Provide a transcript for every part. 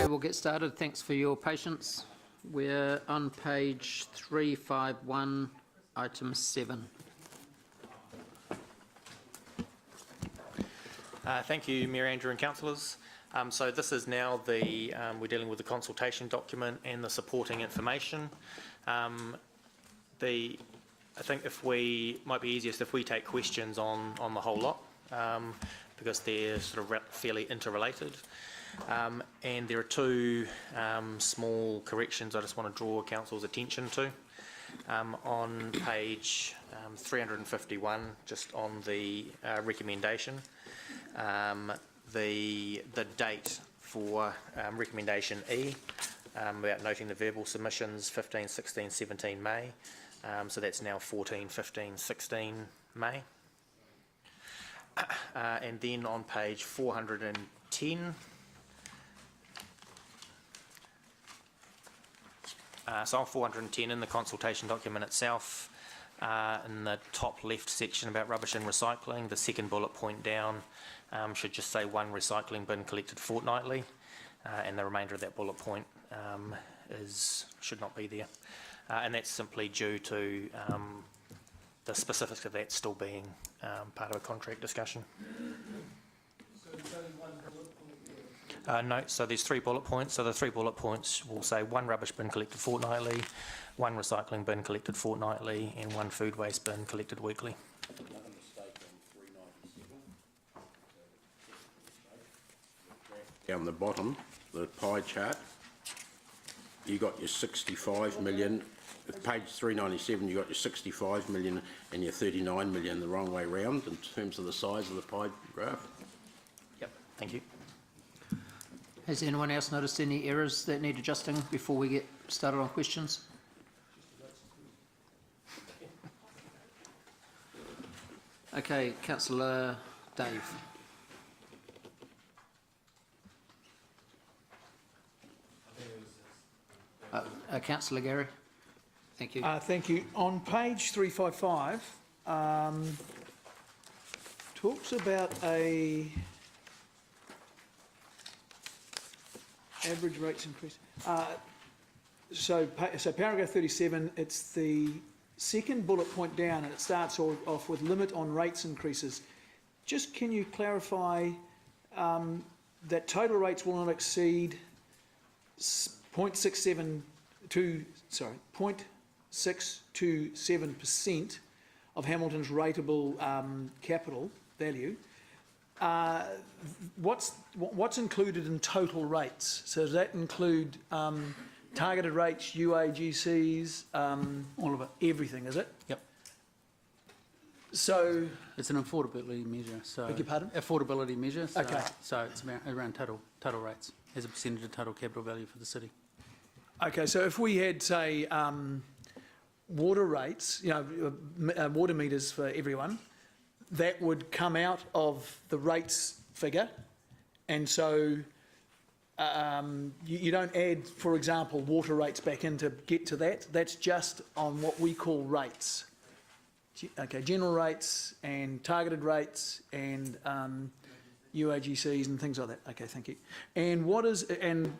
Okay, we'll get started. Thanks for your patience. We're on page 351, item 7. Thank you, Mayor Andrew and councillors. So this is now we're dealing with the consultation document and the supporting information. I think might be easiest if we take questions on the whole lot, because they're sort of fairly interrelated. And there are two small corrections I just want to draw council's attention to. On page 351, just on the recommendation, the date for recommendation E, about noting the verbal submissions 15, 16, 17 May. So that's now 14, 15, 16 May. And then on page 410, so on 410 in the consultation document itself, in the top left section about rubbish and recycling, the second bullet point down should just say one recycling bin collected fortnightly, and the remainder of that bullet point should not be there. And that's simply due to the specifics of that still being part of a contract discussion. No, so there's 3 bullet points. So the 3 bullet points will say one rubbish bin collected fortnightly, one recycling bin collected fortnightly, and one food waste bin collected weekly. Down the bottom, the pie chart, you got your 65 million. At page 397, you got your 65 million and your 39 million the wrong way round in terms of the size of the pie graph. Yep, thank you. Has anyone else noticed any errors that need adjusting before we get started on questions? Okay, Councillor Dave. Councillor Gary. Thank you. Thank you. On page 355, talks about a average rates increase. So paragraph 37, it's the second bullet point down, and it starts off with limit on rates increases. Just can you clarify that total rates will not exceed 0.627% of Hamilton's rateable capital value. What's included in total rates? So does that include targeted rates, UAGCs, all of it, everything, is it? Yep. So it's an affordability measure. So beg your pardon? Affordability measure. So, okay. So it's around total rates as a percentage of total capital value for the city. Okay, so if we had, say, water rates, water meters for everyone, that would come out of the rates figure, and so you don't add, for example, water rates back in to get to that. That's just on what we call rates. Okay, general rates and targeted rates and UAGCs and things like that. Okay, thank you. And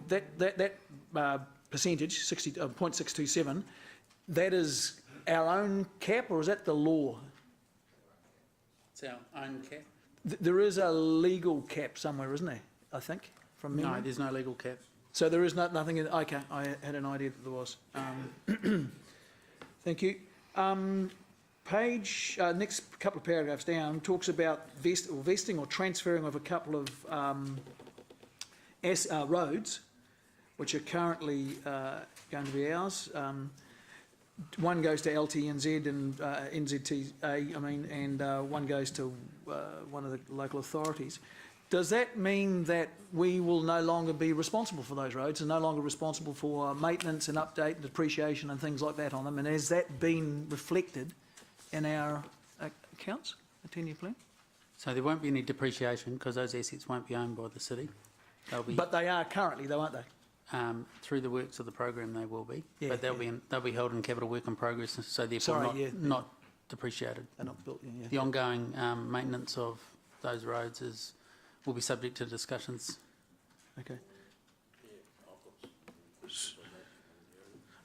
that percentage, 0.627, that is our own cap, or is that the law? It's our own cap. There is a legal cap somewhere, isn't there? I think, from memory. No, there's no legal cap. So there is nothing in. Okay, I had an idea that there was. Thank you. Next couple of paragraphs down talks about vesting or transferring of a couple of roads, which are currently going to be ours. One goes to LTNZ and NZTA, and one goes to one of the local authorities. Does that mean that we will no longer be responsible for those roads and no longer responsible for maintenance and update and depreciation and things like that on them? And has that been reflected in our accounts, a 10-year plan? So there won't be any depreciation because those assets won't be owned by the city. They'll be, but they are currently, though, aren't they? Through the works of the program, they will be. Yeah, but they'll be held in capital work in progress, so therefore not depreciated. They're not built. Yeah. The ongoing maintenance of those roads will be subject to discussions. Okay.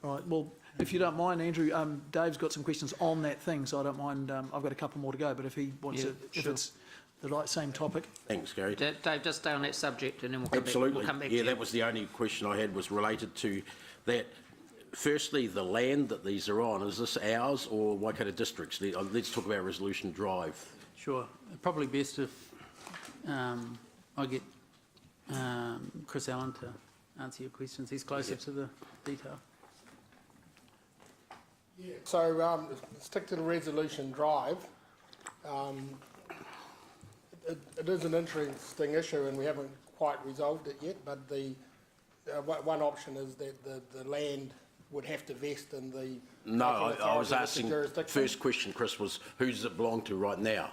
All right, well, if you don't mind, Andrew, Dave's got some questions on that thing, so I don't mind, I've got a couple more to go, but if he wants Yeah, to, if sure. it's the right, same topic. Thanks, Gary. Dave, just stay on that subject and then we'll come back. Absolutely. We'll come back Yeah, to you. that was the only question I had, was related to that. Firstly, the land that these are on, is this ours or Waikato District's? Let's talk about Resolution Drive. Sure. Probably best if I get Chris Allen to answer your questions. He's closer to the detail. Yeah. So stick to the Resolution Drive. It is an interesting issue and we haven't quite resolved it yet, but the one option is that the land would have to vest in the... No, I was authority of asking, jurisdiction. first question, Chris, was who does it belong to right now?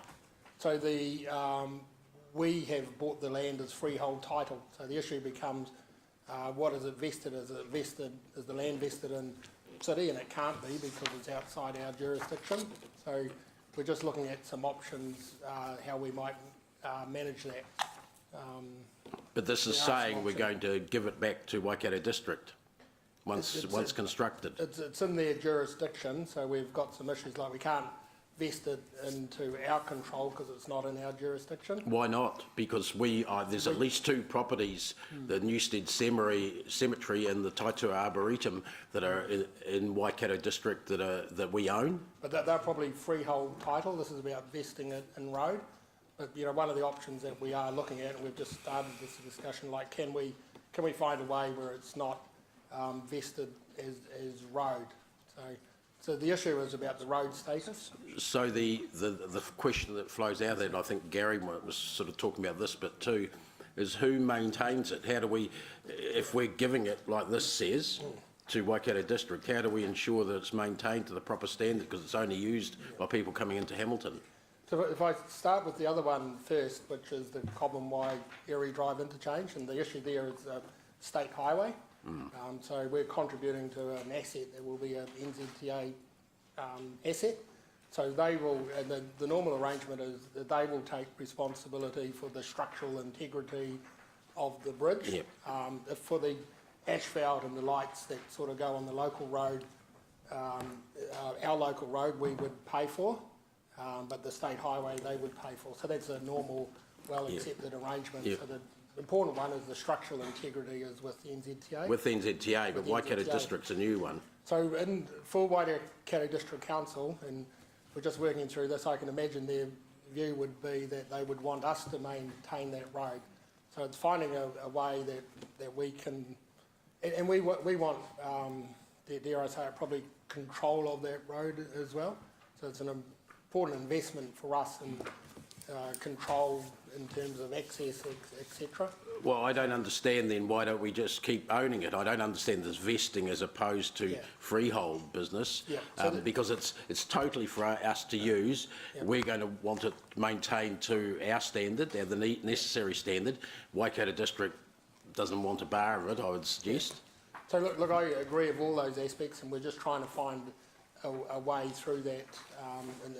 So we have bought the land as freehold title. So the issue becomes, what is it vested? Is the land vested in city? And it can't be because it's outside our jurisdiction. So we're just looking at some options, how we might manage that. But this is There are some saying we're going to give it back to Waikato District once It's- constructed. It's in their jurisdiction, so we've got some issues like we can't vest it into our control because it's not in our jurisdiction. Why not? Because there's at least two properties, the Newstead Cemetery and the Taitua Arboretum, that are in Waikato District that we own. But they're probably freehold title. This is about vesting it in road. But you know, one of the options that we are looking at, and we've just started this discussion, like can we find a way where it's not vested as road? So the issue is about the road status. So the question that flows out of that, and I think Gary was sort of talking about this bit too, is who maintains it? How do we, if we're giving it like this says to Waikato District, how do we ensure that it's maintained to the proper standard, because it's only used by people coming into Hamilton? So if I start with the other one first, which is the Cobham Y Erie Drive interchange, and the issue there is a state highway. So we're contributing to an asset that will be an NZTA asset. So they will, and the normal arrangement is that they will take responsibility for the structural integrity of the bridge. Yep. For the asphalt and the lights that sort of go on the local road, our local road we would pay for, but the state highway they would pay for. So that's a normal, well-accepted arrangement. Yep. So the important one is the structural integrity is with the NZTA. With NZTA, but With Waikato NZTA. District's a new one. So for Waikato District Council, and we're just working through this, I can imagine their view would be that they would want us to maintain that road. So it's finding a way that we can, and we want, dare I say it, probably control of that road as well. So it's an important investment for us in control in terms of access, etc. Well, I don't understand then, why don't we just keep owning it? I don't understand this vesting as opposed to Yeah. freehold business, Yeah, so because it's totally for us to use. Yeah. We're going to want it maintained to our standard, the necessary standard. Waikato District doesn't want a bar of it, I would suggest. So look, I agree with all those aspects, and we're just trying to find a way through that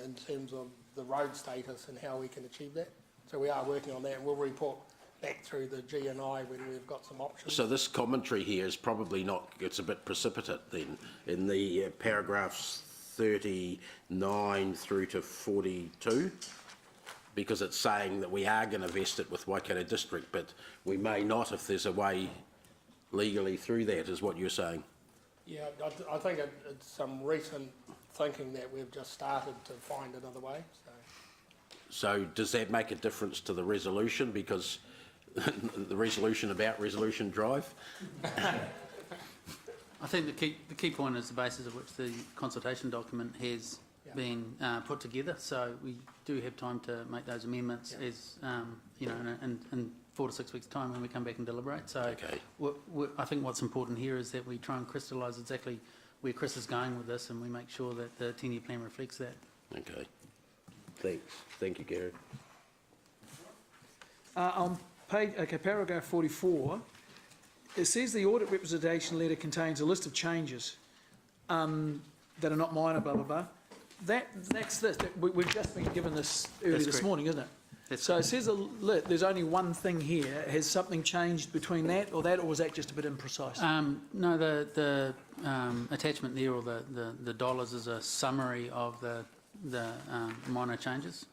in terms of the road status and how we can achieve that. So we are working on that, and we'll report back through the G&I when we've got some options. So this commentary here is probably not, it's a bit precipitate then, in the paragraphs 39 through to 42, because it's saying that we are going to vest it with Waikato District, but we may not if there's a way legally through that, is what you're saying. Yeah, I think it's some recent thinking that we've just started to find another way. So does that make a difference to the resolution, because the resolution about Resolution Drive? I think the key point is the basis of which the consultation document has been put together. So we do have time to make those amendments as you know, in 4 to 6 weeks' time when we come back and deliberate. So Okay. I think what's important here is that we try and crystallise exactly where Chris is going with this, and we make sure that the 10-year plan reflects that. Okay. Thanks. Thank you, Gary. On paragraph 44, it says the audit representation letter contains a list of changes that are not minor, blah, blah, blah. That's this. We've just been given this early That's this correct. morning, isn't it? So it says there's only one thing here. Has something changed between that, or was that just a bit imprecise? No, the attachment there, or the dollars, is a summary of the minor changes,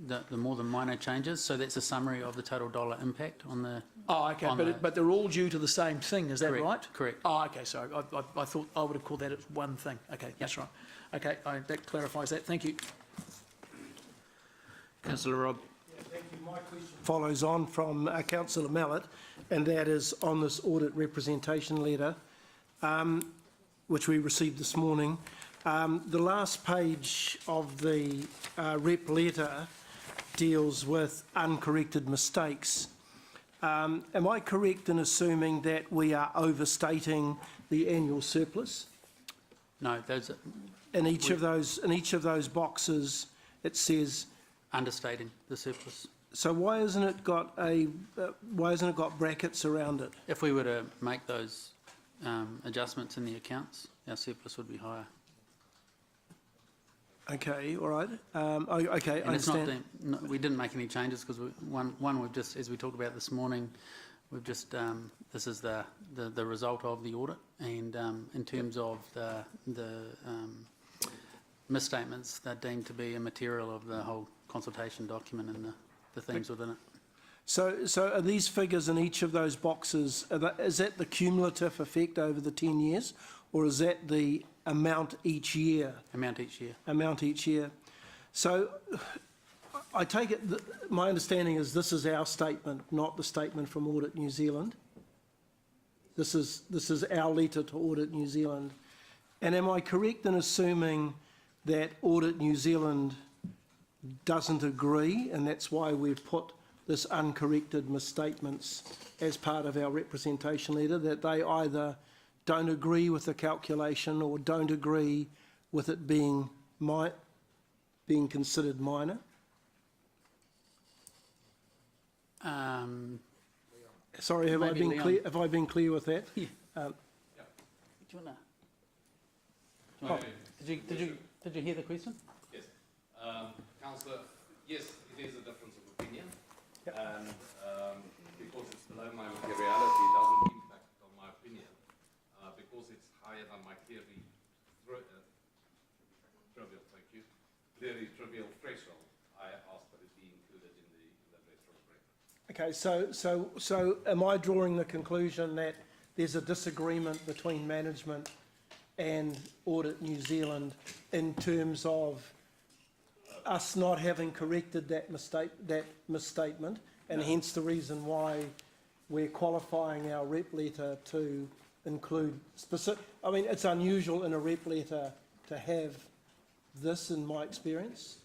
the more than minor changes. So that's a summary of the total dollar impact on the. Oh, okay, but they're all due to the same thing, is that Correct, right? correct. Oh, okay, sorry, I thought I would have called that as one thing. Okay, that's right. Okay, that clarifies that, thank you. Councillor Robb. Thank you. My question follows on from Councillor Mallett, and that is on this audit representation letter, which we received this morning. The last page of the rep letter deals with uncorrected mistakes. Am I correct in assuming that we are overstating the annual surplus? No, those are In each of those boxes, it says. understating the surplus. So why isn't it got brackets around it? If we were to make those adjustments in the accounts, our surplus would be higher. Okay, all right. Okay, I And it's not, understand. we didn't make any changes because one we've just, as we talked about this morning, we've just, this is the result of the audit, and in terms of the misstatements, they're deemed to be immaterial of the whole consultation document and the things within it. So are these figures in each of those boxes, is that the cumulative effect over the 10 years, or is that the amount each year? Amount each year. Amount each year. So I take it, my understanding is this is our statement, not the statement from Audit New Zealand. This is our letter to Audit New Zealand. And am I correct in assuming that Audit New Zealand doesn't agree, and that's why we've put this uncorrected misstatements as part of our representation letter, that they either don't agree with the calculation or don't agree with it being considered minor? Sorry, have I maybe been Leon. clear? Have I been clear with that? Yeah. Do you want to? Did you hear the question? Yes. Councillor, yes, it is a difference of opinion. Yep. And because it's below my materiality, it doesn't impact on my opinion. Because it's higher than my clearly trivial threshold, I ask that it be included in the retrospective. Okay, so am I drawing the conclusion that there's a disagreement between management and Audit New Zealand in terms of us not having corrected that misstatement, and hence the reason why we're qualifying our rep letter to include specific? I mean, it's unusual in a rep letter to have this, in my experience.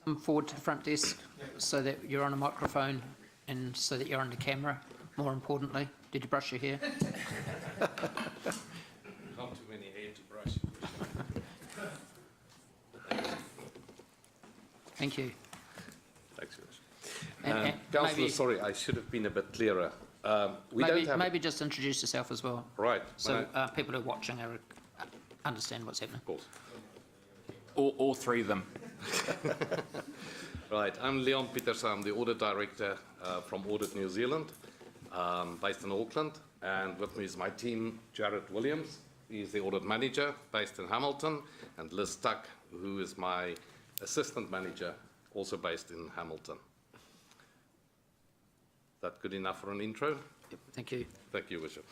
Come forward to the front desk so that you're on a microphone and so that you're on the camera, more importantly. Did you brush your hair? Not too many hair to brush. Thank you. Thanks, And Councillor, maybe, sorry, I should have been a bit clearer. We don't have... maybe just introduce yourself as well, Right. so people who are watching understand what's happening. Of course. All three of them. Right, I'm Leon Peters. I'm the Audit Director from Audit New Zealand, based in Auckland. And with me is my team, Jared Williams. He's the Audit Manager, based in Hamilton. And Liz Tuck, who is my Assistant Manager, also based in Hamilton. That good enough for an intro? Yep, thank you. Thank you, Bishop.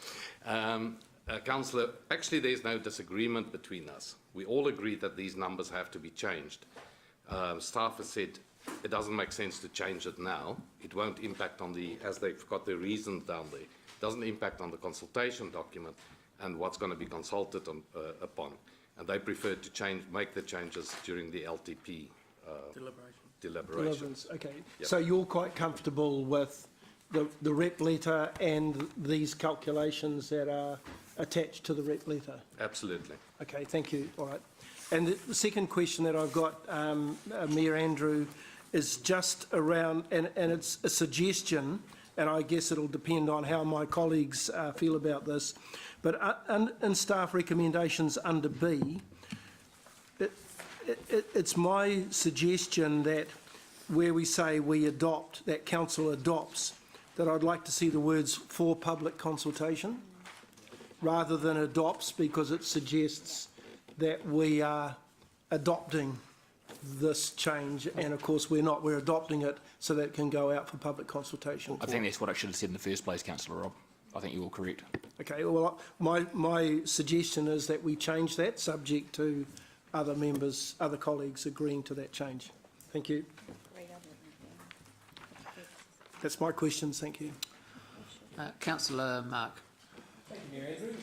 Councillor, actually there's no disagreement between us. We all agree that these numbers have to be changed. Staff has said it doesn't make sense to change it now. It won't impact on as they've got the reasons down there, it doesn't impact on the consultation document and what's going to be consulted upon. And they prefer to make the changes during the LTP deliberation. Okay, Yep. so you're quite comfortable with the rep letter and these calculations that are attached to the rep letter? Absolutely. Okay, thank you. All right. And the second question that I've got, Mayor Andrew, is just around, and it's a suggestion, and I guess it'll depend on how my colleagues feel about this, but in staff recommendations under B, it's my suggestion that where we say we adopt, that council adopts, that I'd like to see the words for public consultation rather than adopts, because it suggests that we are adopting this change, and of course we're not, we're adopting it so that it can go out for public consultation. I think that's what I should have said in the first place, Councillor Rob. I think you're all correct. Okay, well, my suggestion is that we change that, subject to other members, other colleagues agreeing to that change. Thank you. That's my questions, thank you. Councillor Mark. Thank you, Mayor Andrew.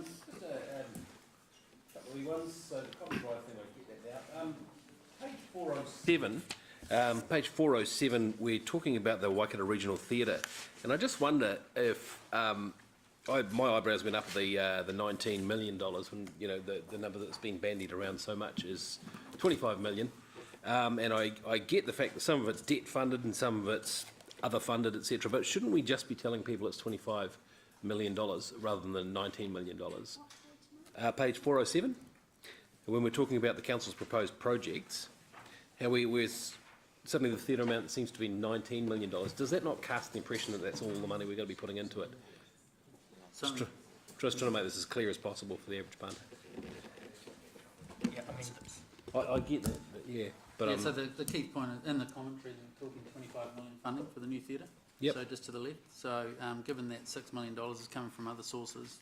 Just a couple of wee ones, so the copyright thing, I get that now. Page 407, we're talking about the Waikato Regional Theatre, and I just wonder if my eyebrows went up at the $19 million when, you know, the number that's been bandied around so much is 25 million, and I get the fact that some of it's debt funded and some of it's other funded, etc. But shouldn't we just be telling people it's $25 million rather than $19 million? Page 407, when we're talking about the council's proposed projects, how we're suddenly the theatre amount seems to be $19 million. Does that not cast the impression that that's all the money we're going to be putting into it? Just trying to make this as clear as possible for the average punter. Yeah, I I get that, but yeah. But yeah, so the key point is, in the commentary, we're talking 25 million funding for the new theatre. Yep. So just to the left. So given that $6 million is coming from other sources,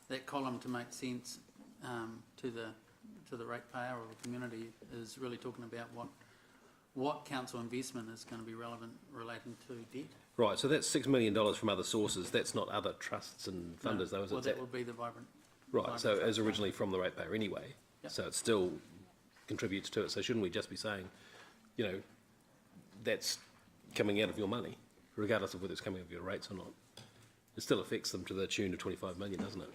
that column to make sense to the ratepayer or the community is really talking about what council investment is going to be relevant relating to debt. Right, so that's $6 million from other sources. That's not other trusts and funders, though, is it? Well, that would be the vibrant. Right, so as originally from the ratepayer anyway. Yep. So it still contributes to it. So shouldn't we just be saying, you know, that's coming out of your money, regardless of whether it's coming out of your rates or not? It still affects them to the tune of 25 million, doesn't it?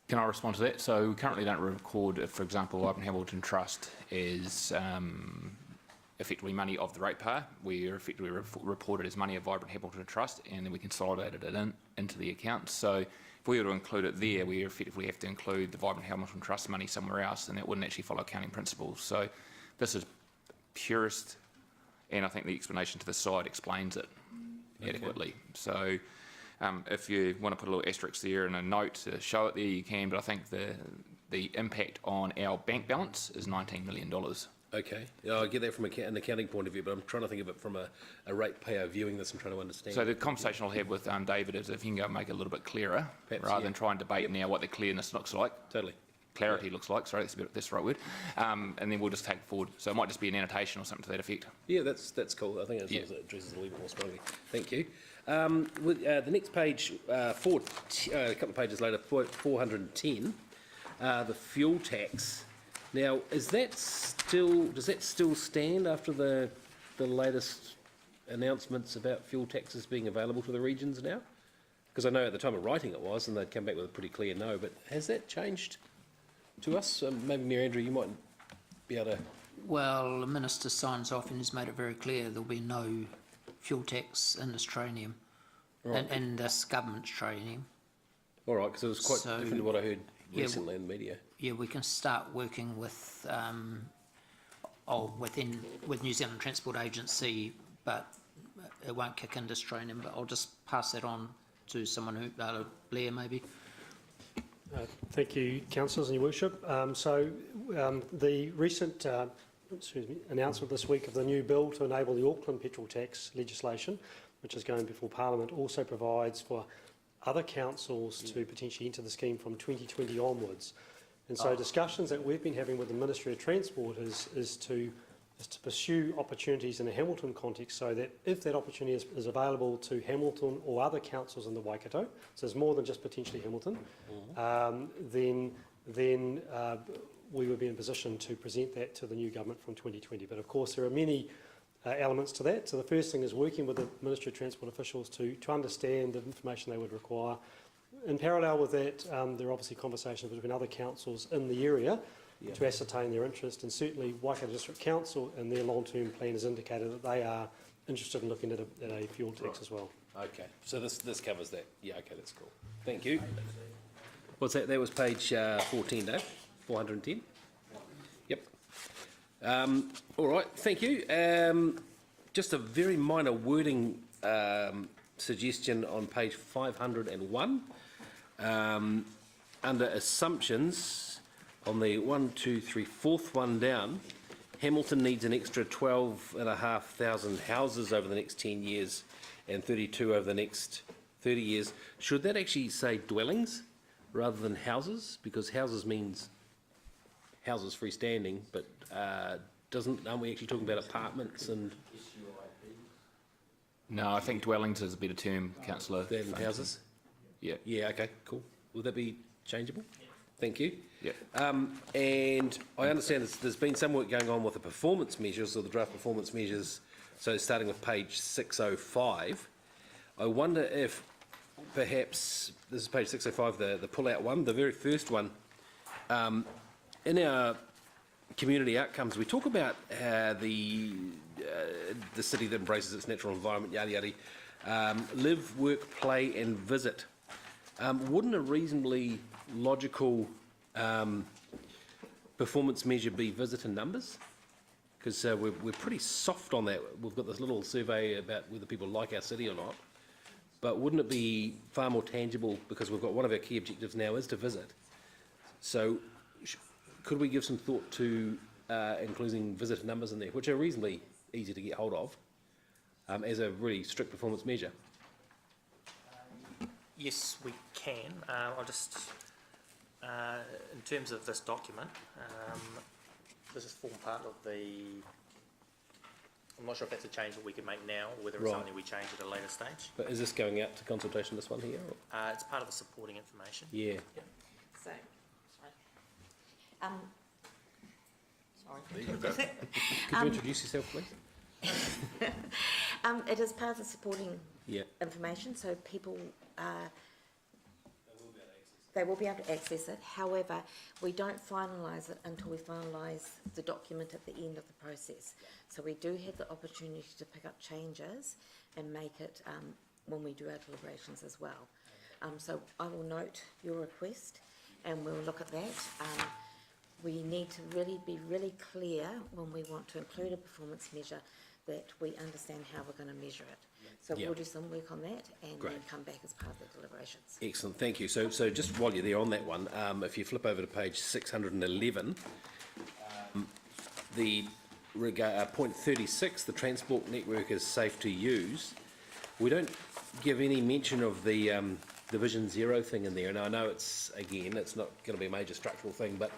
Can I respond to that? So we currently don't record, for example, Ivan Hamilton Trust is effectively money of the ratepayer. We are effectively reported as money of Vibrant Hamilton Trust, and then we consolidated it into the account. So if we were to include it there, we effectively have to include the Vibrant Hamilton Trust money somewhere else, and that wouldn't actually follow accounting principles. So this is purest, and I think the explanation to the side explains it adequately. So if you want to put a little asterisk there and a note to show it there, you can, but I think the impact on our bank balance is $19 million. Okay, yeah, I get that from an accounting point of view, but I'm trying to think of it from a ratepayer viewing this and trying to understand. So the conversation I'll have with David is if he can go make it a little bit clearer, perhaps, rather than try and debate now what the clearness looks like. Totally. Clarity looks like, sorry, that's the right word. And then we'll just take it forward. So it might just be an annotation or something to that effect. Yeah, that's cool. I think it addresses it a little bit more strongly. Thank you. With the next page, a couple of pages later, 410, the fuel tax. Now, does that still stand after the latest announcements about fuel taxes being available to the regions now? Because I know at the time of writing it was, and they'd come back with a pretty clear no, but has that changed to us? Maybe, Mayor Andrew, you might be able to... Well, the Minister signs off and has made it very clear there'll be no fuel tax in this traineum, Right. in this government's traineum. All right, because it was quite different to what I heard recently in the media. Yeah, we can start working with with New Zealand Transport Agency, but it won't kick into training. But I'll just pass that on to someone who, Blair maybe. Thank you, councillors and your worship. The recent announcement this week of the new bill to enable the Auckland petrol tax legislation, which is going before Parliament, also provides for other councils to potentially enter the scheme from 2020 onwards. And so discussions that we've been having with the Ministry of Transport is to pursue opportunities in a Hamilton context, so that if that opportunity is available to Hamilton or other councils in the Waikato, so it's more than just potentially Hamilton, then we would be in a position to present that to the new government from 2020. But of course there are many elements to that. So the first thing is working with the Ministry of Transport officials to understand the information they would require. In parallel with that, there are obviously conversations between other councils in the area to ascertain their interest, and certainly Waikato District Council in their long-term plan has indicated that they are interested in looking at a fuel tax as well. Okay, so this covers that. Yeah, okay, that's cool. Thank you. What's that? That was page 14, Dave? 410? All right, thank you. Just a very minor wording suggestion on page 501. Under assumptions, on the 1, 2, 3, fourth one down, Hamilton needs an extra 12,500 houses over the next 10 years and 32 over the next 30 years. Should that actually say dwellings rather than houses? Because houses means houses freestanding, but aren't we actually talking about apartments and No, I think dwellings is a better term, councillor. then houses? Yeah. Yeah, okay, cool. Will that be changeable? Thank you. Yeah. And I understand there's been some work going on with the performance measures or the draft performance measures, so starting with page 605. I wonder if perhaps, this is page 605, the pull-out one, the very first one. In our community outcomes, we talk about the city that embraces its natural environment, yada yada, live, work, play and visit. Wouldn't a reasonably logical performance measure be visitor numbers? Because we're pretty soft on that. We've got this little survey about whether people like our city or not. But wouldn't it be far more tangible, because we've got one of our key objectives now is to visit. So could we give some thought to including visitor numbers in there, which are reasonably easy to get hold of, as a really strict performance measure? Yes, we can. I'll just, in terms of this document, this is form part of the, I'm not sure if that's a change that we can make now, or whether it's Right. something we change at a later stage. But is this going out to consultation, this one here? Or? It's part of the supporting information. Yeah. So, sorry. Could you introduce yourself, please? It is part of the supporting Yeah. information, so people they will be able to access it. However, we don't finalise it until we finalise the document at the end of the process. So we do have the opportunity to pick up changes and make it when we do our deliberations as well. So I will note your request and we'll look at that. We need to really be really clear when we want to include a performance measure that we understand how we're going to measure it. So Yeah. we'll do some work on that and then Great. come back as part of the deliberations. Excellent, thank you. So just while you're there on that one, if you flip over to page 611, the point 36, the transport network is safe to use. We don't give any mention of the Vision Zero thing in there, and I know it's not going to be a major structural thing, but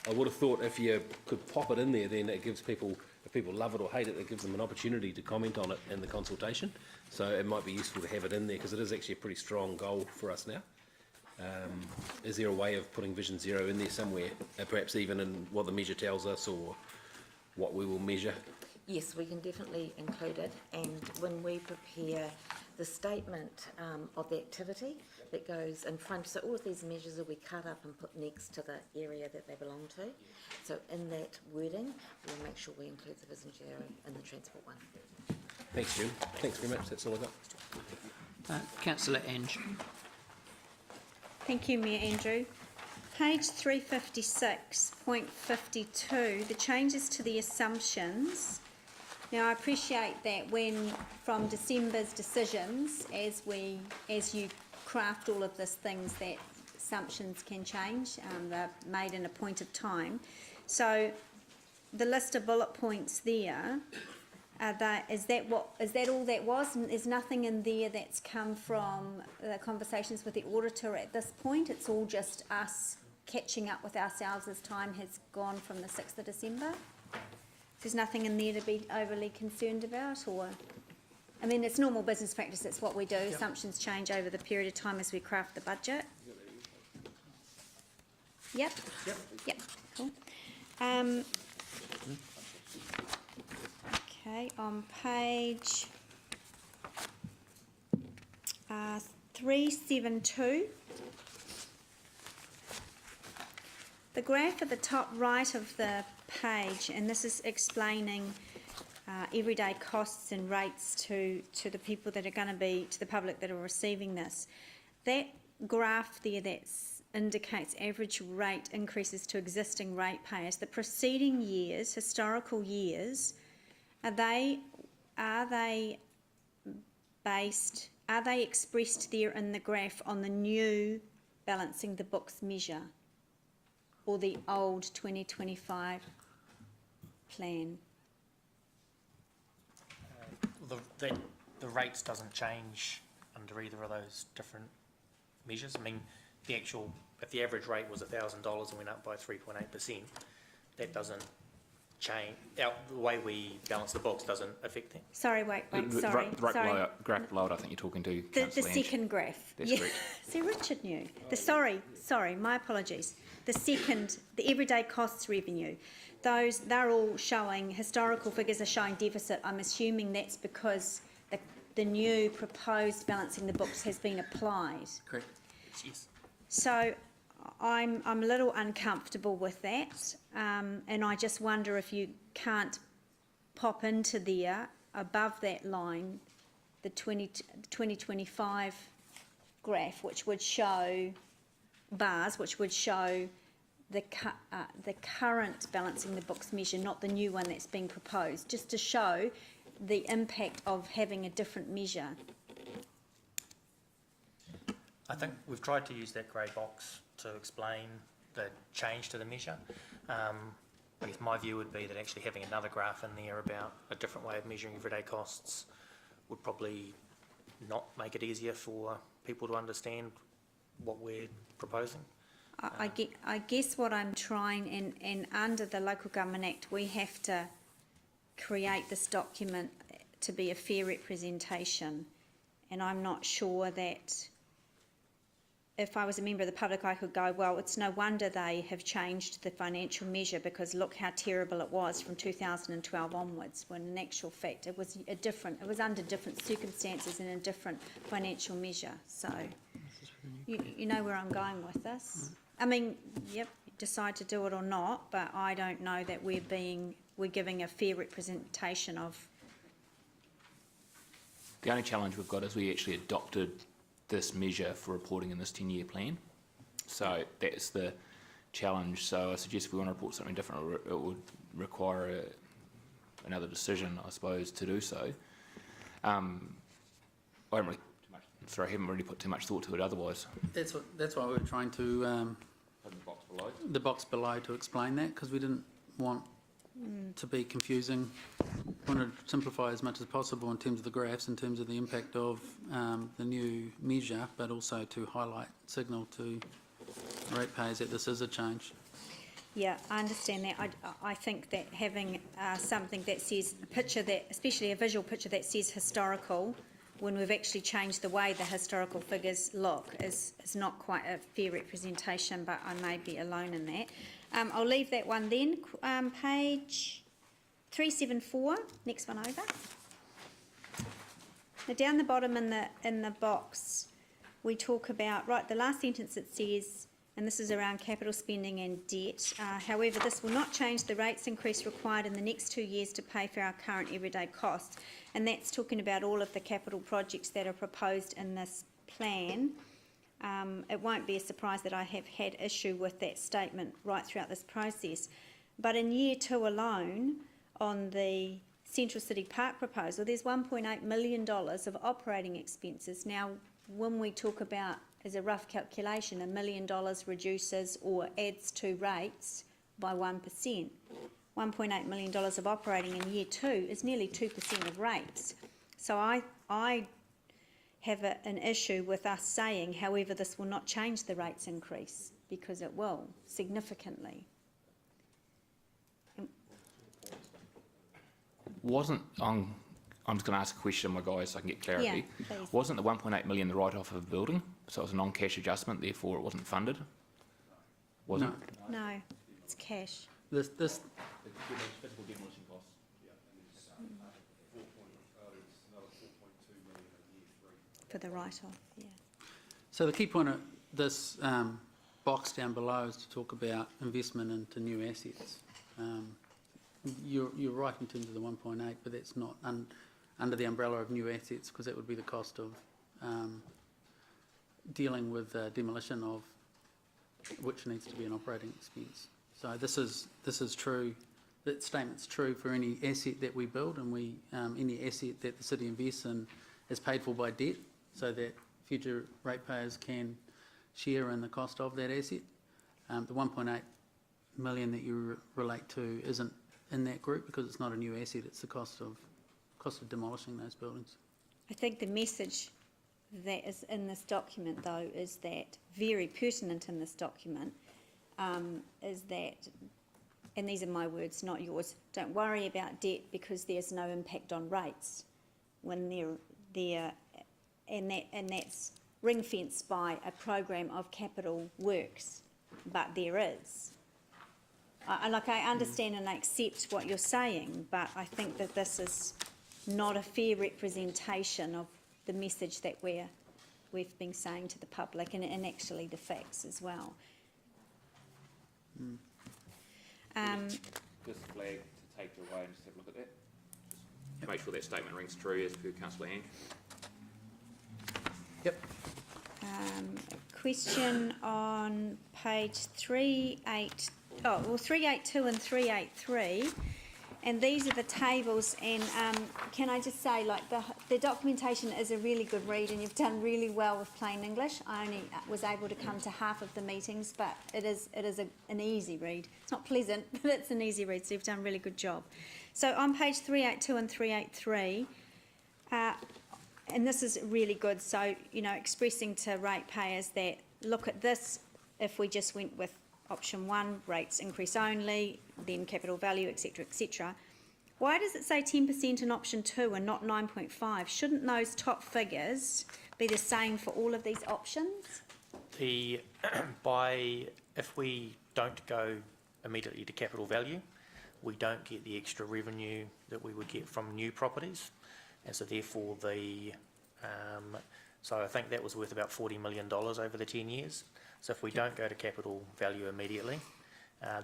I would have thought if you could pop it in there, then it gives people, if people love it or hate it, it gives them an opportunity to comment on it in the consultation. So it might be useful to have it in there, because it is actually a pretty strong goal for us now. Is there a way of putting Vision Zero in there somewhere, perhaps even in what the measure tells us or what we will measure? Yes, we can definitely include it, and when we prepare the statement of the activity that goes in front, so all of these measures will be cut up and put next to the area that they belong to. So in that wording, we'll make sure we include the Vision Zero in the transport one. Thanks, Jim. Thanks very much. That's all I've got. Councillor Ange. Thank you, Mayor Andrew. Page 356.52, the changes to the assumptions. Now, I appreciate that when, from December's decisions, as you craft all of these things, that assumptions can change. They're made in a point of time. So, the list of bullet points there, is that all that was? And there's nothing in there that's come from the conversations with the auditor at this point. It's all just us catching up with ourselves as time has gone from the 6th of December. There's nothing in there to be overly concerned about, or, I mean, it's normal business practice. It's what we do. Yep. Assumptions change over the period of time as we craft the budget. Yep. Yep. Yep. Cool. Okay, on page 372, the graph at the top right of the page, and this is explaining everyday costs and rates to the people that are going to be, to the public that are receiving this. That graph there that's indicates average rate increases to existing ratepayers. The preceding years, historical years, are they expressed there in the graph on the new balancing the books measure or the old 2025 plan? The rates doesn't change under either of those different measures. I mean, if the average rate was $1,000 and went up by 3.8%, that doesn't change. The way we balance the books doesn't affect that. Sorry, wait, The sorry. graph below it, I think you're talking to The Councillor Ange. second graph. That's Yeah. correct. See, Richard knew. Sorry, my apologies. The everyday costs revenue. They're all showing, historical figures are showing deficit. I'm assuming that's because the new proposed balancing the books has been applied. Correct. Yes. So I'm a little uncomfortable with that, and I just wonder if you can't pop into there above that line the 2025 graph, which would show bars, which would show the current balancing the books measure, not the new one that's being proposed, just to show the impact of having a different measure. I think we've tried to use that grey box to explain the change to the measure. I guess my view would be that actually having another graph in there about a different way of measuring everyday costs would probably not make it easier for people to understand what we're proposing. I guess what I'm trying, and under the Local Government Act, we have to create this document to be a fair representation, and I'm not sure that if I was a member of the public, I could go, well, it's no wonder they have changed the financial measure because look how terrible it was from 2012 onwards, when in actual fact it was under different circumstances and a different financial measure. So you know where I'm going with this. I mean, yep, decide to do it or not, but I don't know that we're giving a fair representation of. The only challenge we've got is we actually adopted this measure for reporting in this 10-year plan. So that's the challenge. So I suggest if we want to report something different, it would require another decision, I suppose, to do so. I haven't really put too much thought to it otherwise. That's why we were trying to the box below to explain that, because we didn't want to be confusing. We wanted to simplify as much as possible in terms of the graphs, in terms of the impact of the new measure, but also to signal to ratepayers that this is a change. Yeah, I understand that. I think that having something that says a picture that, especially a visual picture that says historical, when we've actually changed the way the historical figures look, is not quite a fair representation, but I may be alone in that. I'll leave that one then. Page 374, next one over. Now down the bottom in the box, we talk about, right, the last sentence it says, and this is around capital spending and debt. However, this will not change the rates increase required in the next 2 years to pay for our current everyday costs. And that's talking about all of the capital projects that are proposed in this plan. It won't be a surprise that I have had issue with that statement right throughout this process. But in year 2 alone, on the Central City Park proposal, there's $1.8 million of operating expenses. Now, when we talk about, as a rough calculation, $1 million reduces or adds to rates by 1%. $1.8 million of operating in year 2 is nearly 2% of rates. So I have an issue with us saying, however, this will not change the rates increase, because it will significantly. I'm just going to ask a question, my guys, so I can get clarity. Yeah, please. Wasn't the 1.8 million the write-off of a building? So it was a non-cash adjustment, therefore it wasn't funded? Wasn't it? No, it's cash. This For the write-off, yeah. So the key point of this box down below is to talk about investment into new assets. You're right in terms of the 1.8, but that's not under the umbrella of new assets, because that would be the cost of dealing with demolition of which needs to be an operating expense. So this is true. That statement's true for any asset that we build, and any asset that the city invests in is paid for by debt, so that future ratepayers can share in the cost of that asset. The 1.8 million that you relate to isn't in that group because it's not a new asset. It's the cost of demolishing those buildings. I think the message that is in this document, though, is that very pertinent in this document, is that, and these are my words, not yours, don't worry about debt because there's no impact on rates when they're and that's ring-fenced by a program of capital works, but there is. I understand and I accept what you're saying, but I think that this is not a fair representation of the message that we've been saying to the public and actually the facts as well. This flag to take it away and just have a look at that. Just make sure that statement rings true as per Councillor Hand. Yep. A question on page 382 and 383, and these are the tables, and can I just say, like, the documentation is a really good read and you've done really well with plain English. I only was able to come to half of the meetings, but it is an easy read. It's not pleasant, but it's an easy read, so you've done a really good job. So on page 382 and 383, and this is really good, so, you know, expressing to ratepayers that, look at this, if we just went with option 1, rates increase only, then capital value, etc., etc. Why does it say 10% in option 2 and not 9.5? Shouldn't those top figures be the same for all of these options? If we don't go immediately to capital value, we don't get the extra revenue that we would get from new properties. And so therefore so I think that was worth about $40 million over the 10 years. So if we don't go to capital value immediately,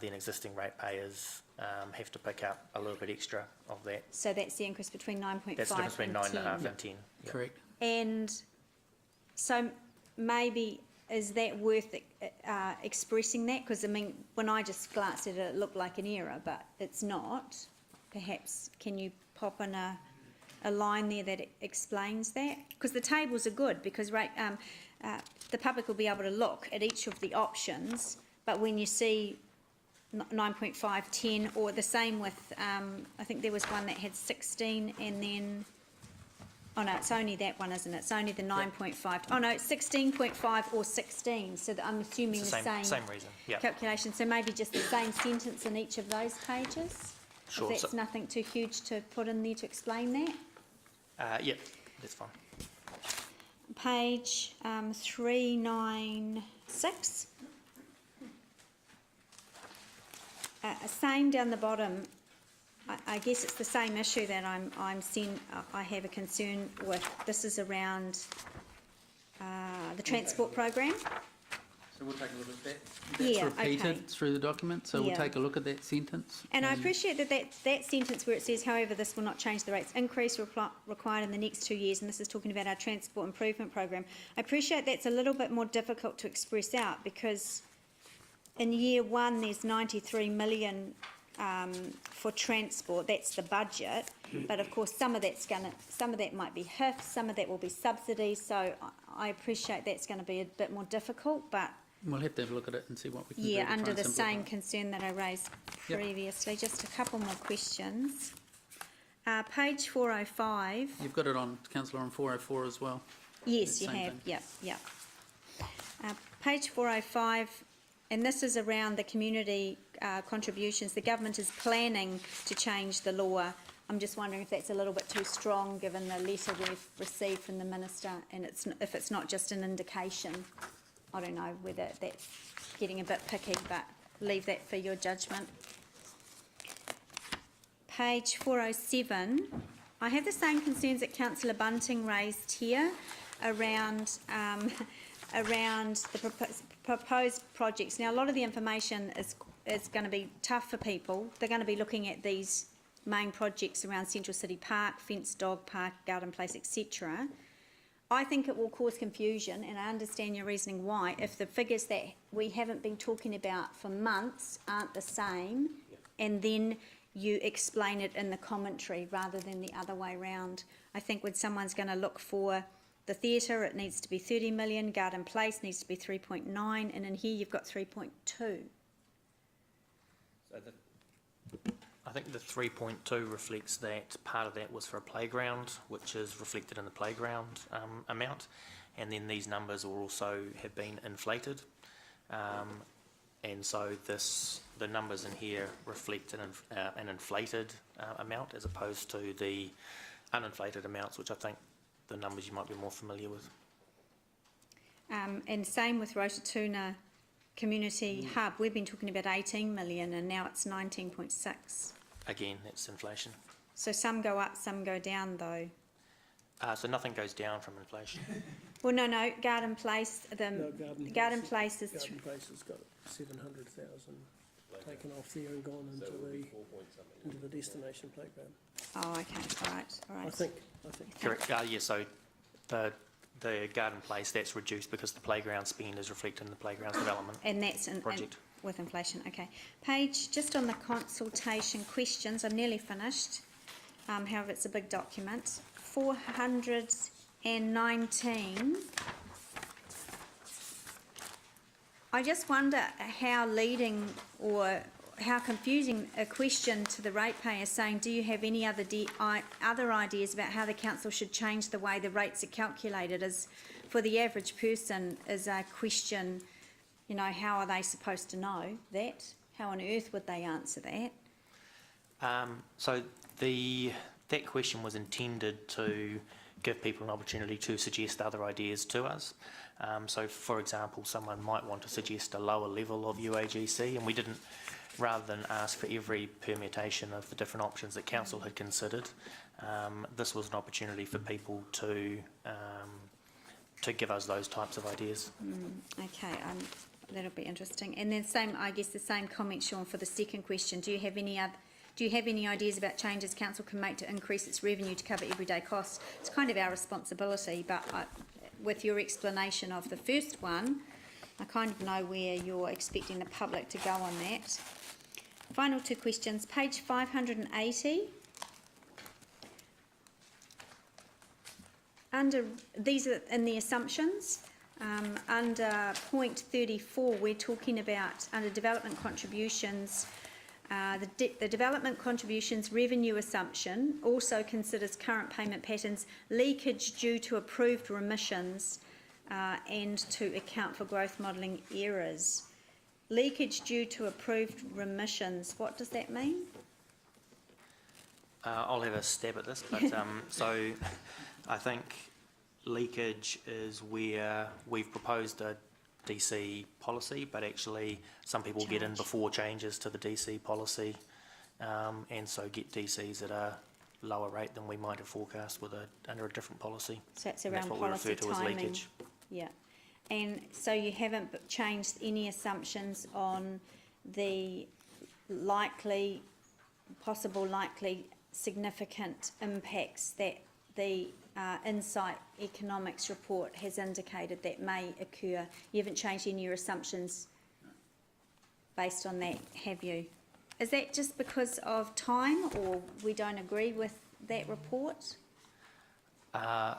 then existing ratepayers have to pick up a little bit extra of that. So that's the increase between 9.5 and 10. That's the difference between 9.5 and 10. Yep. Correct. And so maybe is that worth expressing that? Because I mean, when I just glanced at it, it looked like an error, but it's not. Perhaps can you pop in a line there that explains that? Because the tables are good, because the public will be able to look at each of the options, but when you see 9.5, 10, or the same with, I think there was one that had 16 and then, oh no, it's only that one, isn't it? It's only the 9.5. Oh no, it's 16.5 or 16, so that I'm assuming It's the same reason. Yep. calculation. So maybe just the same sentence in each of those pages? Sure. If that's nothing too huge to put in there to explain that? Yep, that's fine. Page 396. Same down the bottom. I guess it's the same issue that I have a concern with. This is around the transport program. So we'll take a look at that. Yeah, That's repeated okay. through the document, so Yeah. we'll take a look at that sentence. And I appreciate that sentence where it says, however, this will not change the rates increase required in the next 2 years, and this is talking about our transport improvement program. I appreciate that's a little bit more difficult to express out, because in year 1 there's 93 million for transport. That's the budget, but of course some of that might be HIF, some of that will be subsidies. So I appreciate that's going to be a bit more difficult, but We'll have to have a look at it and see what we can do. yeah, to try under and the simplify same it. concern that I raised Yep. previously. Just a couple more questions. Page 405. You've got it on, Councillor, on 404 as well. Yes, you Same have. thing. Yep. Page 405, and this is around the community contributions. The government is planning to change the law. I'm just wondering if that's a little bit too strong, given the letter we've received from the Minister, and if it's not just an indication. I don't know whether that's getting a bit picky, but leave that for your judgment. Page 407, I have the same concerns that Councillor Bunting raised here around the proposed projects. Now, a lot of the information is going to be tough for people. They're going to be looking at these main projects around Central City Park, Fenced Dog Park, Garden Place, etc. I think it will cause confusion, and I understand your reasoning why, if the figures that we haven't been talking about for months aren't the same, and then you explain it in the commentary rather than the other way round. I think when someone's going to look for the theatre, it needs to be 30 million, Garden Place needs to be 3.9, and in here you've got 3.2. I think the 3.2 reflects that part of that was for a playground, which is reflected in the playground amount, and then these numbers will also have been inflated, and so the numbers in here reflect an inflated amount as opposed to the uninflated amounts, which I think the numbers you might be more familiar with. And same with Rototuna Community Hub. We've been talking about 18 million and now it's 19.6. Again, that's inflation. So some go up, some go down though. So nothing goes down from inflation. Well, no, Garden Place, No, Garden Place is, Garden Place has got 700,000 taken off there and gone into the destination playground. oh, okay, all right. I think. Correct. Yeah, so the Garden Place, that's reduced because the playground spend is reflected in the playground development And that's project. with inflation, okay. Page, just on the consultation questions, I'm nearly finished. However, it's a big document. 419. I just wonder how leading or how confusing a question to the ratepayer saying, do you have any other ideas about how the council should change the way the rates are calculated is, for the average person, is a question, you know, how are they supposed to know that? How on earth would they answer that? So that question was intended to give people an opportunity to suggest other ideas to us. So, for example, someone might want to suggest a lower level of UAGC, and we didn't, rather than ask for every permutation of the different options that council had considered, this was an opportunity for people to give us those types of ideas. Okay, that'll be interesting. And then I guess the same comment, Sean, for the second question. Do you have any ideas about changes council can make to increase its revenue to cover everyday costs? It's kind of our responsibility, but with your explanation of the first one, I kind of know where you're expecting the public to go on that. Final two questions. Page 580. These are in the assumptions. Under point 34, we're talking about, under development contributions, the development contributions revenue assumption also considers current payment patterns, leakage due to approved remissions, and to account for growth modelling errors. Leakage due to approved remissions, what does that mean? I'll have a stab at this, but so I think leakage is where we've proposed a DC policy, but actually some people get in before changes to the DC policy, and so get DCs at a lower rate than we might have forecast under a different policy. So that's And around that's what we policy refer to as timing. leakage. Yeah, and so you haven't changed any assumptions on the possible likely significant impacts that the Insight Economics report has indicated that may occur. You haven't changed any of your assumptions based on that, have you? Is that just because of time, or we don't agree with that report? I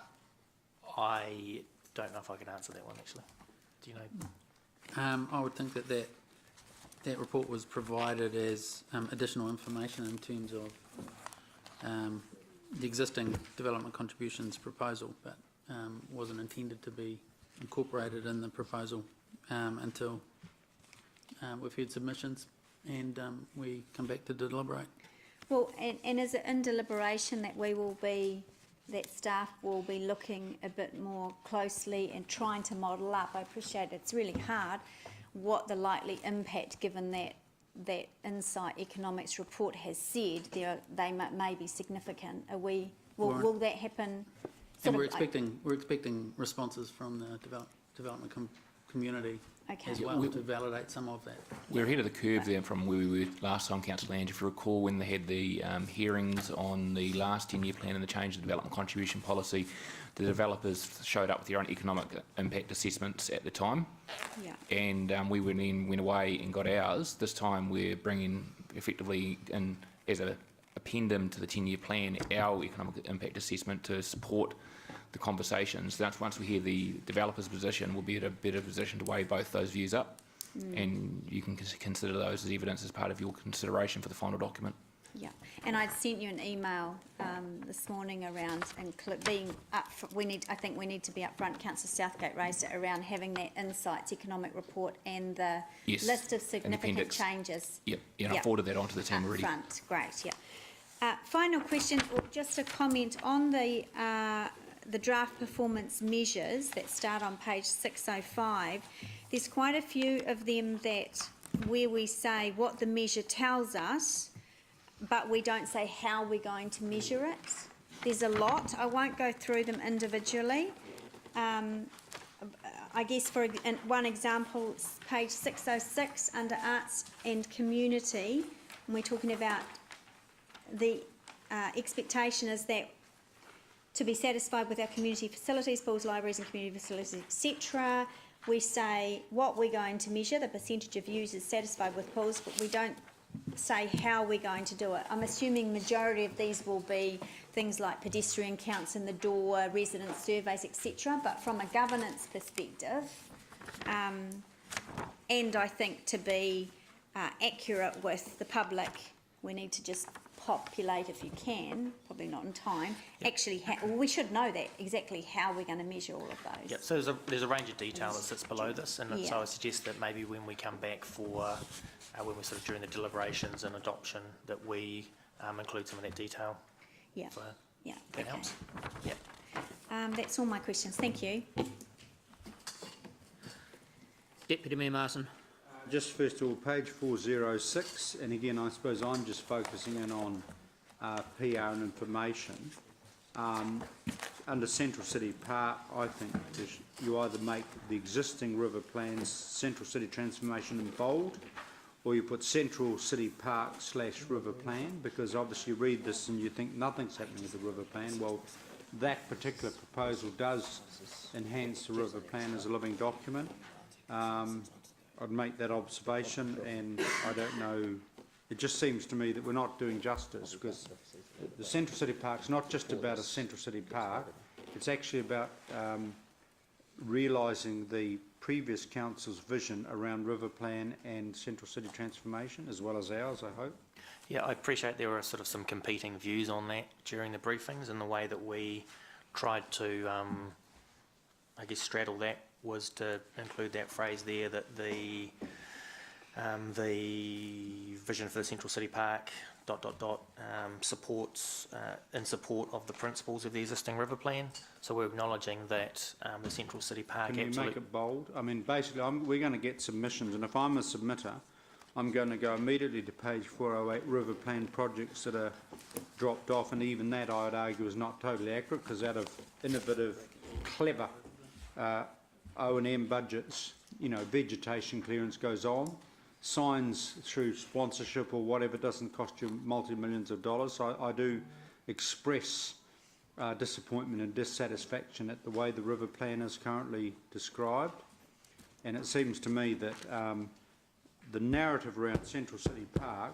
don't know if I can answer that one, actually. Do you know? I would think that report was provided as additional information in terms of the existing development contributions proposal, but wasn't intended to be incorporated in the proposal until we've had submissions and we come back to deliberate. Well, and is it in deliberation that staff will be looking a bit more closely and trying to model up? I appreciate it's really hard, what the likely impact, given that Insight Economics report has said they may be significant. Will that happen? And we're expecting responses from the development community Okay. as well to validate some of that. We're ahead of the curve there from where we were last time, Councillor Land. If you recall, when they had the hearings on the last 10-year plan and the change of development contribution policy, the developers showed up with their own economic impact assessments at the time. Yeah. And we went away and got ours. This time we're bringing effectively in as a appendum to the 10-year plan our economic impact assessment to support the conversations. That's once we hear the developer's position, we'll be at a better position to weigh both those views up, and you can consider those as evidence as part of your consideration for the final document. Yeah, and I'd sent you an email this morning around being up. I think we need to be upfront. Councillor Southgate raised it around having that insights economic report and the list of significant changes. Yep, yeah, I forwarded that on to the team already. Upfront, great. Yeah. Final question, or just a comment on the draft performance measures that start on page 605. There's quite a few of them where we say what the measure tells us, but we don't say how we're going to measure it. There's a lot. I won't go through them individually. I guess for one example, page 606 under arts and community, and we're talking about the expectation is that to be satisfied with our community facilities, pools, libraries and community facilities, etc. We say what we're going to measure, the percentage of users satisfied with pools, but we don't say how we're going to do it. I'm assuming majority of these will be things like pedestrian counts in the door, resident surveys, etc. But from a governance perspective, and I think to be accurate with the public, we need to just populate, if you can, probably not in time, actually, we should know that exactly how we're going to measure all of those. Yeah, so there's a range of detail that sits below this, and so I suggest that maybe when we come back for, when we're sort of during the deliberations and adoption, that we include some of that detail. Yeah, yeah. That helps. Yeah. That's all my questions. Thank you. Deputy Mayor Martin. Just first of all, page 406, and again, I suppose I'm just focusing in on PR and information. Under Central City Park, I think you either make the existing river plans Central City Transformation in bold, or you put Central City Park / river plan, because obviously you read this and you think nothing's happening with the river plan. Well, that particular proposal does enhance the river plan as a living document. I'd make that observation, and I don't know, it just seems to me that we're not doing justice, because the Central City Park's not just about a Central City Park, it's actually about realising the previous council's vision around river plan and Central City transformation, as well as ours, I hope. Yeah, I appreciate there were sort of some competing views on that during the briefings, and the way that we tried to, I guess, straddle that was to include that phrase there that the vision for the Central City Park ... supports in support of the principles of the existing river plan. So we're acknowledging that the Central City Park. Can you make it bold? I mean, basically, we're going to get submissions, and if I'm a submitter, I'm going to go immediately to page 408, river plan projects that are dropped off, and even that I would argue is not totally accurate, because out of innovative, clever O&M budgets, you know, vegetation clearance goes on. Signs through sponsorship or whatever doesn't cost you multi-millions of dollars. So I do express disappointment and dissatisfaction at the way the river plan is currently described. And it seems to me that the narrative around Central City Park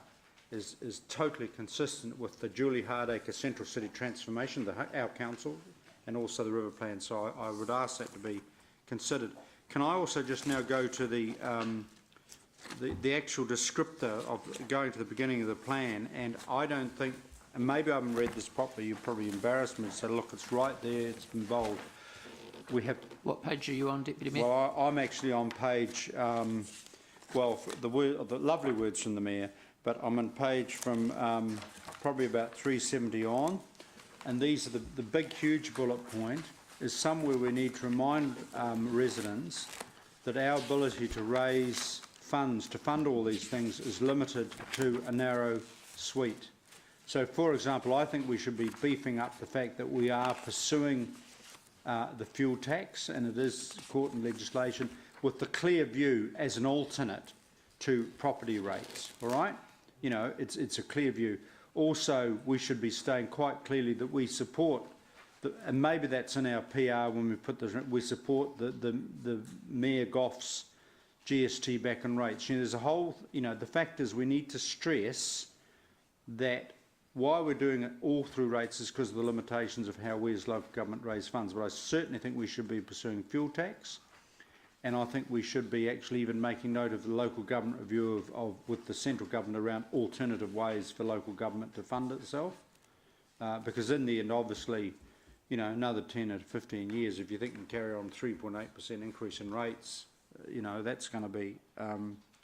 is totally consistent with the Julie Hardacre Central City Transformation, our council, and also the river plan. So I would ask that to be considered. Can I also just now go to the actual descriptor of going to the beginning of the plan? And I don't think, and maybe I haven't read this properly, you've probably embarrassed me to say, look, it's right there, it's been bold. We have. What page are you on, Deputy Mayor? Well, I'm actually on page, well, the lovely words from the Mayor, but I'm on page from probably about 370 on, and these are the big, huge bullet point is somewhere we need to remind residents that our ability to raise funds to fund all these things is limited to a narrow suite. So, for example, I think we should be beefing up the fact that we are pursuing the fuel tax, and it is caught in legislation. with the clear view as an alternate to property rates, all right? You know, it's a clear view. Also, we should be saying quite clearly that we support, and maybe that's in our PR when we put this, we support the Mayor Goff's GST back on rates. You know, there's a whole, you know, the fact is we need to stress that why we're doing it all through rates is because of the limitations of how we as local government raise funds. But I certainly think we should be pursuing fuel tax, and I think we should be actually even making note of the local government review with the central government around alternative ways for local government to fund itself. Because in the end, obviously, you know, another 10 or 15 years, if you think you can carry on 3.8% increase in rates, you know, that's going to be a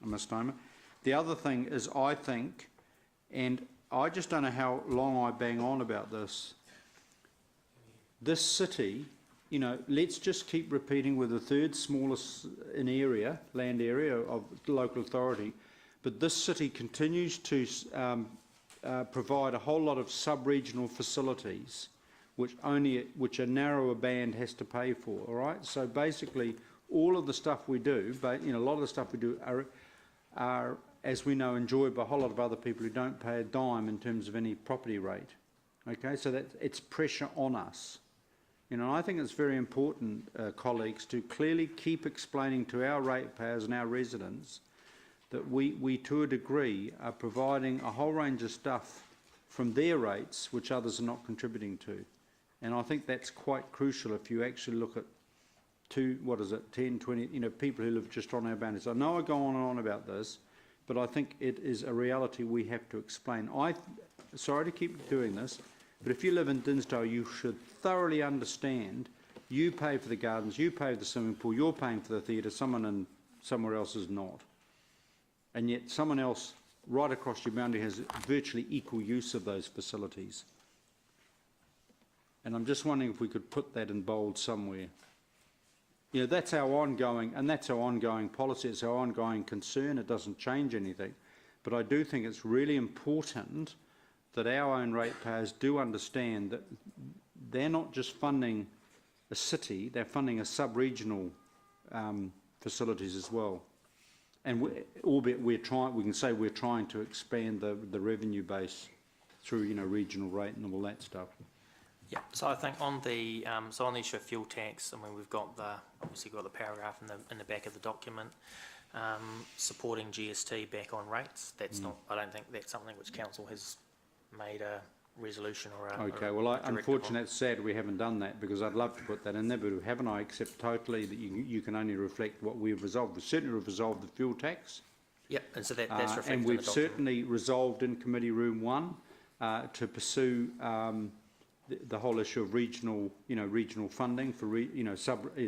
misnomer. The other thing is, I think, and I just don't know how long I bang on about this, this city, you know, let's just keep repeating we're the third smallest in area, land area of local authority, but this city continues to provide a whole lot of sub-regional facilities which a narrower band has to pay for, all right? So basically, all of the stuff we do, but you know, a lot of the stuff we do are, as we know, enjoyed by a whole lot of other people who don't pay a dime in terms of any property rate. Okay, so that it's pressure on us. You know, I think it's very important, colleagues, to clearly keep explaining to our ratepayers and our residents that we, to a degree, are providing a whole range of stuff from their rates which others are not contributing to. And I think that's quite crucial if you actually look at 10, 20, you know, people who live just on our boundaries. I know I go on and on about this, but I think it is a reality we have to explain. Sorry to keep doing this, but if you live in Dinsdale, you should thoroughly understand you pay for the gardens, you pay for the swimming pool, you're paying for the theatre, someone somewhere else is not. And yet someone else right across your boundary has virtually equal use of those facilities. And I'm just wondering if we could put that in bold somewhere. You know, that's our ongoing policy, it's our ongoing concern, it doesn't change anything. But I do think it's really important that our own ratepayers do understand that they're not just funding a city, they're funding a sub-regional facilities as well. And albeit we can say we're trying to expand the revenue base through, you know, regional rate and all that stuff. Yeah, so I think on the issue of fuel tax, I mean, we've got obviously got the paragraph in the back of the document supporting GST back on rates. That's not, I don't think that's something which council has made a resolution or a Okay, well, unfortunately, it's sad we haven't done that, because I'd love to put that in there, but haven't I accept totally that you can only reflect what we've resolved. We've certainly resolved the fuel tax. Yeah, and so that's reflected and in we've the document. certainly resolved in Committee Room 1 to pursue the whole issue of regional funding for,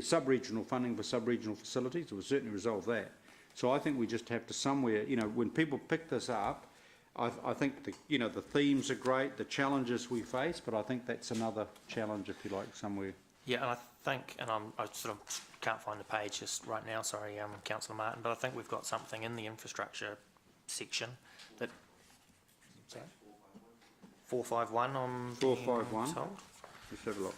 sub-regional funding for sub-regional facilities. We've certainly resolved that. So I think we just have to somewhere, you know, when people pick this up, I think the themes are great, the challenges we face, but I think that's another challenge, if you like, somewhere. Yeah, and I think, and I sort of can't find the page just right now, sorry, Councillor Martin, but I think we've got something in the infrastructure section that, sorry? 451 on 451. Let's have a look.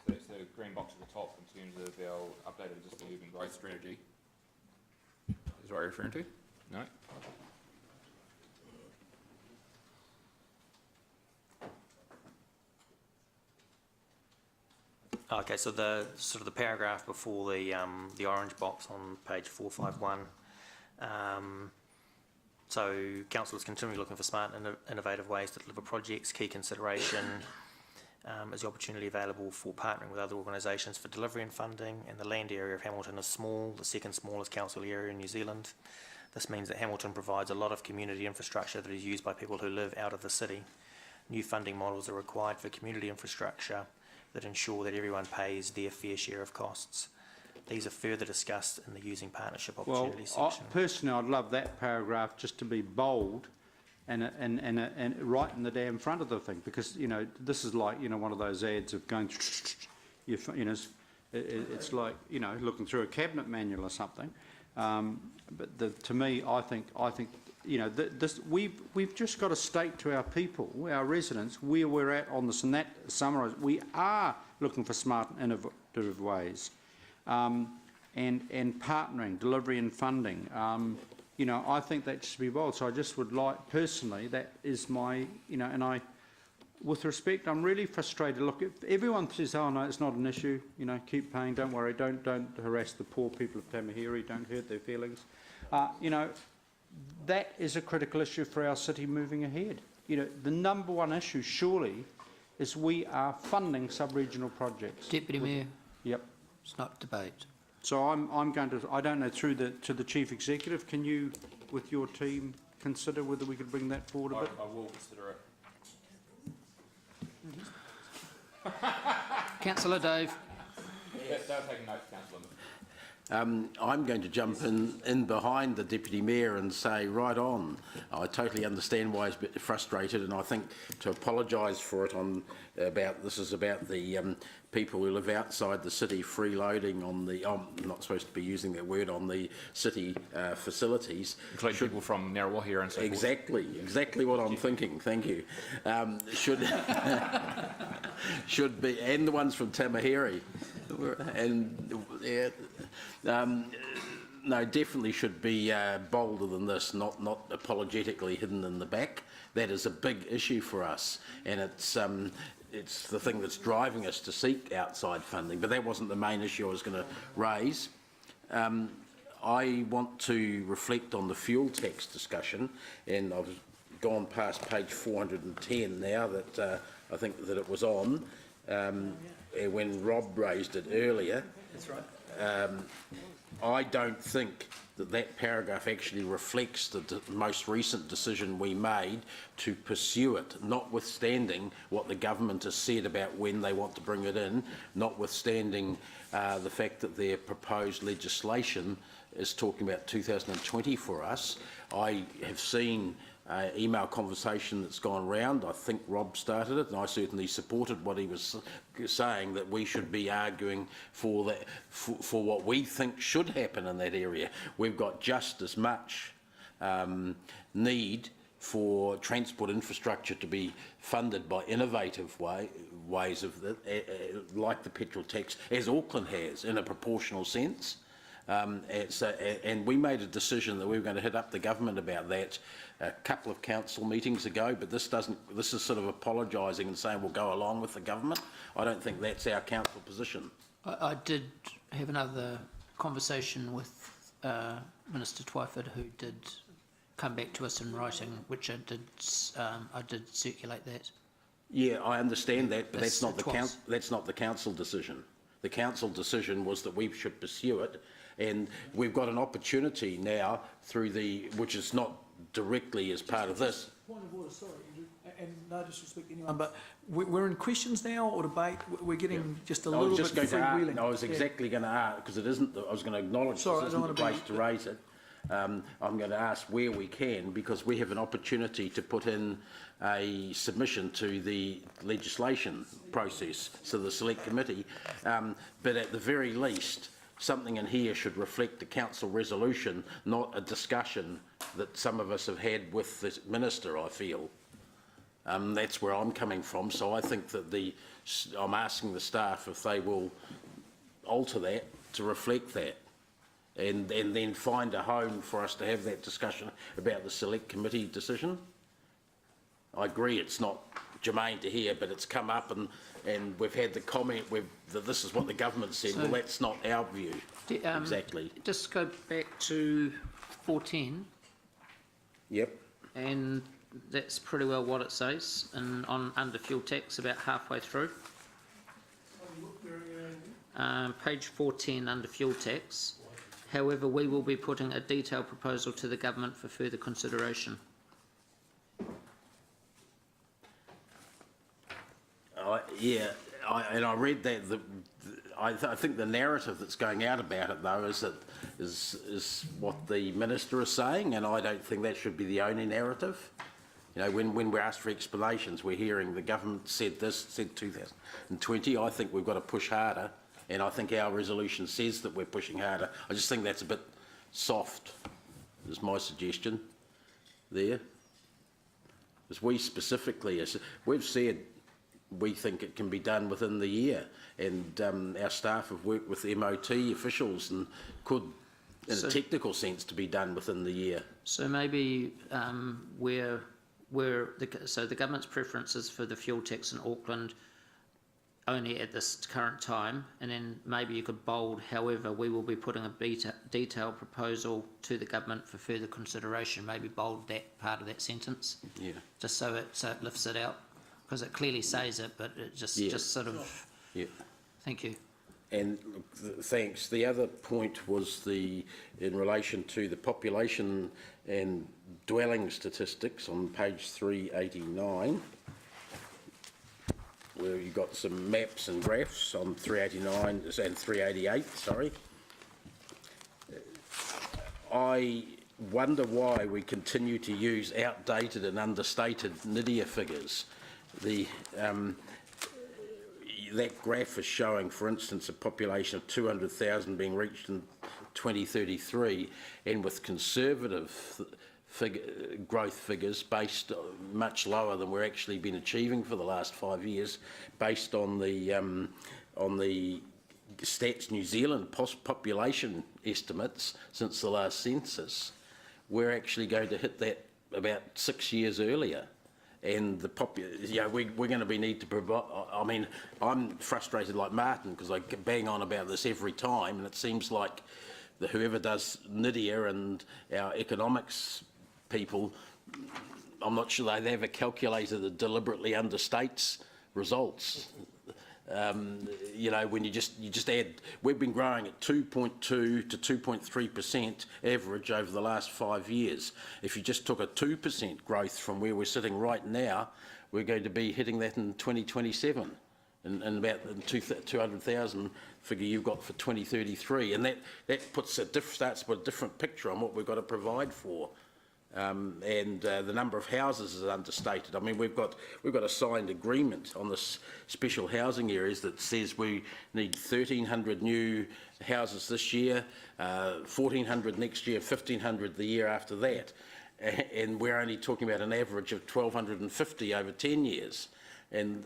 So it's the green box at the top in terms of our updated existing urban growth strategy. Is what you're referring to? No? Okay, so the paragraph before the orange box on page 451. So council is continually looking for smart and innovative ways to deliver projects. Key consideration is the opportunity available for partnering with other organisations for delivery and funding. And the land area of Hamilton is small, the second smallest council area in New Zealand. This means that Hamilton provides a lot of community infrastructure that is used by people who live out of the city. New funding models are required for community infrastructure that ensure that everyone pays their fair share of costs. These are further discussed in the using partnership opportunities section. Personally, I'd love that paragraph just to be bold and right in the damn front of the thing, because, you know, this is like, you know, one of those ads of going, you know, It's like, you know, looking through a cabinet manual or something. But to me, I think, you know, we've just got to state to our people, our residents, where we're at on this, and that summarise. We are looking for smart and innovative ways, and partnering, delivery and funding. You know, I think that should be bold. So I just would like, personally, that is my, you know, and I, with respect, I'm really frustrated. Look, if everyone says, oh no, it's not an issue, you know, keep paying, don't worry, don't harass the poor people of Tamahiri, don't hurt their feelings. You know, that is a critical issue for our city moving ahead. You know, the number one issue surely is we are funding sub-regional projects. Deputy Mayor. Yep. It's not debate. So I'm going to, I don't know, to the Chief Executive, can you, with your team, consider whether we could bring that forward a bit? I will consider it. Councillor Dave. They're taking notes, Councillor. I'm going to jump in behind the Deputy Mayor and say, right on. I totally understand why he's a bit frustrated, and I think to apologise for it this is about the people who live outside the city freeloading on the, I'm not supposed to be using that word, on the city facilities. Including people from Narrawahi and so forth. Exactly what I'm thinking, thank you. Should be, and the ones from Tamahiri. And no, definitely should be bolder than this, not apologetically hidden in the back. That is a big issue for us, and it's the thing that's driving us to seek outside funding. But that wasn't the main issue I was going to raise. I want to reflect on the fuel tax discussion, and I've gone past page 410 now that I think that it was on. When Rob raised it earlier. That's right. I don't think that paragraph actually reflects the most recent decision we made to pursue it, notwithstanding what the government has said about when they want to bring it in, notwithstanding the fact that their proposed legislation is talking about 2020 for us. I have seen email conversation that's gone round. I think Rob started it, and I certainly supported what he was saying, that we should be arguing for that, for what we think should happen in that area. We've got just as much need for transport infrastructure to be funded by innovative ways of like the petrol tax, as Auckland has, in a proportional sense. And we made a decision that we were going to hit up the government about that a couple of council meetings ago, but this is sort of apologising and saying we'll go along with the government. I don't think that's our council position. I did have another conversation with Minister Twyford, who did come back to us in writing, which I did circulate that. Yeah, I understand that, but that's not the council decision. The council decision was that we should pursue it, and we've got an opportunity now through which is not directly as part of this. Point of order, sorry, and no disrespect to anyone, but we're in questions now or debate? We're getting just a little bit freewheeling. I was exactly going to ask, because it isn't, I was going to acknowledge this isn't the place to raise it. I'm going to ask where we can, because we have an opportunity to put in a submission to the legislation process, so the select committee, but at the very least something in here should reflect the council resolution, not a discussion that some of us have had with the minister, I feel. That's where I'm coming from, so I think that I'm asking the staff if they will alter that to reflect that, and then find a home for us to have that discussion about the select committee decision. I agree it's not germane to here, but it's come up and we've had the comment that this is what the government said. So, well, that's not our view. Exactly. Just go back to 410. Yep. And that's pretty well what it says, and under fuel tax about halfway through. Page 410 under fuel tax. However, we will be putting a detailed proposal to the government for further consideration. I read that. I think the narrative that's going out about it, though, is what the minister is saying, and I don't think that should be the only narrative. You know, when we're asked for explanations, we're hearing the government said this, said 2020. I think we've got to push harder and I think our resolution says that we're pushing harder. I just think that's a bit soft, is my suggestion there. Because we specifically, we've said we think it can be done within the year, and our staff have worked with MOT officials and could, in a technical sense, to be done within the year. So maybe so the government's preference is for the fuel tax in Auckland only at this current time, and then maybe you could bold, however, we will be putting a detailed proposal to the government for further consideration. Maybe bold that part of that sentence, Yeah. just so it lifts it out, because it clearly says it, but it just sort of. Yeah. Thank you. And thanks. The other point was in relation to the population and dwelling statistics on page 389, where you got some maps and graphs on 389 and 388, sorry. I wonder why we continue to use outdated and understated NIDIA figures. That graph is showing, for instance, a population of 200,000 being reached in 2033, and with conservative growth figures based much lower than we're actually been achieving for the last 5 years, based on the Stats New Zealand population estimates since the last census. We're actually going to hit that about 6 years earlier. And we're going to need to provide. I mean, I'm frustrated like Martin because I bang on about this every time, and it seems like whoever does NIDIA and our economics people, I'm not sure they've ever calculated that deliberately understates results. When you just add, we've been growing at 2.2 to 2.3% average over the last 5 years. If you just took a 2% growth from where we're sitting right now, we're going to be hitting that in 2027, and about the 200,000 figure you've got for 2033, and that starts with a different picture on what we've got to provide for. The number of houses is understated. I mean, we've got a signed agreement on the special housing areas that says we need 1,300 new houses this year, 1,400 next year, 1,500 the year after that, and we're only talking about an average of 1,250 over 10 years. And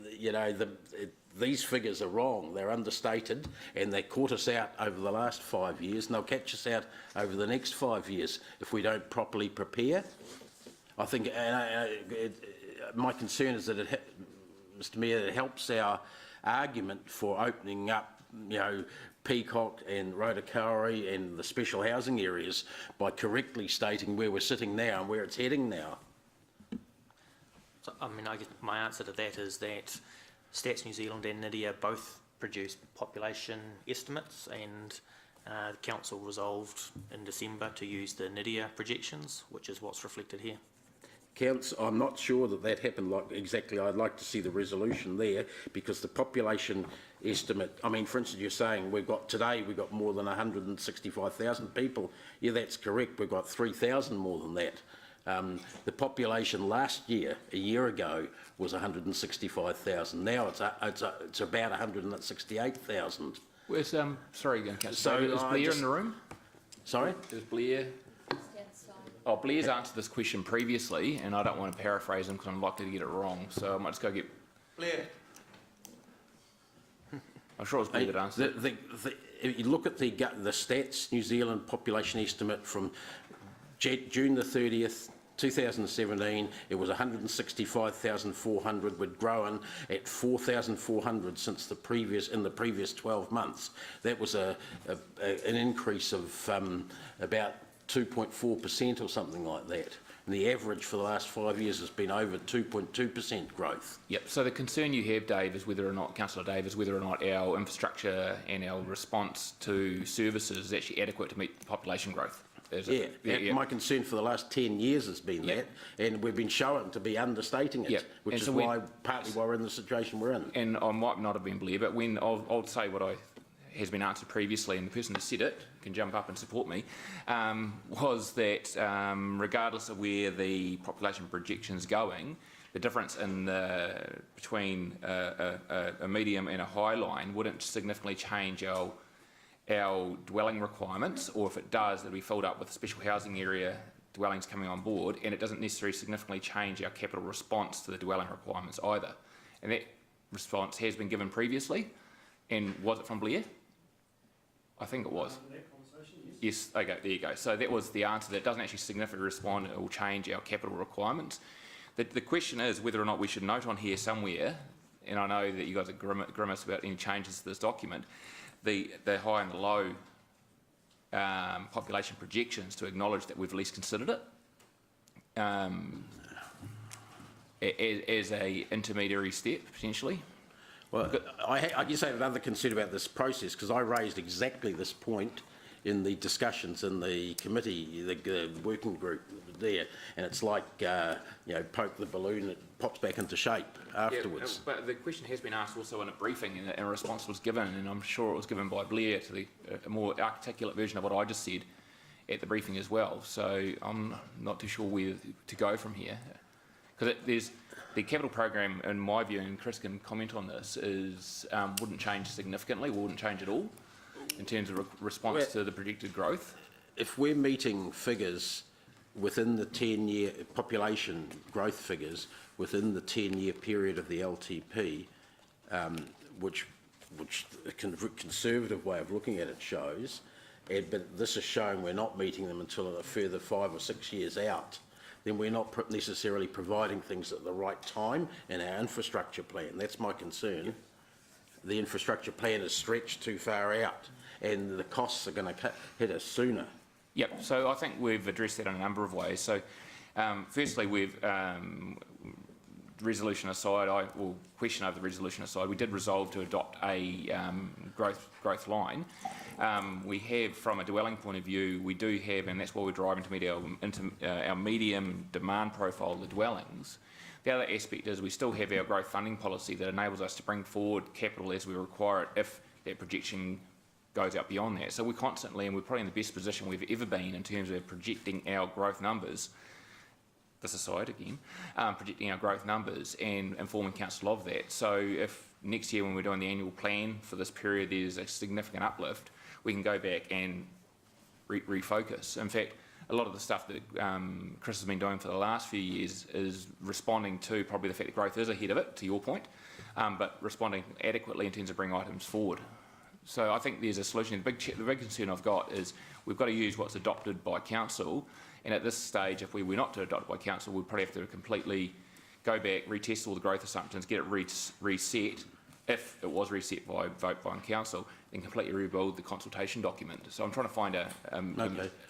these figures are wrong. They're understated, and they caught us out over the last 5 years, and they'll catch us out over the next 5 years if we don't properly prepare. I think my concern is that Mr. Mayor, it helps our argument for opening up, Peacock and Rotokauri and the special housing areas by correctly stating where we're sitting now and where it's heading now. So, I mean, I guess my answer to that is that Stats New Zealand and NIDIA both produce population estimates, and the council resolved in December to use the NIDIA projections, which is what's reflected here. Council, I'm not sure that happened exactly. I'd like to see the resolution there, because the population estimate, I mean, for instance, you're saying we've got more than 165,000 people. Yeah, that's correct. We've got 3,000 more than that. The population last year, a year ago, was 165,000. Now it's about 168,000. Where's sorry again, Councillor. So is Blair in the room? Sorry? Is Blair? Oh, Blair's answered this question previously, and I don't want to paraphrase him because I'm likely to get it wrong. So I might just go get Blair. I'm sure it was Blair that answered. If you look at the Stats New Zealand population estimate from June the 30th, 2017, it was 165,400. We'd grown at 4,400 since in the previous 12 months. That was an increase of about 2.4% or something like that. And the average for the last 5 years has been over 2.2% growth. Yep. So the concern you have, Dave, is whether or not, Councillor Dave, is whether or not our infrastructure and our response to services is actually adequate to meet the population growth. Yeah. My concern for the last 10 years has been that, and we've been shown to be understating it, which is partly why we're in the situation we're in. And I might not have been Blair, but when I'll say what has been answered previously, and the person who said it can jump up and support me, was that regardless of where the population projection's going, the difference in between a medium and a high line wouldn't significantly change our dwelling requirements, or if it does, it'll be filled up with special housing area dwellings coming on board, and it doesn't necessarily significantly change our capital response to the dwelling requirements either. And that response has been given previously, and was it from Blair? I think it was. Yes, okay, there you go. So that was the answer. That doesn't actually significantly respond or change our capital requirements. The question is whether or not we should note on here somewhere, and I know that you guys are grimace about any changes to this document, the high and the low population projections, to acknowledge that we've at least considered it as a intermediary step, potentially. Well, I guess I have another concern about this process, because I raised exactly this point in the discussions in the committee, the working group there, and it's like, you know, poke the balloon, it pops back into shape afterwards. Yeah, but the question has been asked also in a briefing, and a response was given, and I'm sure it was given by Blair to a more articulate version of what I just said at the briefing as well. So I'm not too sure where to go from here. Because there's the capital program, in my view, and Chris can comment on this, is wouldn't change significantly, wouldn't change at all in terms of response to the predicted growth. If we're meeting figures within the 10-year population growth figures within the 10-year period of the LTP, which a conservative way of looking at it shows, but this is showing we're not meeting them until a further 5 or 6 years out, then we're not necessarily providing things at the right time in our infrastructure plan. That's my concern. The infrastructure plan is stretched too far out, and the costs are going to hit us sooner. Yep, so I think we've addressed that in a number of ways. So firstly, we've, resolution aside, question over the resolution aside, we did resolve to adopt a growth line. We have, from a dwelling point of view, we do have, and that's why we're driving to meet our medium demand profile of the dwellings. The other aspect is we still have our growth funding policy that enables us to bring forward capital as we require it if that projection goes out beyond that. So we're constantly, and we're probably in the best position we've ever been in terms of projecting our growth numbers, this aside again, projecting our growth numbers and informing council of that. So if next year when we're doing the annual plan for this period there's a significant uplift, we can go back and refocus. In fact, a lot of the stuff that Chris has been doing for the last few years is responding to probably the fact that growth is ahead of it, to your point, but responding adequately in terms of bringing items forward. So I think there's a solution. The big concern I've got is we've got to use what's adopted by council, and at this stage, if we were not to adopt it by council, we'd probably have to completely go back, retest all the growth assumptions, get it reset, if it was reset by vote by council, then completely rebuild the consultation document. So I'm trying to find a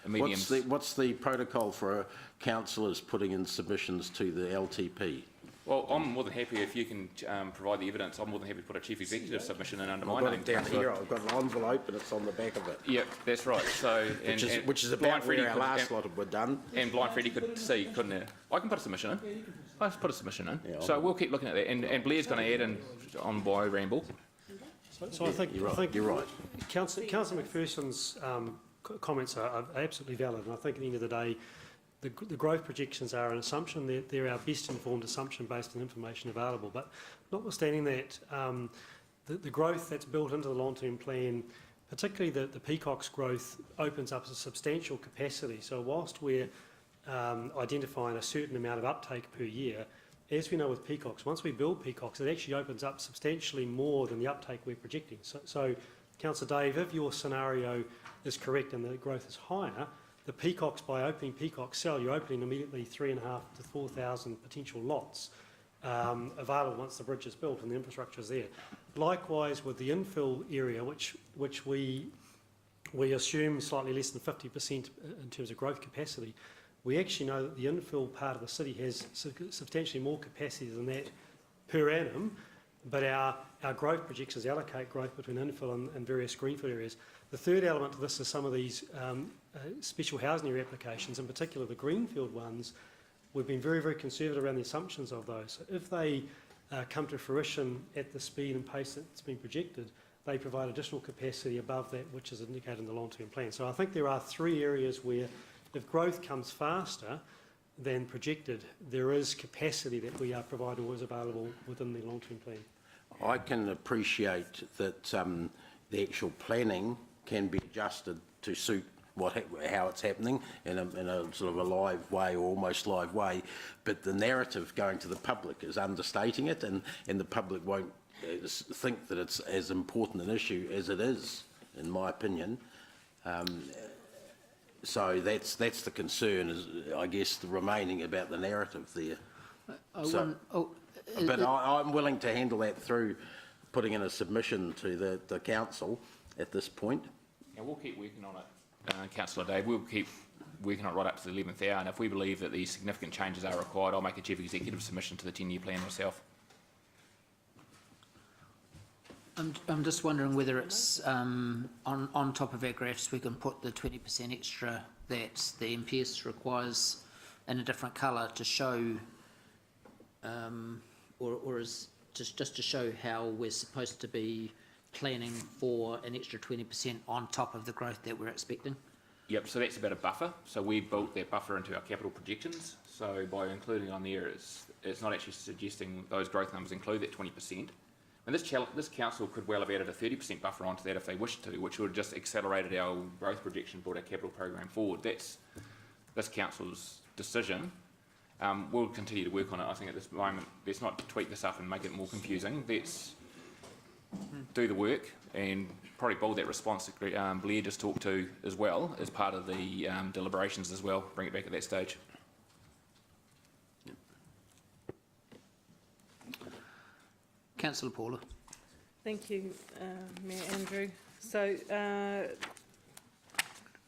medium. What's the protocol for councillors putting in submissions to the LTP? Well, I'm more than happy if you can provide the evidence. I'm more than happy to put a chief executive submission in under my name. I've got it down here. I've got an envelope and it's on the back of it. Yep, that's right. So which is about where our last lot were done. And Blind Freddie could see, couldn't he? I can put a submission in. I just put a submission in. Yeah, so we'll keep looking at that. And Blair's going to add in on by ramble. So I think you're right. Councillor McPherson's comments are absolutely valid, and I think at the end of the day, the growth projections are an assumption. They're our best informed assumption based on information available. But notwithstanding that, the growth that's built into the long-term plan, particularly the Peacock's growth, opens up a substantial capacity. So whilst we're identifying a certain amount of uptake per year, as we know with Peacocks, once we build Peacocks, it actually opens up substantially more than the uptake we're projecting. So Councillor Dave, if your scenario is correct and the growth is higher, the Peacocks, by opening Peacock Cell, you're opening immediately 3,500 to 4,000 potential lots available once the bridge is built and the infrastructure is there. Likewise with the infill area, which we assume slightly less than 50% in terms of growth capacity, we actually know that the infill part of the city has substantially more capacity than that per annum, but our growth projections allocate growth between infill and various greenfield areas. The third element to this is some of these special housing area applications, in particular the greenfield ones. We've been very, very conservative around the assumptions of those. So if they come to fruition at the speed and pace that's been projected, they provide additional capacity above that which is indicated in the long-term plan. So I think there are three areas where if growth comes faster, than projected, there is capacity that we are provided was available within the long-term plan. I can appreciate that the actual planning can be adjusted to suit how it's happening in a sort of a live way or almost live way, but the narrative going to the public is understating it, and the public won't think that it's as important an issue as it is, in my opinion. So that's the concern, is I guess the remaining about the narrative there. But I'm willing to handle that through putting in a submission to the council at this point. Yeah, we'll keep working on it, Councillor Dave. We'll keep working on it right up to the 11th hour, and if we believe that these significant changes are required, I'll make a Chief Executive submission to the 10-year plan myself. I'm just wondering whether it's on top of our graphs we can put the 20% extra that the MPS requires in a different colour to show, or is just to show how we're supposed to be planning for an extra 20% on top of the growth that we're expecting. Yep, so that's about a buffer. So we built that buffer into our capital projections. So by including on there, it's not actually suggesting those growth numbers include that 20%. And this council could well have added a 30% buffer onto that if they wished to, which would have just accelerated our growth projection, brought our capital program forward. That's this council's decision. We'll continue to work on it. I think at this moment, let's not tweak this up and make it more confusing. Let's do the work and probably build that response that Blair just talked to as well as part of the deliberations as well. Bring it back at that stage. Councillor Paula. Thank you, Mayor Andrew. So,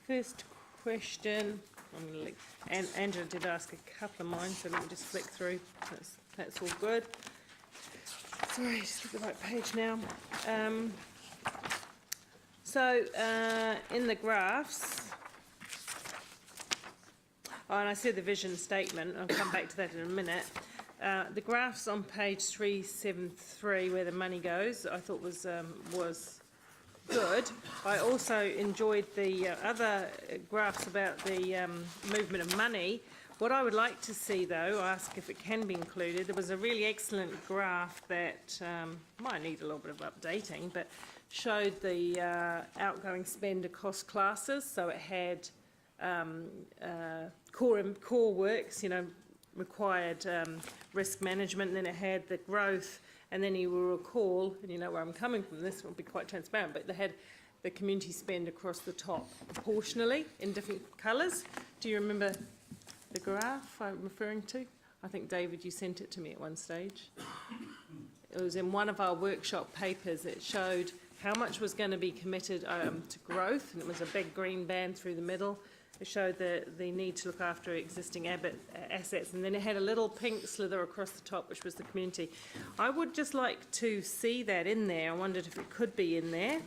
first question, and Angela did ask a couple of mine, so let me just flick through. That's all good. Sorry, just get the right page now. In the graphs, and I said the vision statement, I'll come back to that in a minute. The graphs on page 373, where the money goes, I thought was good. I also enjoyed the other graphs about the movement of money. What I would like to see, though, ask if it can be included, there was a really excellent graph that might need a little bit of updating, but showed the outgoing spend across classes. So it had core works, required risk management, and then it had the growth, and then you will recall, and you know where I'm coming from, this will be quite transparent, but they had the community spend across the top proportionally in different colours. Do you remember the graph I'm referring to? I think, David, you sent it to me at one stage. It was in one of our workshop papers. It showed how much was going to be committed to growth, and it was a big green band through the middle. It showed the need to look after existing assets, and then it had a little pink slither across the top, which was the community. I would just like to see that in there. I wondered if it could be in there.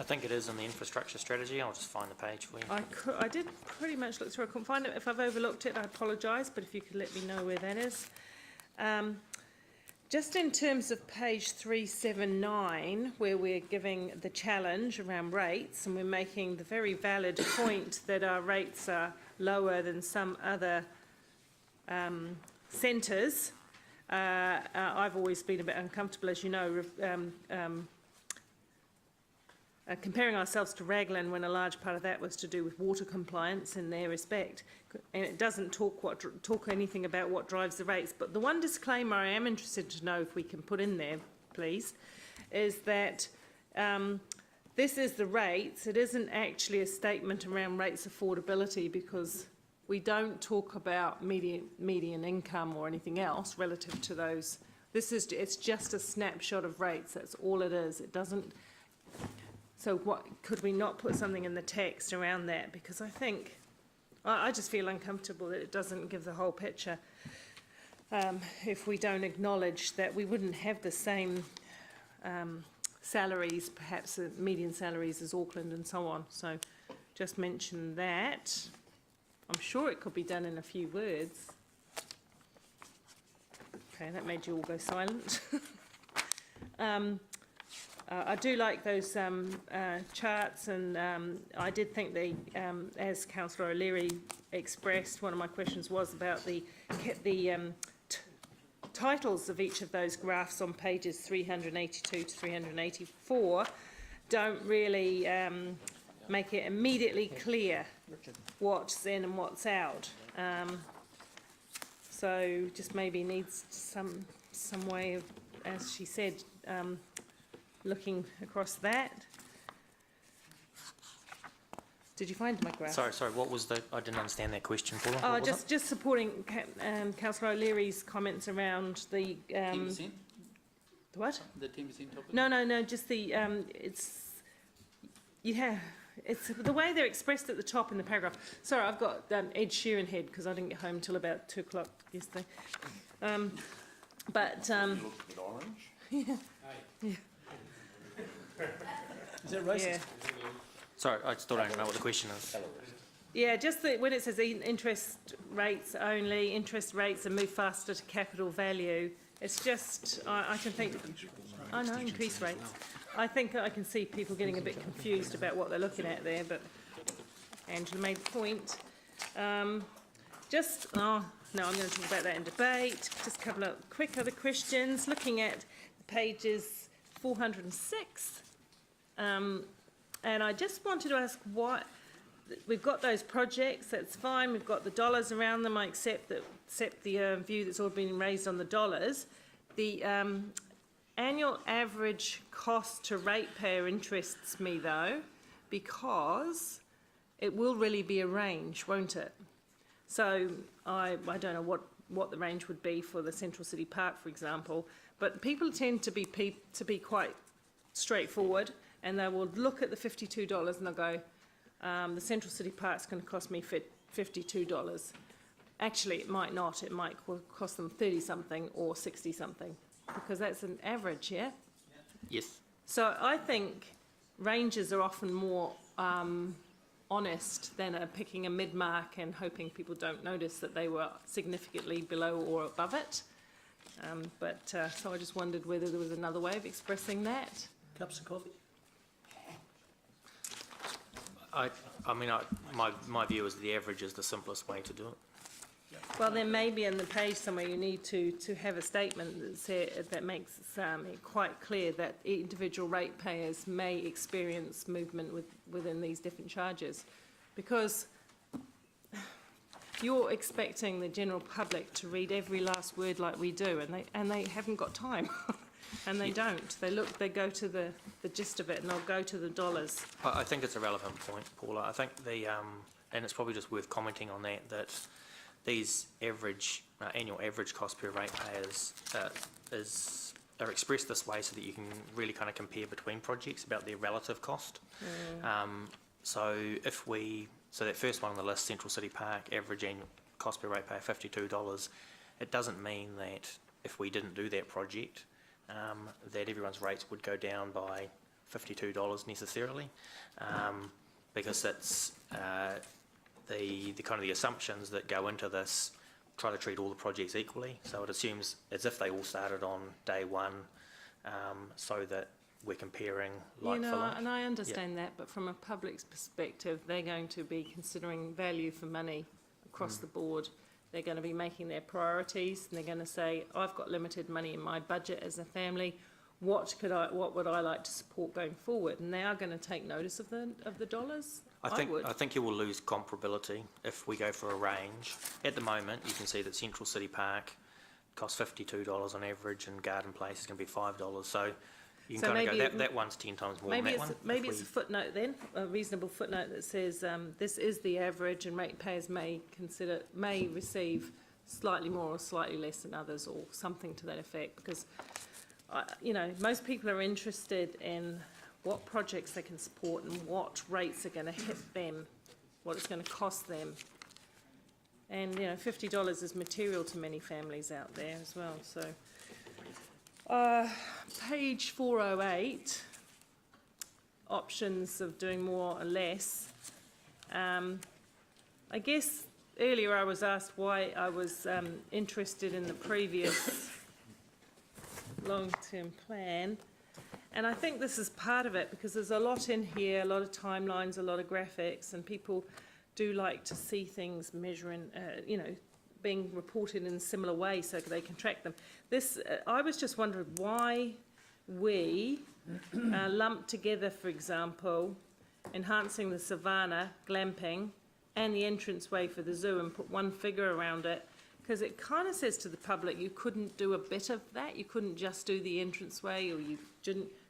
I think it is in the infrastructure strategy. I'll just find the page for you. I did pretty much look through. I couldn't find it. If I've overlooked it, I apologise, but if you could let me know where that is. Just in terms of page 379, where we're giving the challenge around rates, and we're making the very valid point that our rates are lower than some other centres. I've always been a bit uncomfortable, as you know, comparing ourselves to Raglan when a large part of that was to do with water compliance in their respect, and it doesn't talk anything about what drives the rates. But the one disclaimer I am interested to know if we can put in there, please, is that this is the rates. It isn't actually a statement around rates affordability, because we don't talk about median income or anything else relative to those. It's just a snapshot of rates. That's all it is. It doesn't. So could we not put something in the text around that? Because I just feel uncomfortable that it doesn't give the whole picture if we don't acknowledge that we wouldn't have the same salaries, perhaps median salaries as Auckland and so on. So just mention that. I'm sure it could be done in a few words. Okay, that made you all go silent. I do like those charts, and I did think as Councillor O'Leary expressed, one of my questions was about the titles of each of those graphs on pages 382 to 384 don't really make it immediately clear what's in and what's out. So just maybe needs some way of, as she said, looking across that. Did you find my graph? Sorry, what was I didn't understand that question, Paula. Oh, What was it? just supporting Councillor O'Leary's comments around the 10%? the what? The 10% topic? No, just the it's the way they're expressed at the top in the paragraph. Sorry, I've got Ed Sheeran head because I didn't get home until about 2 o'clock yesterday. But yeah. Is that racist? Yeah. Sorry, I still don't know what the question is. Yeah, just when it says interest rates only, interest rates and move faster to capital value, it's just, I can think, I know, increase rates. I think I can see people getting a bit confused about what they're looking at there, but Angela made the point. No, I'm going to talk about that in debate. Just a couple of quick other questions. Looking at pages 406, and I just wanted to ask what, we've got those projects, that's fine, we've got the dollars around them, I accept the view that's all been raised on the dollars. The annual average cost to ratepayer interests me though, because it will really be a range, won't it? So I don't know what the range would be for the Central City Park, for example, but people tend to be quite straightforward, and they will look at the $52 and they'll go, the Central City Park's going to cost me $52. Actually, it might not. It might cost them 30-something or 60-something, because that's an average, yeah? Yes. So I think ranges are often more honest than picking a mid-mark and hoping people don't notice that they were significantly below or above it. So I just wondered whether there was another way of expressing that. Cups of coffee. My view is the average is the simplest way to do it. Well, there may be in the page somewhere you need to have a statement that makes it quite clear that individual ratepayers may experience movement within these different charges, because you're expecting the general public to read every last word like we do, and they haven't got time. And they don't. They go to the gist of it, and they'll go to the dollars. I think it's a relevant point, Paula. I think and it's probably just worth commenting on that these annual average cost per ratepayers are expressed this way so that you can really kind of compare between projects about their relative cost. So that first one on the list, Central City Park, average annual cost per ratepayer $52. It doesn't mean that if we didn't do that project, that everyone's rates would go down by $52 necessarily, because it's the kind of the assumptions that go into this try to treat all the projects equally. So it assumes as if they all started on day one, so that we're comparing like for like. And I understand that, but from a public's perspective, they're going to be considering value for money across the board. They're going to be making their priorities, and they're going to say, I've got limited money in my budget as a family. What would I like to support going forward? And they are going to take notice of the dollars. I think you will lose comparability if we go for a range. At the moment, you can see that Central City Park costs $52 on average, and Garden Place is going to be $5. So you can kind of go, that one's 10 times more than that one. Maybe it's a footnote then, a reasonable footnote that says this is the average, and ratepayers may receive slightly more or slightly less than others, or something to that effect, because most people are interested in what projects they can support and what rates are going to hit them, what it's going to cost them. And $50 is material to many families out there as well. So page 408, options of doing more or less. I guess earlier I was asked why I was interested in the previous long-term plan, And I think this is part of it, because there's a lot in here, a lot of timelines, a lot of graphics, and people do like to see things measuring, being reported in a similar way so they can track them. This, I was just wondering why we lump together, for example, enhancing the savannah, glamping, and the entranceway for the zoo and put one figure around it, because it kind of says to the public you couldn't do a bit of that. You couldn't just do the entranceway, or you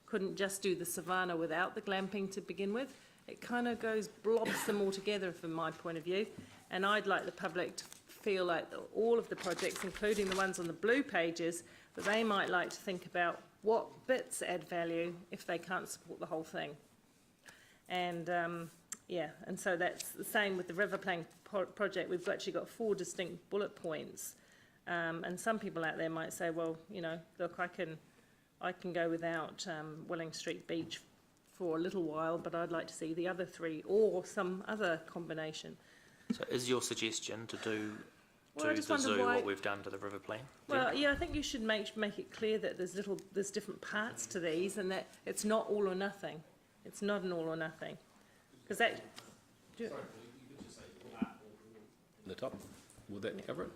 couldn't just do the savannah without the glamping to begin with. It kind of blobs them all together from my point of view. And I'd like the public to feel like all of the projects, including the ones on the blue pages, that they might like to think about what bits add value if they can't support the whole thing. And and so that's the same with the river planning project. We've actually got 4 distinct bullet points. And some people out there might say, well, look, I can go without Willing Street Beach for a little while, but I'd like to see the other 3 or some other combination. So is your suggestion to do Well, I to just the wonder zoo why- what we've done to the river plan? Well, yeah, I think you should make it clear that there's different parts to these, and that it's not all or nothing. It's not an all or nothing, because that. The top, will that cover it?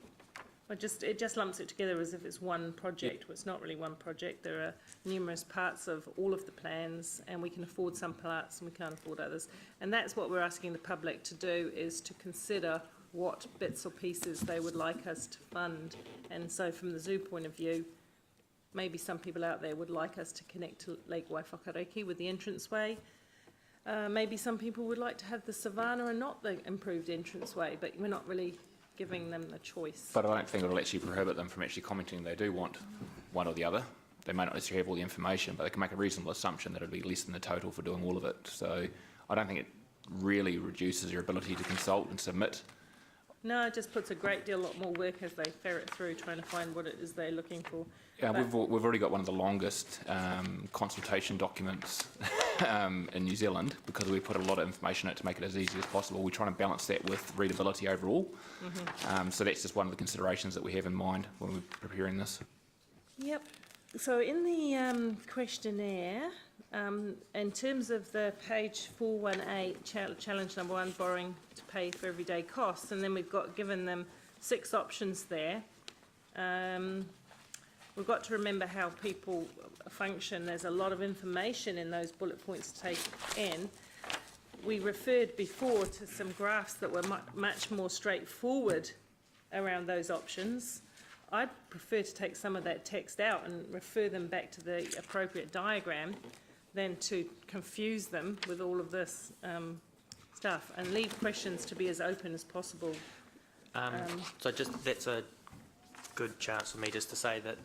It just lumps it together as if it's one project. Well, it's not really one project. There are numerous parts of all of the plans, and we can afford some parts and we can't afford others. And that's what we're asking the public to do, is to consider what bits or pieces they would like us to fund. And so from the zoo point of view, maybe some people out there would like us to connect to Lake Waiwhakareke with the entranceway. Maybe some people would like to have the savannah and not the improved entranceway, but we're not really giving them the choice. But I don't think it'll actually prohibit them from actually commenting they do want one or the other. They may not necessarily have all the information, but they can make a reasonable assumption that it'll be less than the total for doing all of it. So I don't think it really reduces your ability to consult and submit. No, it just puts a lot more work as they ferret through trying to find what it is they're looking for. Yeah, we've already got one of the longest consultation documents in New Zealand, because we put a lot of information in it to make it as easy as possible. We're trying to balance that with readability overall. So that's just one of the considerations that we have in mind when we're preparing this. Yep. So in the questionnaire, in terms of the page 418, challenge number 1, borrowing to pay for everyday costs, and then we've given them 6 options there. We've got to remember how people function. There's a lot of information in those bullet points to take in. We referred before to some graphs that were much more straightforward around those options. I'd prefer to take some of that text out and refer them back to the appropriate diagram than to confuse them with all of this stuff, and leave questions to be as open as possible. So that's a good chance for me just to say that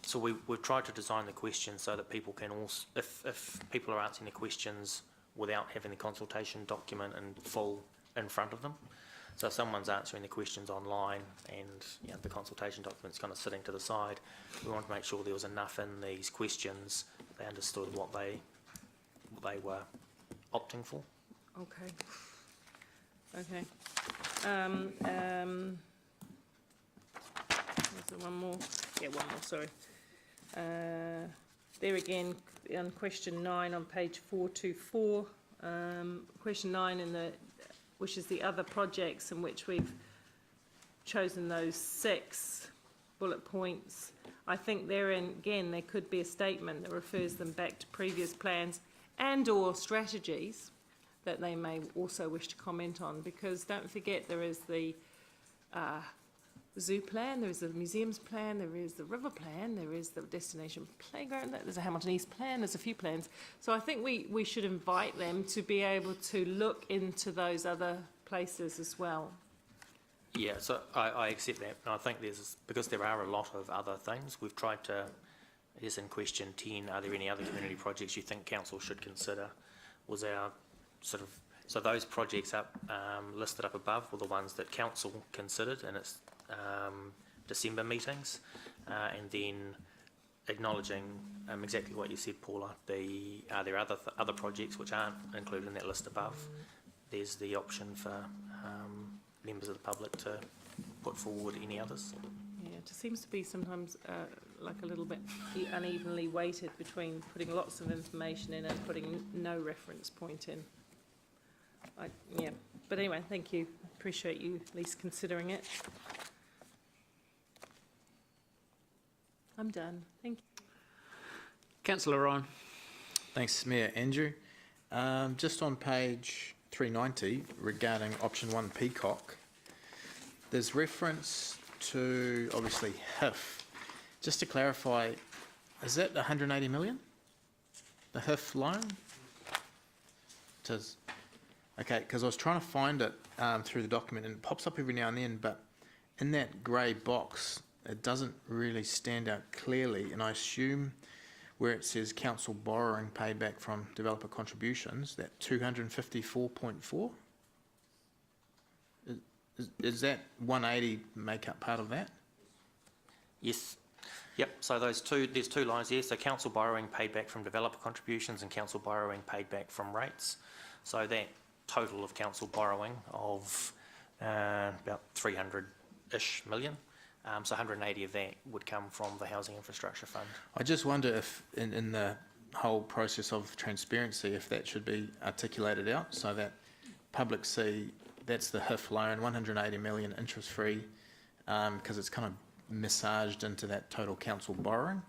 so we've tried to design the questions so that people can also, if people are answering the questions without having the consultation document in full in front of them. So if someone's answering the questions online and the consultation document's kind of sitting to the side, we want to make sure there was enough in these questions that they understood what they were opting for. Okay. Okay. Was there one more? Yeah, one more, sorry. There again, on question 9 on page 424, question 9 which is the other projects in which we've chosen those 6 bullet points. I think therein, again, there could be a statement that refers them back to previous plans and or strategies that they may also wish to comment on, because don't forget there is the zoo plan, there is the museums plan, there is the river plan, there is the destination playground, there's a Hamilton East plan, there's a few plans. So I think we should invite them to be able to look into those other places as well. Yeah, so I accept that, and I think because there are a lot of other things, we've tried to, I guess in question 10, are there any other community projects you think council should consider, was our sort of, so those projects up listed up above were the ones that council considered in its December meetings, and then acknowledging exactly what you said, Paula, are there other projects which aren't included in that list above? There's the option for members of the public to put forward any others. Yeah, it just seems to be sometimes like a little bit unevenly weighted between putting lots of information in and putting no reference point in. Yeah, but anyway, thank you. Appreciate you at least considering it. I'm done. Thank you. Councillor Ryan. Thanks, Mayor Andrew. Just on page 390 regarding option 1 Peacock, there's reference to obviously HIF. Just to clarify, is that 180 million? The HIF loan? It is. Okay, because I was trying to find it through the document and it pops up every now and then, but in that grey box, it doesn't really stand out clearly, and I assume where it says council borrowing paid back from developer contributions, that 254.4? Is that 180 make up part of that? Yes. Yep, so there's two lines here. So council borrowing paid back from developer contributions and council borrowing paid back from rates. So that total of council borrowing of about 300-ish million. So 180 of that would come from the Housing Infrastructure Fund. I just wonder if in the whole process of transparency, if that should be articulated out so that public see that's the HIF loan, 180 million interest-free, because it's kind of massaged into that total council borrowing,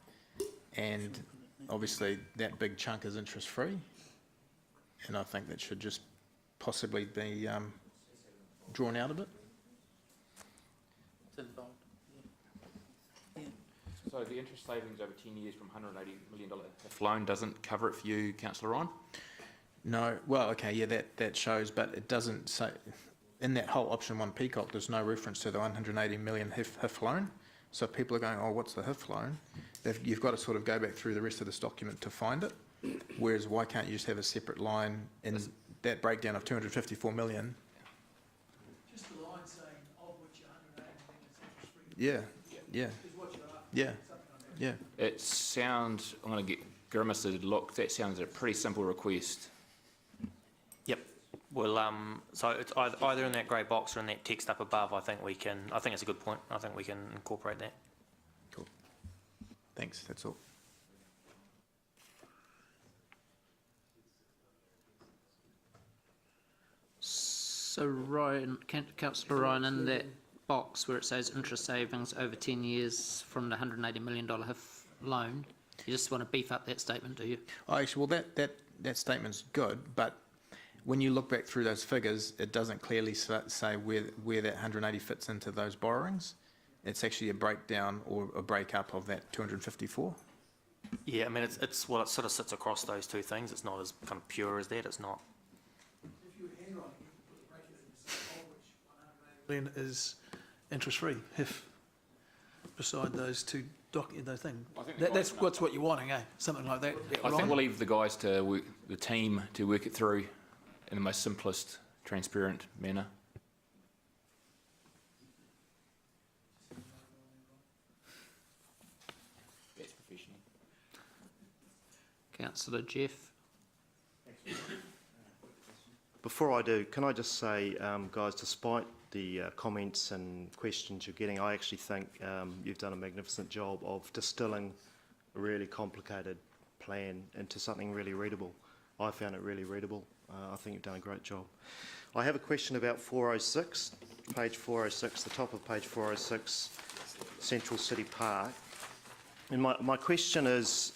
and obviously that big chunk is interest-free, and I think that should just possibly be drawn out a bit. It's involved. So the interest savings over 10 years from $180 million HIF loan doesn't cover it for you, Councillor Ryan? No, well, okay, yeah, that shows, but it doesn't say, in that whole option 1 Peacock, there's no reference to the 180 million HIF loan. So if people are going, oh, what's the HIF loan? You've got to sort of go back through the rest of this document to find it. Whereas why can't you just have a separate line in that breakdown of 254 million? Just the line saying of which 180 million is interest-free. Yeah, Is what you're after. yeah, yeah. It sounds, I'm going to get Grimace to look, that sounds a pretty simple request. Yep. Well, so it's either in that grey box or in that text up above. I think it's a good point. I think we can incorporate that. Cool. Thanks, that's all. So Ryan, Councillor Ryan, in that box where it says interest savings over 10 years from the $180 million HIF loan, you just want to beef up that statement, do you? Oh, actually, well, that statement's good, but when you look back through those figures, it doesn't clearly say where that 180 fits into those borrowings. It's actually a breakdown or a break-up of that 254. Yeah, I mean, it sort of sits across those two things. It's not as kind of pure as that. It's not. If you were handwriting, you could put a bracket in the of which 180 million is interest-free, HIF, beside those two those things. That's what you're wanting, eh? Something like that. I think we'll leave the guys to work, the team to work it through in the most simplest, transparent manner. That's professional. Councillor Jeff. Before I do, can I just say, guys, despite the comments and questions you're getting, I actually think you've done a magnificent job of distilling a really complicated plan into something really readable. I found it really readable. I think you've done a great job. I have a question about 406, page 406, the top of page 406, Central City Park. And my question is,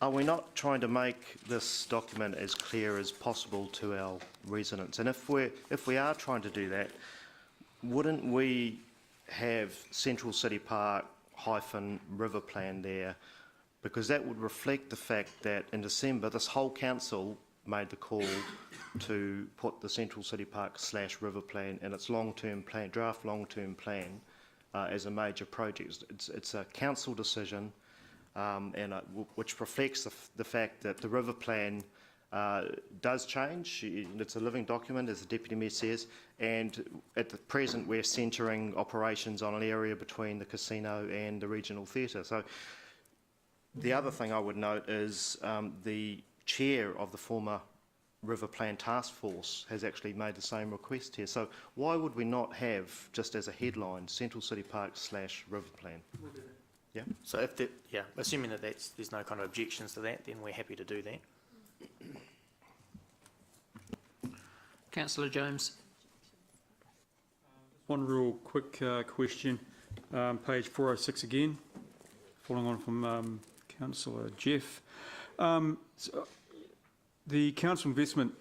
are we not trying to make this document as clear as possible to our residents? And if we are trying to do that, wouldn't we have Central City Park -River Plan there? Because that would reflect the fact that in December this whole council made the call to put the Central City Park /River Plan in its long-term plan, draft long-term plan, as a major project. It's a council decision. Which reflects the fact that the river plan does change. It's a living document, as the Deputy Mayor says, and at the present we're centering operations on an area between the casino and the regional theatre. So the other thing I would note is the chair of the former River Plan Task Force has actually made the same request here. So why would we not have, just as a headline, Central City Park / River Plan? Yeah. So if assuming that there's no kind of objections to that, then we're happy to do that. Councillor Jones. One real quick question, page 406 again, following on from Councillor Jeff. The council investment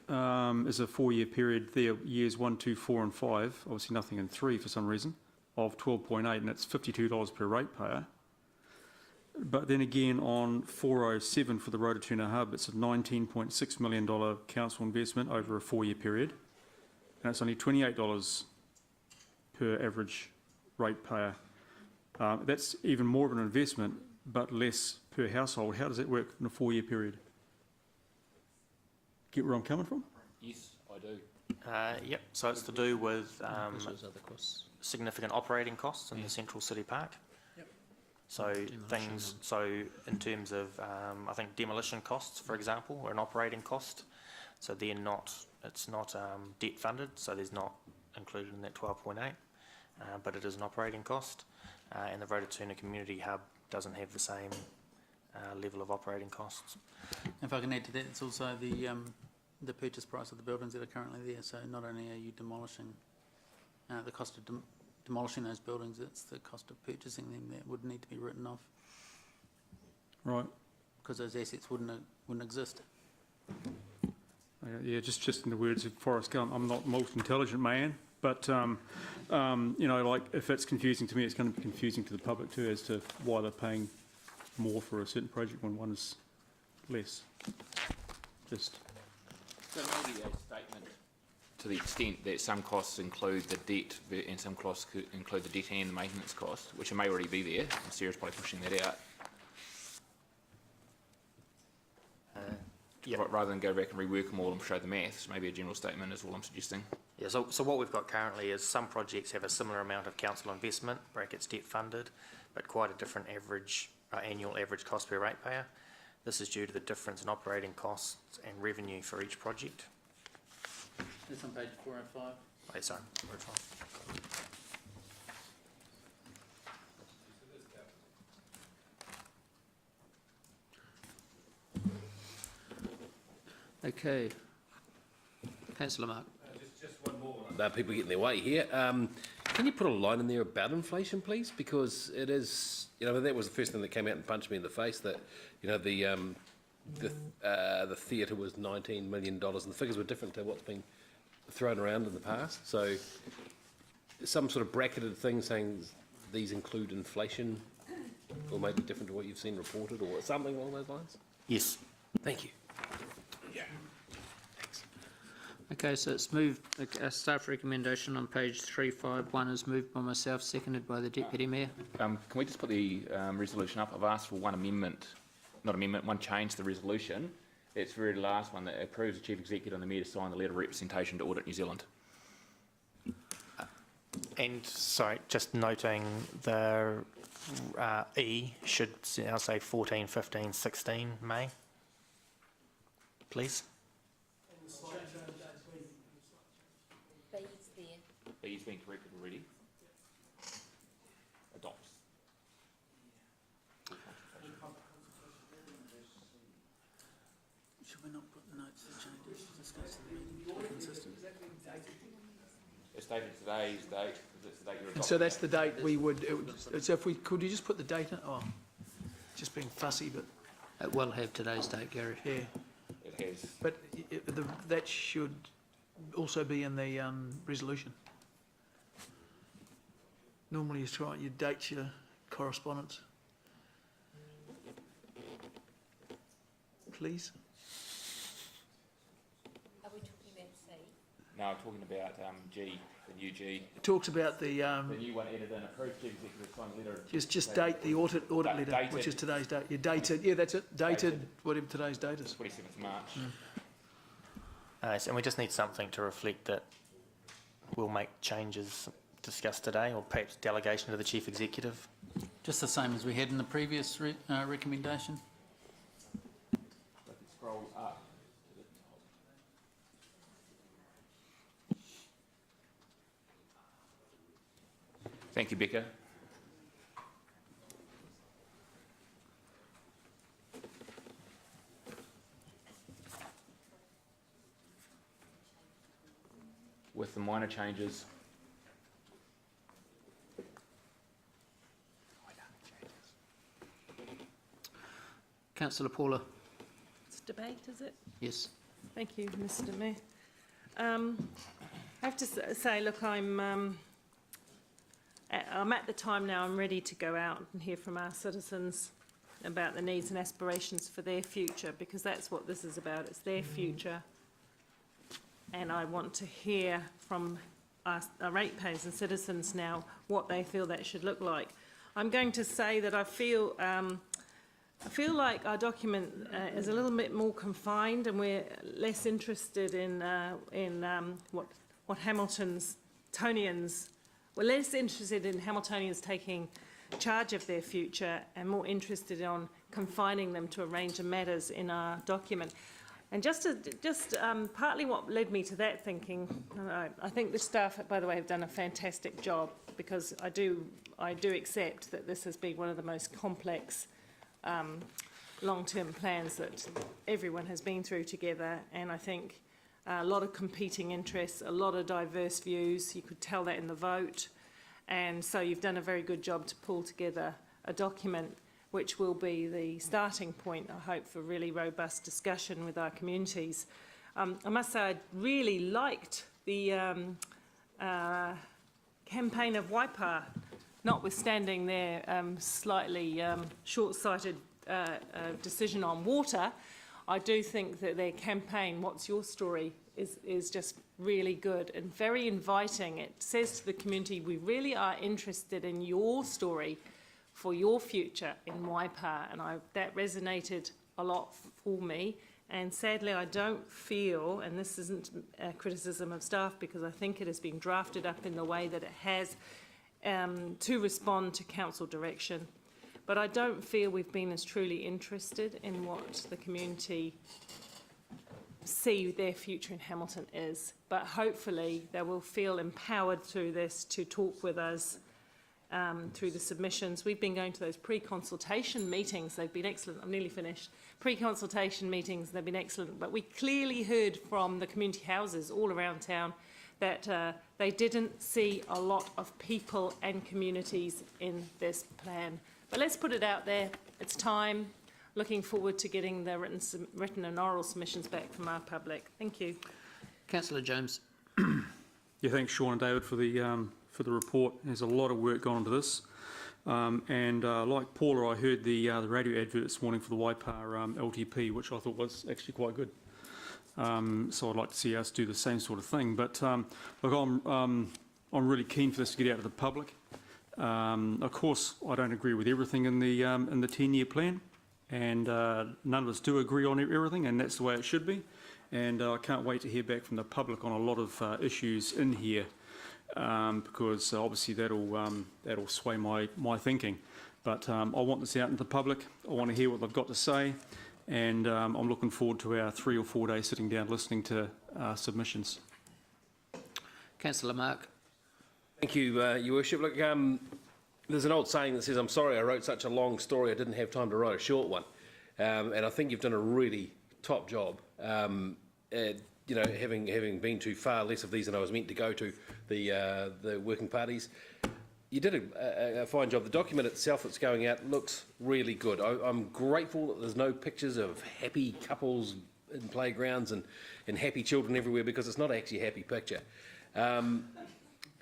is a 4-year period there, years 1, 2, 4 and 5, obviously nothing in 3 for some reason, of 12.8, and it's $52 per ratepayer. But then again on 407 for the Rototuna Hub, it's a $19.6 million council investment over a 4-year period, and it's only $28 per average ratepayer. That's even more of an investment, but less per household. How does that work in a 4-year period? Get where I'm coming from? Yes, I do. Yep, so it's to do with significant operating costs in the Central City Park. So in terms of, I think demolition costs, for example, are an operating cost. So it's not debt funded, so there's not included in that 12.8, but it is an operating cost. And the Rototuna Community Hub doesn't have the same level of operating costs. If I can add to that, it's also the purchase price of the buildings that are currently there. So not only are you demolishing the cost of demolishing those buildings, it's the cost of purchasing them that would need to be written off. Right. Because those assets wouldn't exist. Yeah, just in the words of Forrest Gump, I'm not the most intelligent man, but you know, like if it's confusing to me, it's going to be confusing to the public too as to why they're paying more for a certain project when one is less. Just. So maybe a statement to the extent that some costs include the debt and some costs include the debt and the maintenance cost, which may already be there, and Sarah's probably pushing that out. Rather than go back and rework them all and show the maths, maybe a general statement is all I'm suggesting. Yeah, so what we've got currently is some projects have a similar amount of council investment, brackets debt funded, but quite a different average, annual average cost per ratepayer. This is due to the difference in operating costs and revenue for each project. It's on page 405. Oh, sorry, 405. Okay. Councillor Mark. Just one more. People get in their way here. Can you put a line in there about inflation, please? Because it is, you know, that was the first thing that came out and punched me in the face. That, you know, the theatre was $19 million, and the figures were different to what's been thrown around in the past. So, some sort of bracketed thing saying these include inflation, or maybe different to what you've seen reported, or something along those lines. Yes. Thank you. Okay, so it's moved, a staff recommendation on page 351 is moved by myself, seconded by the Deputy Mayor. Can we just put the resolution up? I've asked for one change to the resolution. It's the very last one that approves the Chief Executive and the Mayor to sign the letter of representation to Audit New Zealand. And, sorry, just noting the E should now say 14, 15, 16 May, please. B's been corrected already. Adopts. Should we not put notes of changes? Just go to the meeting. Be consistent. It's dated today's date, because it's the date you're adopting. So that's the date we would, so if we, could you just put the date in? Oh, just being fussy, but. It will have today's date, Gary. Yeah. It has. But that should also be in the resolution. Normally you date your correspondence. Please. Are we talking about C? No, I'm talking about G, the new G. It talks about the new one edited and approved Chief Executive signed letter. just date the audit letter, dated. which is today's date. You dated, yeah, that's it. Dated whatever today's date is. 27th March. And we just need something to reflect that we'll make changes discussed today, or perhaps delegation to the Chief Executive. Just the same as we had in the previous recommendation. Scroll up to the top. Thank you, Becca. With the minor changes. Councillor Paula. It's debate, is it? Yes. Thank you, Mr Mayor. I have to say, look, I'm at the time now, I'm ready to go out and hear from our citizens about the needs and aspirations for their future, because that's what this is about. It's their future. And I want to hear from our ratepayers and citizens now what they feel that should look like. I'm going to say that I feel like our document is a little bit more confined, and we're less interested in what Hamiltonians. We're less interested in Hamiltonians taking charge of their future, and more interested in confining them to a range of matters in our document. And just partly what led me to that thinking, I think the staff, by the way, have done a fantastic job, because I do accept that this has been one of the most complex long-term plans that everyone has been through together, and I think a lot of competing interests, a lot of diverse views. You could tell that in the vote, and so you've done a very good job to pull together a document which will be the starting point, I hope, for really robust discussion with our communities. I must say I really liked the campaign of Waipa, notwithstanding their slightly short-sighted decision on water. I do think that their campaign, What's Your Story, is just really good and very inviting. It says to the community, we really are interested in your story for your future in Waipa, and that resonated a lot for me. And sadly, I don't feel, and this isn't a criticism of staff, because I think it has been drafted up in the way that it has to respond to council direction, but I don't feel we've been as truly interested in what the community see their future in Hamilton is. But hopefully they will feel empowered through this to talk with us through the submissions. We've been going to those pre-consultation meetings. They've been excellent. I'm nearly finished. Pre-consultation meetings, they've been excellent. But we clearly heard from the community houses all around town that they didn't see a lot of people and communities in this plan. But let's put it out there. It's time. Looking forward to getting the written and oral submissions back from our public. Thank you. Councillor Jones. Yeah, thanks, Sean and David, for the report. There's a lot of work gone into this. Like Paula, I heard the radio advert this morning for the Waipa LTP, which I thought was actually quite good. So I'd like to see us do the same sort of thing. But look, I'm really keen for this to get out to the public. Of course, I don't agree with everything in the 10-year plan, and none of us do agree on everything, and that's the way it should be. And I can't wait to hear back from the public on a lot of issues in here, because obviously that'll sway my thinking. But I want this out into the public. I want to hear what they've got to say, and I'm looking forward to our 3 or 4 days sitting down listening to submissions. Councillor Mark. Thank you, Your Worship. Look, there's an old saying that says, I'm sorry I wrote such a long story, I didn't have time to write a short one. And I think you've done a really top job. You know, having been to far less of these than I was meant to go to, the working parties, you did a fine job. The document itself that's going out looks really good. I'm grateful that there's no pictures of happy couples in playgrounds and happy children everywhere, because it's not actually a happy picture.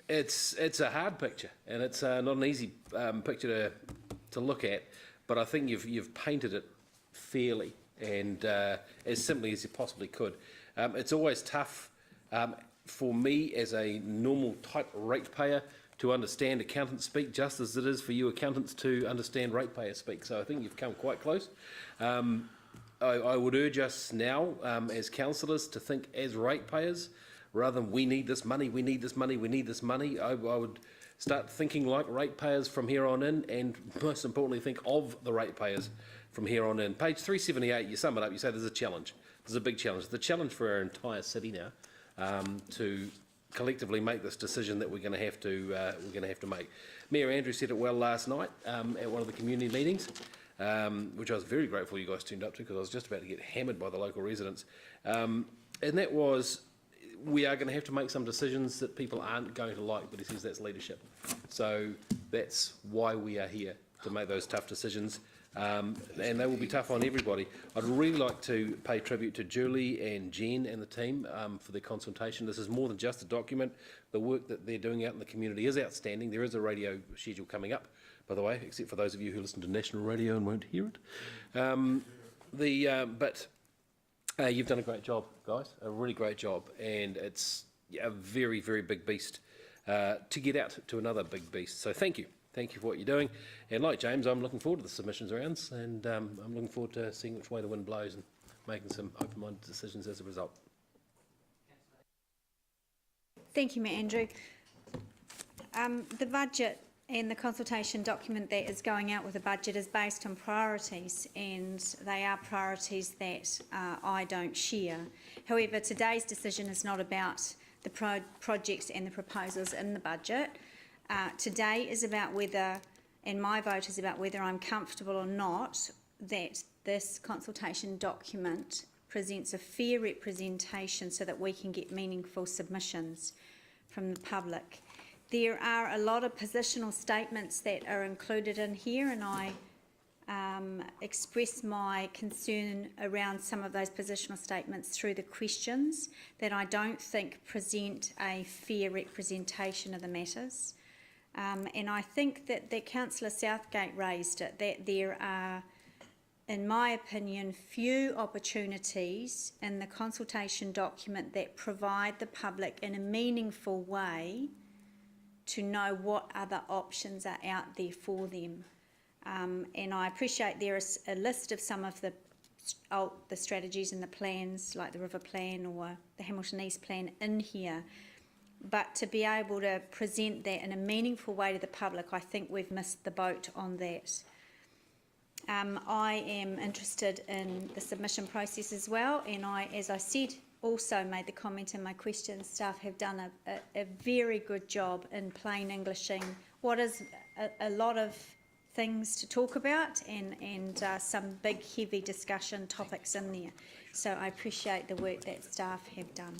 It's a hard picture, and it's not an easy picture to look at, but I think you've painted it fairly and as simply as you possibly could. It's always tough for me as a normal type ratepayer to understand accountant speak, just as it is for you accountants to understand ratepayer speak. So I think you've come quite close. I would urge us now as councillors to think as ratepayers, rather than we need this money, we need this money, we need this money. I would start thinking like ratepayers from here on in, and most importantly think of the ratepayers from here on in. Page 378, you sum it up, you say there's a challenge. There's a big challenge. The challenge for our entire city now to collectively make this decision that we're going to have to make. Mayor Andrew said it well last night at one of the community meetings, which I was very grateful you guys turned up to, because I was just about to get hammered by the local residents. And that was, we are going to have to make some decisions that people aren't going to like, but he says that's leadership. So that's why we are here, to make those tough decisions. And they will be tough on everybody. I'd really like to pay tribute to Julie and Jen and the team for their consultation. This is more than just a document. The work that they're doing out in the community is outstanding. There is a radio schedule coming up, by the way, except for those of you who listen to national radio and won't hear it. You've done a great job, guys, a really great job, and it's a very, very big beast to get out to another big beast. So thank you. Thank you for what you're doing. And like James, I'm looking forward to the submissions rounds, and I'm looking forward to seeing which way the wind blows and making some open-minded decisions as a result. Thank you, Mayor Andrew. The budget and the consultation document that is going out with the budget is based on priorities, and they are priorities that I don't share. However, today's decision is not about the projects and the proposals in the budget. Today is about whether, and my vote is about whether I'm comfortable or not that this consultation document presents a fair representation so that we can get meaningful submissions from the public. There are a lot of positional statements that are included in here, and I express my concern around some of those positional statements through the questions that I don't think present a fair representation of the matters. And I think that Councillor Southgate raised it, that there are, in my opinion, few opportunities in the consultation document that provide the public in a meaningful way to know what other options are out there for them. And I appreciate there is a list of some of the strategies and the plans, like the River Plan or the Hamilton East Plan in here. But to be able to present that in a meaningful way to the public, I think we've missed the boat on that. I am interested in the submission process as well, and I, as I said, also made the comment in my question, staff have done a very good job in plain Englishing what is a lot of things to talk about, and some big heavy discussion topics in there. So I appreciate the work that staff have done.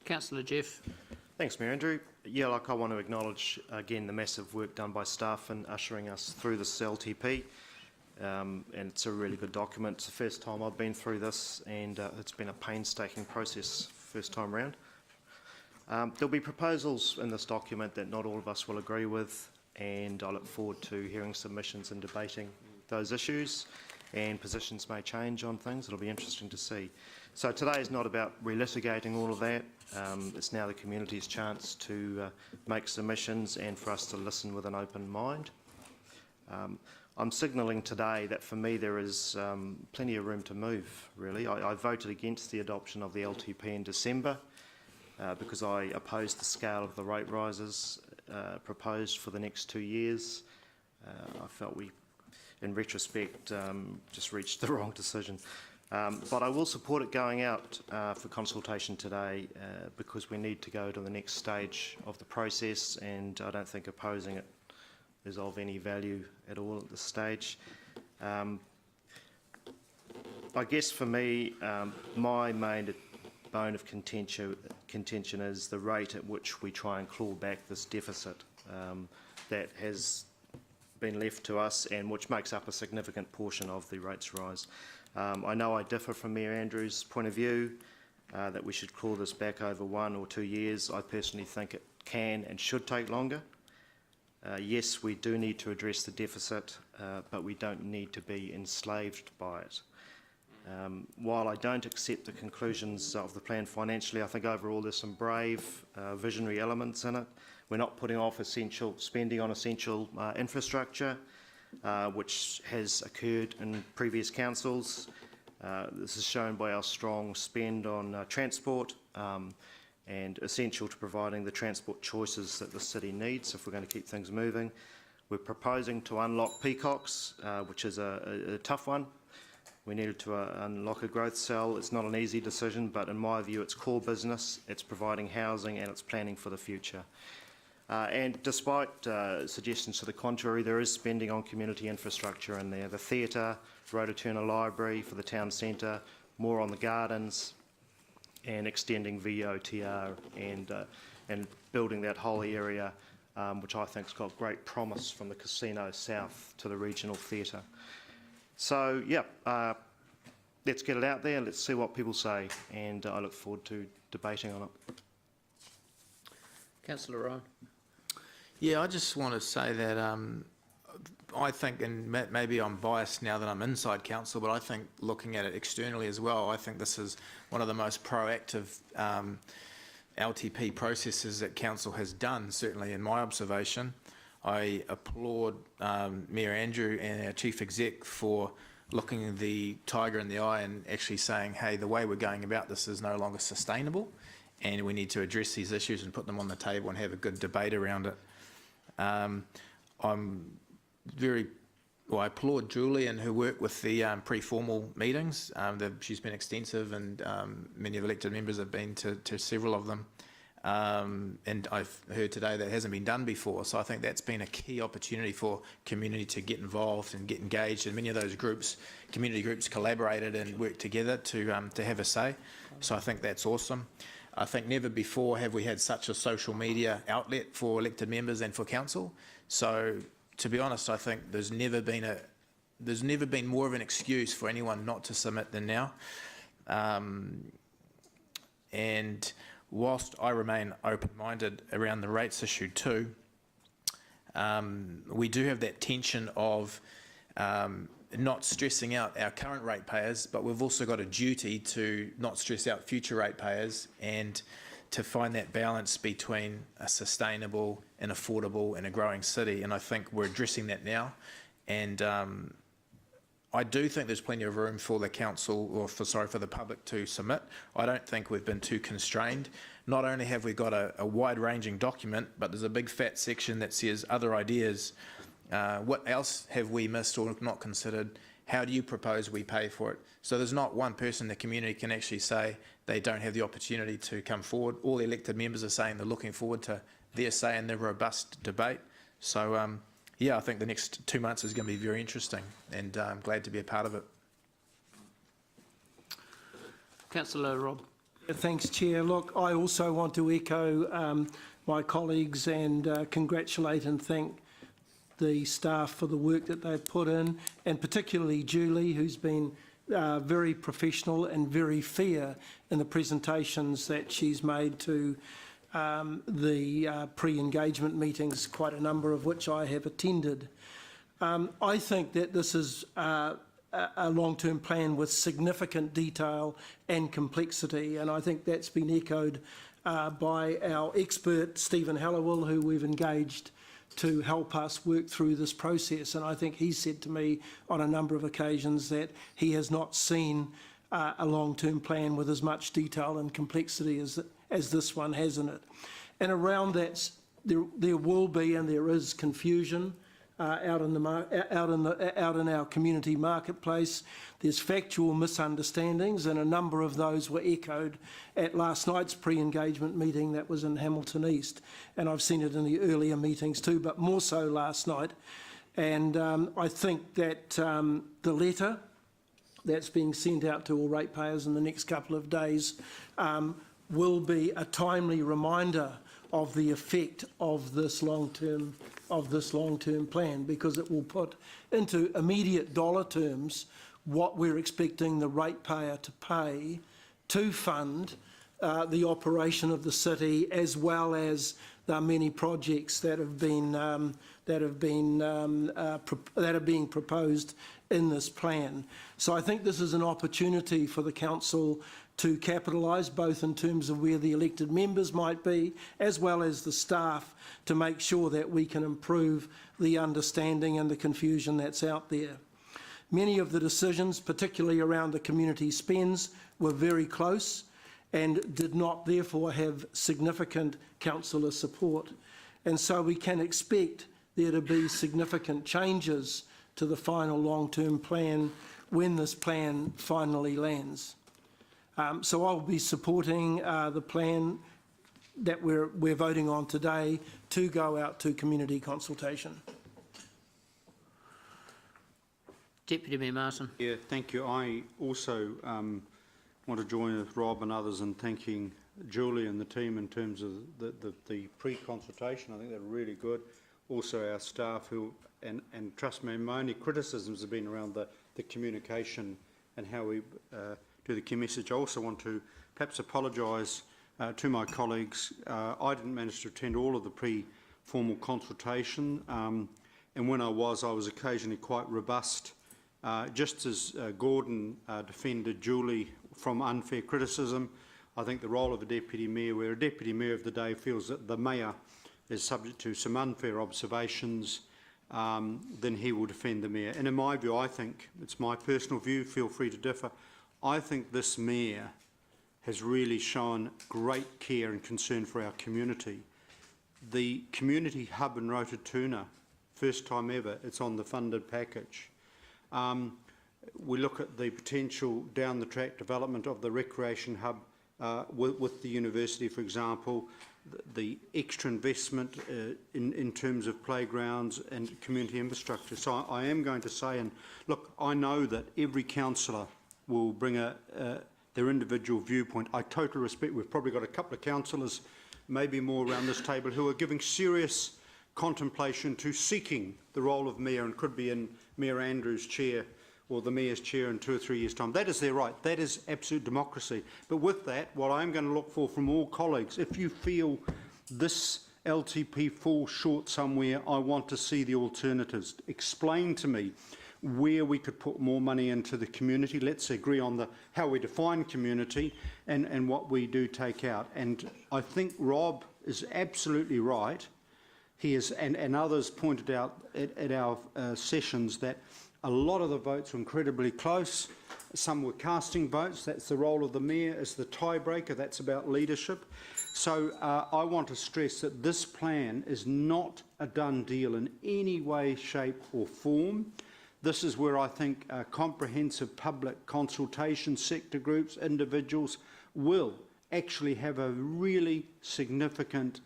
Councillor Jeff. Thanks, Mayor Andrew. Yeah, I want to acknowledge again the massive work done by staff in ushering us through this LTP, and it's a really good document. It's the first time I've been through this, and it's been a painstaking process first time round. There'll be proposals in this document that not all of us will agree with, and I look forward to hearing submissions and debating those issues, and positions may change on things. It'll be interesting to see. So today is not about relitigating all of that. It's now the community's chance to make submissions and for us to listen with an open mind. I'm signalling today that for me there is plenty of room to move, really. I voted against the adoption of the LTP in December because I opposed the scale of the rate rises proposed for the next 2 years. I felt we, in retrospect, just reached the wrong decision. But I will support it going out for consultation today because we need to go to the next stage of the process, and I don't think opposing it is of any value at all at this stage. I guess for me, my main bone of contention is the rate at which we try and claw back this deficit that has been left to us and which makes up a significant portion of the rates rise. I know I differ from Mayor Andrews' point of view that we should claw this back over 1 or 2 years. I personally think it can and should take longer. Yes, we do need to address the deficit, but we don't need to be enslaved by it. While I don't accept the conclusions of the plan financially, I think overall there's some brave, visionary elements in it. We're not putting off essential spending on essential infrastructure, which has occurred in previous councils. This is shown by our strong spend on transport and essential to providing the transport choices that the city needs if we're going to keep things moving. We're proposing to unlock peacocks, which is a tough one. We needed to unlock a growth cell. It's not an easy decision, but in my view, it's core business, it's providing housing, and it's planning for the future. And despite suggestions to the contrary, there is spending on community infrastructure in there. The theatre, Rotorua Library for the town centre, more on the gardens, and extending VOTR and building that whole area, which I think's got great promise from the casino south to the regional theatre. So, yeah, let's get it out there, let's see what people say, and I look forward to debating on it. Councillor Ryan. Yeah, I just want to say that I think, and maybe I'm biased now that I'm inside council, but I think looking at it externally as well, I think this is one of the most proactive LTP processes that council has done, certainly in my observation. I applaud Mayor Andrew and our Chief Exec for looking the tiger in the eye and actually saying, hey, the way we're going about this is no longer sustainable and we need to address these issues and put them on the table and have a good debate around it. I applaud Julie and her work with the pre-formal meetings. She's been extensive, and many of the elected members have been to several of them. And I've heard today that hasn't been done before, so I think that's been a key opportunity for community to get involved and get engaged, and many of those groups, community groups, collaborated and worked together to have a say. So I think that's awesome. I think never before have we had such a social media outlet for elected members and for council. So to be honest, I think there's never been more of an excuse for anyone not to submit than now. And whilst I remain open-minded around the rates issue too, we do have that tension of not stressing out our current ratepayers, but we've also got a duty to not stress out future ratepayers and to find that balance between a sustainable and affordable and a growing city. And I think we're addressing that now. And I do think there's plenty of room for the council, or for the public to submit. I don't think we've been too constrained. Not only have we got a wide-ranging document, but there's a big fat section that says other ideas. What else have we missed or not considered? How do you propose we pay for it? So there's not one person in the community can actually say they don't have the opportunity to come forward. All the elected members are saying they're looking forward to their say in the robust debate. So yeah, I think the next 2 months is going to be very interesting, and I'm glad to be a part of it. Councillor Rob. Thanks, Chair. Look, I also want to echo my colleagues and congratulate and thank the staff for the work that they've put in, and particularly Julie, who's been very professional and very fair in the presentations that she's made to the pre-engagement meetings, quite a number of which I have attended. I think that this is a long-term plan with significant detail and complexity, and I think that's been echoed by our expert, Stephen Hallowell, who we've engaged to help us work through this process. And I think he said to me on a number of occasions that he has not seen a long-term plan with as much detail and complexity as this one has in it. And around that, there will be and there is confusion out in our community marketplace. There's factual misunderstandings, and a number of those were echoed at last night's pre-engagement meeting that was in Hamilton East, and I've seen it in the earlier meetings too, but more so last night. And I think that the letter that's being sent out to all ratepayers in the next couple of days will be a timely reminder of the effect of this long-term plan, because it will put into immediate dollar terms what we're expecting the ratepayer to pay to fund the operation of the city, as well as the many projects that are being proposed in this plan. So I think this is an opportunity for the council to capitalise, both in terms of where the elected members might be, as well as the staff, to make sure that we can improve the understanding and the confusion that's out there. Many of the decisions, particularly around the community spends, were very close and did not therefore have significant councillor support. And so we can expect there to be significant changes to the final long-term plan when this plan finally lands. So I'll be supporting the plan that we're voting on today to go out to community consultation. Deputy Mayor Martin. Yeah, thank you. I also want to join with Rob and others in thanking Julie and the team in terms of the pre-consultation. I think they're really good. Also our staff who, and trust me, my only criticisms have been around the communication and how we do the key message. I also want to perhaps apologise to my colleagues. I didn't manage to attend all of the pre-formal consultation, and when I was occasionally quite robust. Just as Gordon defended Julie from unfair criticism, I think the role of a deputy mayor, where a deputy mayor of the day feels that the mayor is subject to some unfair observations, then he will defend the mayor. And in my view, I think, it's my personal view, feel free to differ, I think this mayor has really shown great care and concern for our community. The community hub in Rototuna, first time ever, it's on the funded package. We look at the potential down the track development of the recreation hub with the university, for example, the extra investment in terms of playgrounds and community infrastructure. So I am going to say, and look, I know that every councillor will bring their individual viewpoint. I totally respect, we've probably got a couple of councillors, maybe more around this table, who are giving serious contemplation to seeking the role of mayor, and could be in Mayor Andrews' chair or the mayor's chair in 2 or 3 years' time. That is their right. That is absolute democracy. But with that, what I'm going to look for from all colleagues, if you feel this LTP falls short somewhere, I want to see the alternatives. Explain to me where we could put more money into the community. Let's agree on how we define community and what we do take out. And I think Rob is absolutely right. He is, and others pointed out at our sessions that a lot of the votes were incredibly close. Some were casting votes. That's the role of the mayor as the tiebreaker. That's about leadership. So I want to stress that this plan is not a done deal in any way, shape or form. This is where I think comprehensive public consultation, sector groups, individuals will actually have a really significant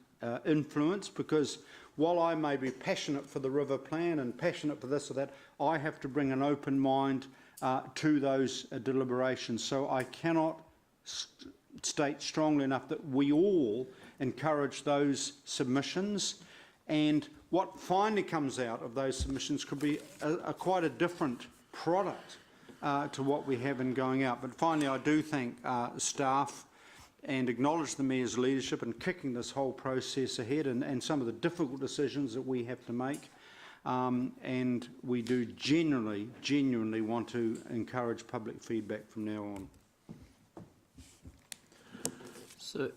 influence, because while I may be passionate for the river plan and passionate for this or that, I have to bring an open mind to those deliberations. So I cannot state strongly enough that we all encourage those submissions, and what finally comes out of those submissions could be quite a different product to what we have in going out. But finally, I do thank staff and acknowledge the Mayor's leadership in kicking this whole process ahead, and some of the difficult decisions that we have to make. And we do genuinely want to encourage public feedback from now on. So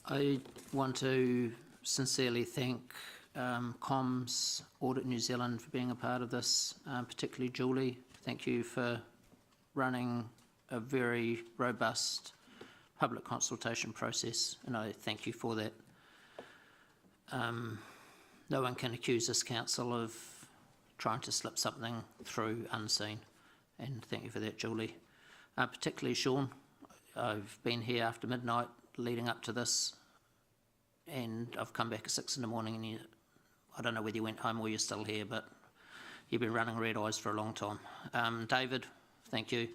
I want to sincerely thank Comms, Audit New Zealand for being a part of this, particularly Julie. Thank you for running a very robust public consultation process, and I thank you for that. No one can accuse this council of trying to slip something through unseen, and thank you for that, Julie. Particularly Sean, I've been here after midnight leading up to this, and I've come back at 6 in the morning, and I don't know whether you went home or you're still here, but you've been running red eyes for a long time. David, thank you.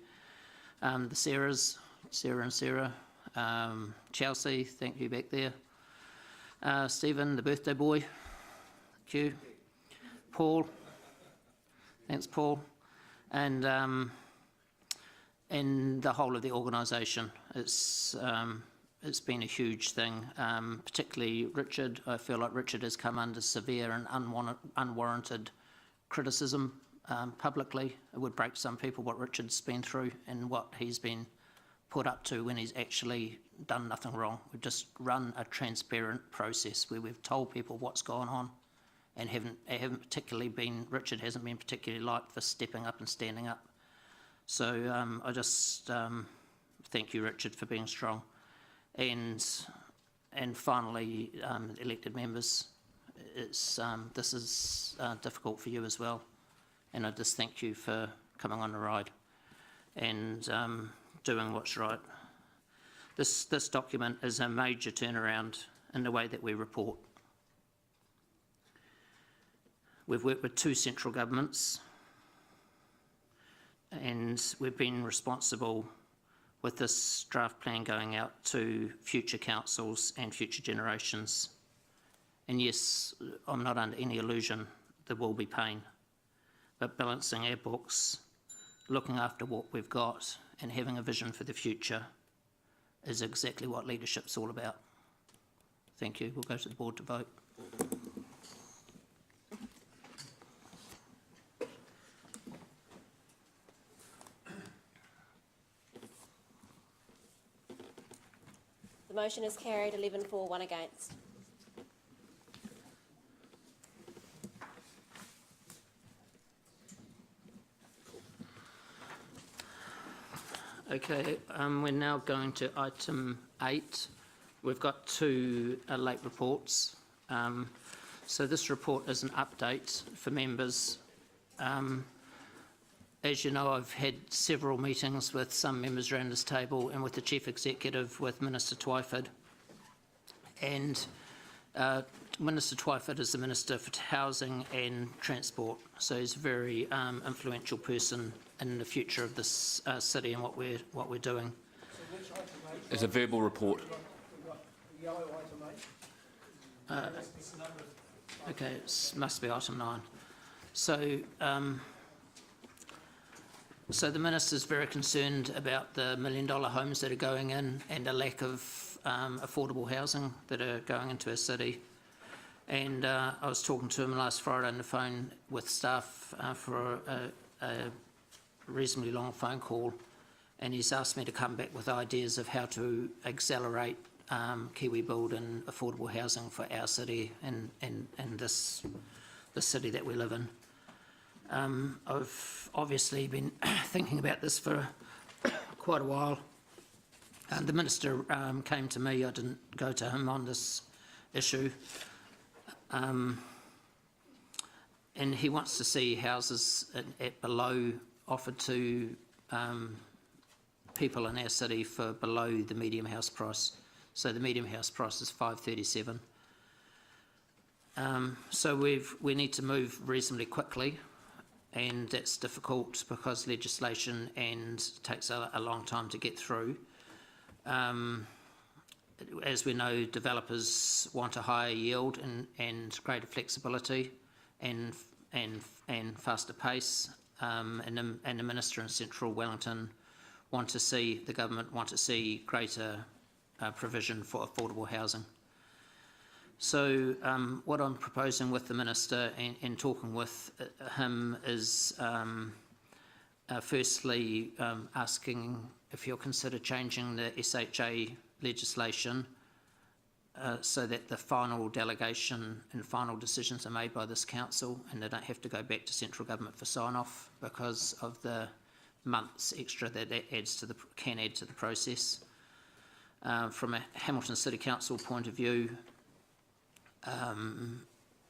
The Sarahs, Sarah and Sarah. Chelsea, thank you back there. Stephen, the birthday boy, thank you. Paul, thanks Paul. And the whole of the organisation. It's been a huge thing, particularly Richard. I feel like Richard has come under severe and unwarranted criticism publicly. It would break some people what Richard's been through and what he's been put up to when he's actually done nothing wrong. We've just run a transparent process where we've told people what's going on, and haven't particularly been, Richard hasn't been particularly liked for stepping up and standing up. So I just thank you, Richard, for being strong. And finally, elected members, this is difficult for you as well, and I just thank you for coming on the ride and doing what's right. This document is a major turnaround in the way that we report. We've worked with 2 central governments and we've been responsible with this draft plan going out to future councils and future generations. And yes, I'm not under any illusion there will be pain, but balancing our books, looking after what we've got and having a vision for the future is exactly what leadership's all about. Thank you. We'll go to the board to vote. The motion is carried, 11 for, 1 against. Okay, we're now going to item 8. We've got 2 late reports. So this report is an update for members. As you know, I've had several meetings with some members around this table and with the Chief Executive, with Minister Twyford. And Minister Twyford is the Minister for Housing and Transport, so he's a very influential person in the future of this city and what we're doing. It's a verbal report. Okay, it must be item 9. So the Minister's very concerned about the $1 million homes that are going in and a lack of affordable housing that are going into our city. And I was talking to him last Friday on the phone with staff for a reasonably long phone call, and he's asked me to come back with ideas of how to accelerate Kiwi build and affordable housing for our city and the city that we live in. I've obviously been thinking about this for quite a while. The Minister came to me, I didn't go to him on this issue. And he wants to see houses at below, offered to people in our city for below the medium house price. So the medium house price is $537. So we need to move reasonably quickly, and that's difficult because legislation and takes a long time to get through. As we know, developers want a higher yield and greater flexibility and faster pace, and the Minister in Central Wellington the government want to see greater provision for affordable housing. So what I'm proposing with the Minister and talking with him is firstly asking if he'll consider changing the SHA legislation so that the final delegation and final decisions are made by this council and they don't have to go back to central government for sign-off because of the months extra that can add to the process. From a Hamilton City Council point of view,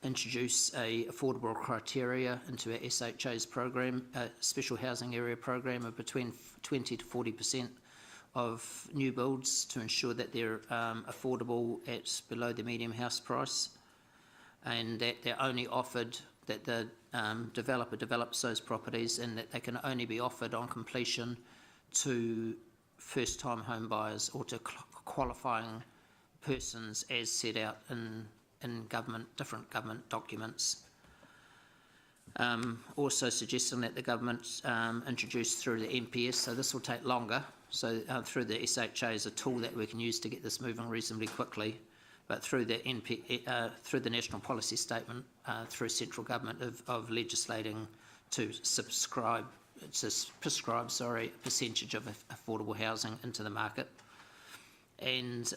introduce a affordable criteria into our SHA's program, special housing area program of between 20 to 40% of new builds to ensure that they're affordable at below the medium house price, and that they're only offered, that the developer develops those properties and that they can only be offered on completion to first-time home buyers or to qualifying persons as set out in different government documents. Also suggesting that the government introduce through the NPS, so this will take longer, so through the SHA is a tool that we can use to get this moving reasonably quickly, but through the through the National Policy Statement, through central government of legislating to prescribe a percentage of affordable housing into the market. And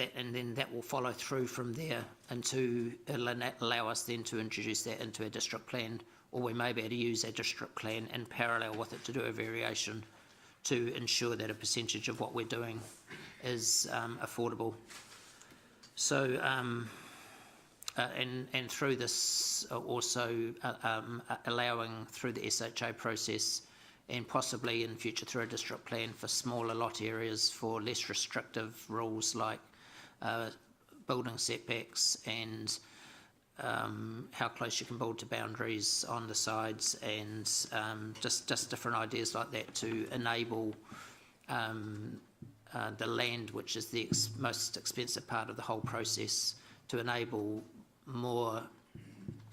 then that will follow through from there it'll allow us then to introduce that into a district plan, or we may be able to use our district plan in parallel with it to do a variation to ensure that a percentage of what we're doing is affordable. So and through this also allowing through the SHA process and possibly in future through a district plan for smaller lot areas for less restrictive rules like building setbacks and how close you can build to boundaries on the sides, and just different ideas like that to enable the land, which is the most expensive part of the whole process, to enable more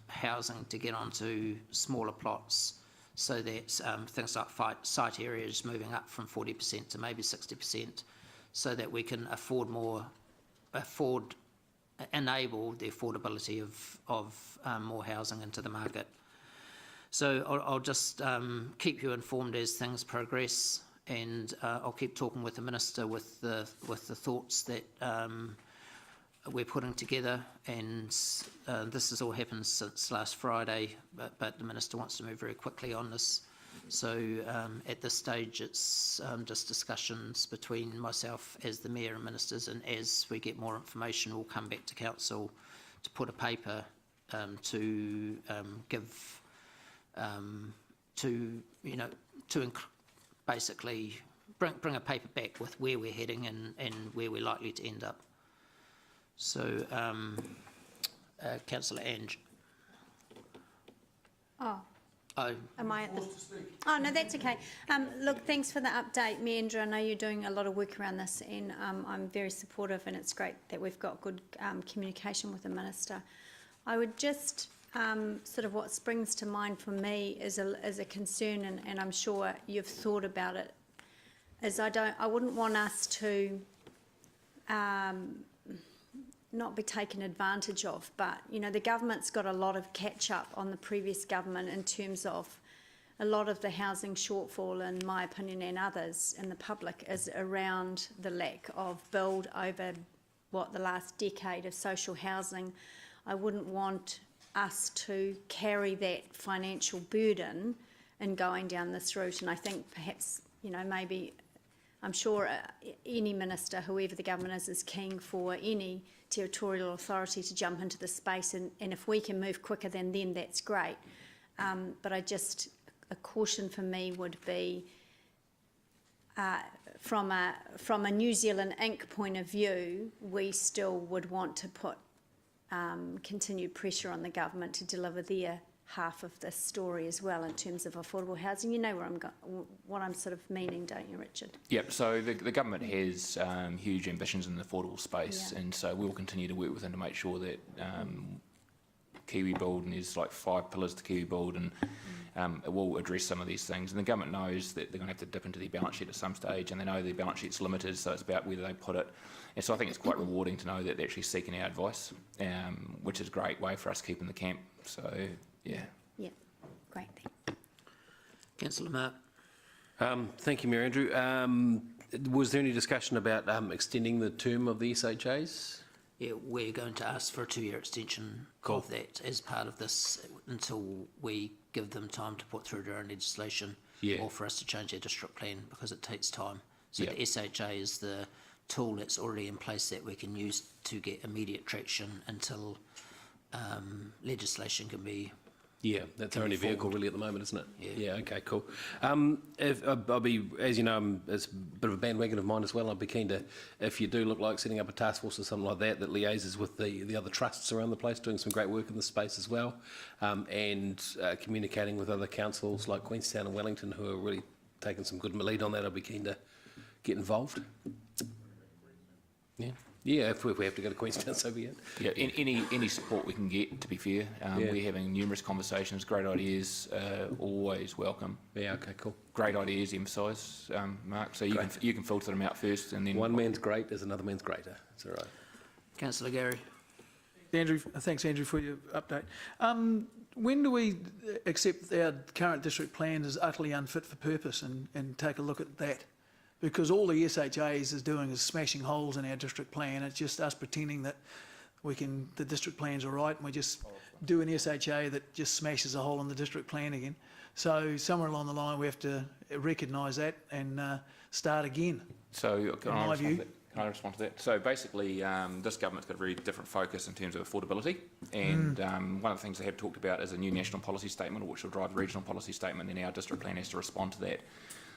housing to get onto smaller plots, so that things like site areas moving up from 40% to maybe 60%, so that we can enable the affordability of more housing into the market. So I'll just keep you informed as things progress, and I'll keep talking with the Minister with the thoughts that we're putting together, and this has all happened since last Friday, but the Minister wants to move very quickly on this. So at this stage it's just discussions between myself as the Mayor and Ministers, and as we get more information we'll come back to Council to put a paper to give basically bring a paper back with where we're heading and where we're likely to end up. So, Councillor Ange. Am I at the... Oh, no, that's okay. Look, thanks for the update, Meandra. I know you're doing a lot of work around this, and I'm very supportive, and it's great that we've got good communication with the Minister. I would just, sort of what springs to mind for me is a concern, and I'm sure you've thought about it, is I wouldn't want us to not be taken advantage of, but the government's got a lot of catch up on the previous government in terms of a lot of the housing shortfall, in my opinion, and others in the public, is around the lack of build over the last decade of social housing. I wouldn't want us to carry that financial burden in going down this route, and I think perhaps maybe I'm sure any minister, whoever the government is keen for any territorial authority to jump into the space, and if we can move quicker than then, that's great. But a caution for me would be from a New Zealand Inc. point of view, we still would want to put continued pressure on the government to deliver their half of this story as well in terms of affordable housing. You know what I'm sort of meaning, don't you, Richard? Yep, so the government has huge ambitions in the affordable space, and so we'll continue to work with them to make sure that Kiwi Build, and there's like 5 pillars to Kiwi Build, and it will address some of these things. And the government knows that they're going to have to dip into their balance sheet at some stage, and they know their balance sheet's limited, so it's about whether they put it. And so I think it's quite rewarding to know that they're actually seeking our advice, which is a great way for us to keep in the camp. So, yeah. Yeah, great. Thank Councillor Mark. Thank you, Mayor Andrew. Was there any discussion about extending the term of the SHAs? Yeah, we're going to ask for a 2-year extension of that as part of this until we give them time to put through their own legislation, or for us to change their district plan, because it takes time. So the SHA is the tool that's already in place that we can use to get immediate traction until legislation can be... Yeah, that's our only vehicle really at the moment, isn't it? Yeah. Okay, cool. I'll be, as you know, it's a bit of a bandwagon of mine as well. I'd be keen to, if you do look like setting up a task force or something like that, that liaises with the other trusts around the place, doing some great work in this space as well, and communicating with other councils like Queenstown and Wellington, who are really taking some good lead on that. I'd be keen to get involved. Yeah, if we have to go to Queenstown, so be it. Yeah, any support we can get, to be fair. We're having numerous conversations, great ideas, always welcome. Yeah, okay, cool. Great ideas, emphasise, Mark, so you can filter them out first, and then... One man's great is another man's greater. That's all right. Councillor Gary. Thanks, Andrew, for your update. When do we accept our current district plan is utterly unfit for purpose and take a look at that? Because all the SHAs is doing is smashing holes in our district plan. It's just us pretending that the district plan's all right, and we just do an SHA that just smashes a hole in the district plan again. So somewhere along the line we have to recognise that and start again. So in my view. Can I respond to that? So basically, this government's got a very different focus in terms of affordability, and one of the things they have talked about is a new national policy statement, which will drive the regional policy statement, and then our district plan has to respond to that.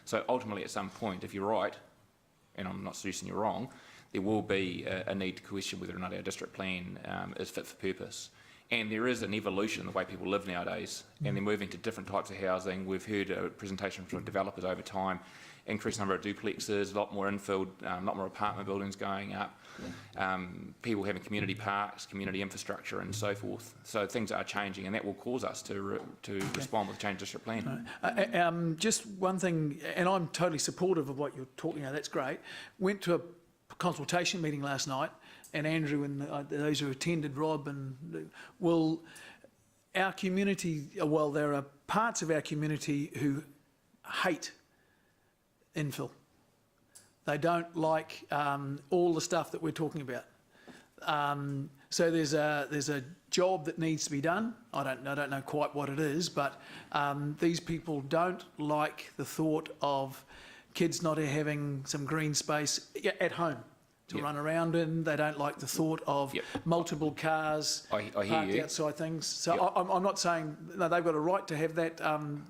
So ultimately, at some point, if you're right, and I'm not suggesting you're wrong, there will be a need to question whether or not our district plan is fit for purpose. And there is an evolution in the way people live nowadays, and they're moving to different types of housing. We've heard a presentation from developers over time, increased number of duplexes, a lot more infill, a lot more apartment buildings going up, people having community parks, community infrastructure and so forth. So things are changing, and that will cause us to respond with a changed district plan. Just one thing, and I'm totally supportive of what you're talking about, that's great. Went to a consultation meeting last night, and Andrew and those who attended, Rob, and our community, well, there are parts of our community who hate infill. They don't like all the stuff that we're talking about. So there's a job that needs to be done. I don't know quite what it is, but these people don't like the thought of kids not having some green space at home to run around in. They don't like the thought of multiple cars parked outside things. So I'm not saying no, they've got a right to have that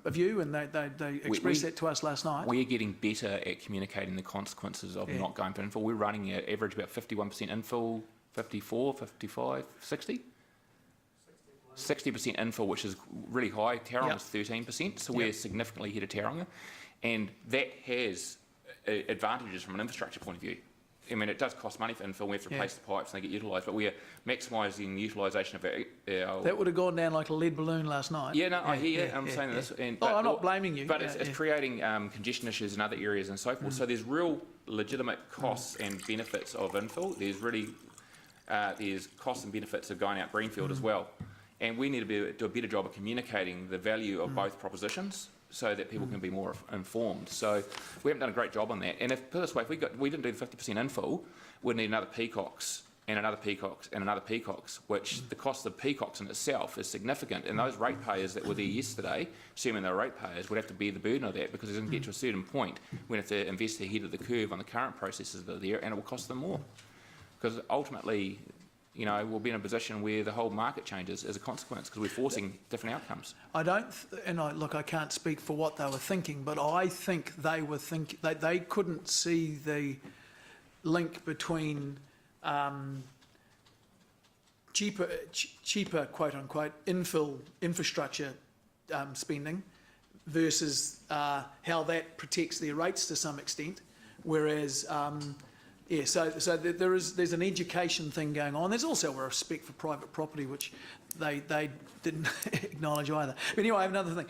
view, and they expressed that to us last night. We're getting better at communicating the consequences of not going for infill. We're running at average about 51% infill, 54, 55, 60? 60% infill, which is really high. Tauranga is 13%, so we're significantly ahead of Tauranga. And that has advantages from an infrastructure point of view. I mean, it does cost money for infill. We have to replace the pipes and they get utilised, but we are maximising the utilisation of our... That would have gone down like a lead balloon last night. Yeah, no, I hear you. I'm saying this. And, I'm not blaming you. But it's creating congestion issues in other areas and so forth. So there's real legitimate costs and benefits of infill. There's really there's costs and benefits of going out greenfield as well. And we need to do a better job of communicating the value of both propositions, so that people can be more informed. So we haven't done a great job on that. And if, put it this way, if we didn't do the 50% infill, we'd need another Peacocks and another Peacocks and another Peacocks, which the cost of Peacocks in itself is significant. And those ratepayers that were there yesterday, assuming they were ratepayers, would have to bear the burden of that, because it doesn't get to a certain point when if they invest ahead of the curve on the current processes that are there, and it will cost them more. Because ultimately, you know, we'll be in a position where the whole market changes as a consequence, because we're forcing different outcomes. I can't speak for what they were thinking, but I think they were thinking they couldn't see the link between cheaper quote unquote infill infrastructure spending versus how that protects their rates to some extent, whereas. So there's an education thing going on. There's also a respect for private property, which they didn't acknowledge either. But anyway, I have another thing.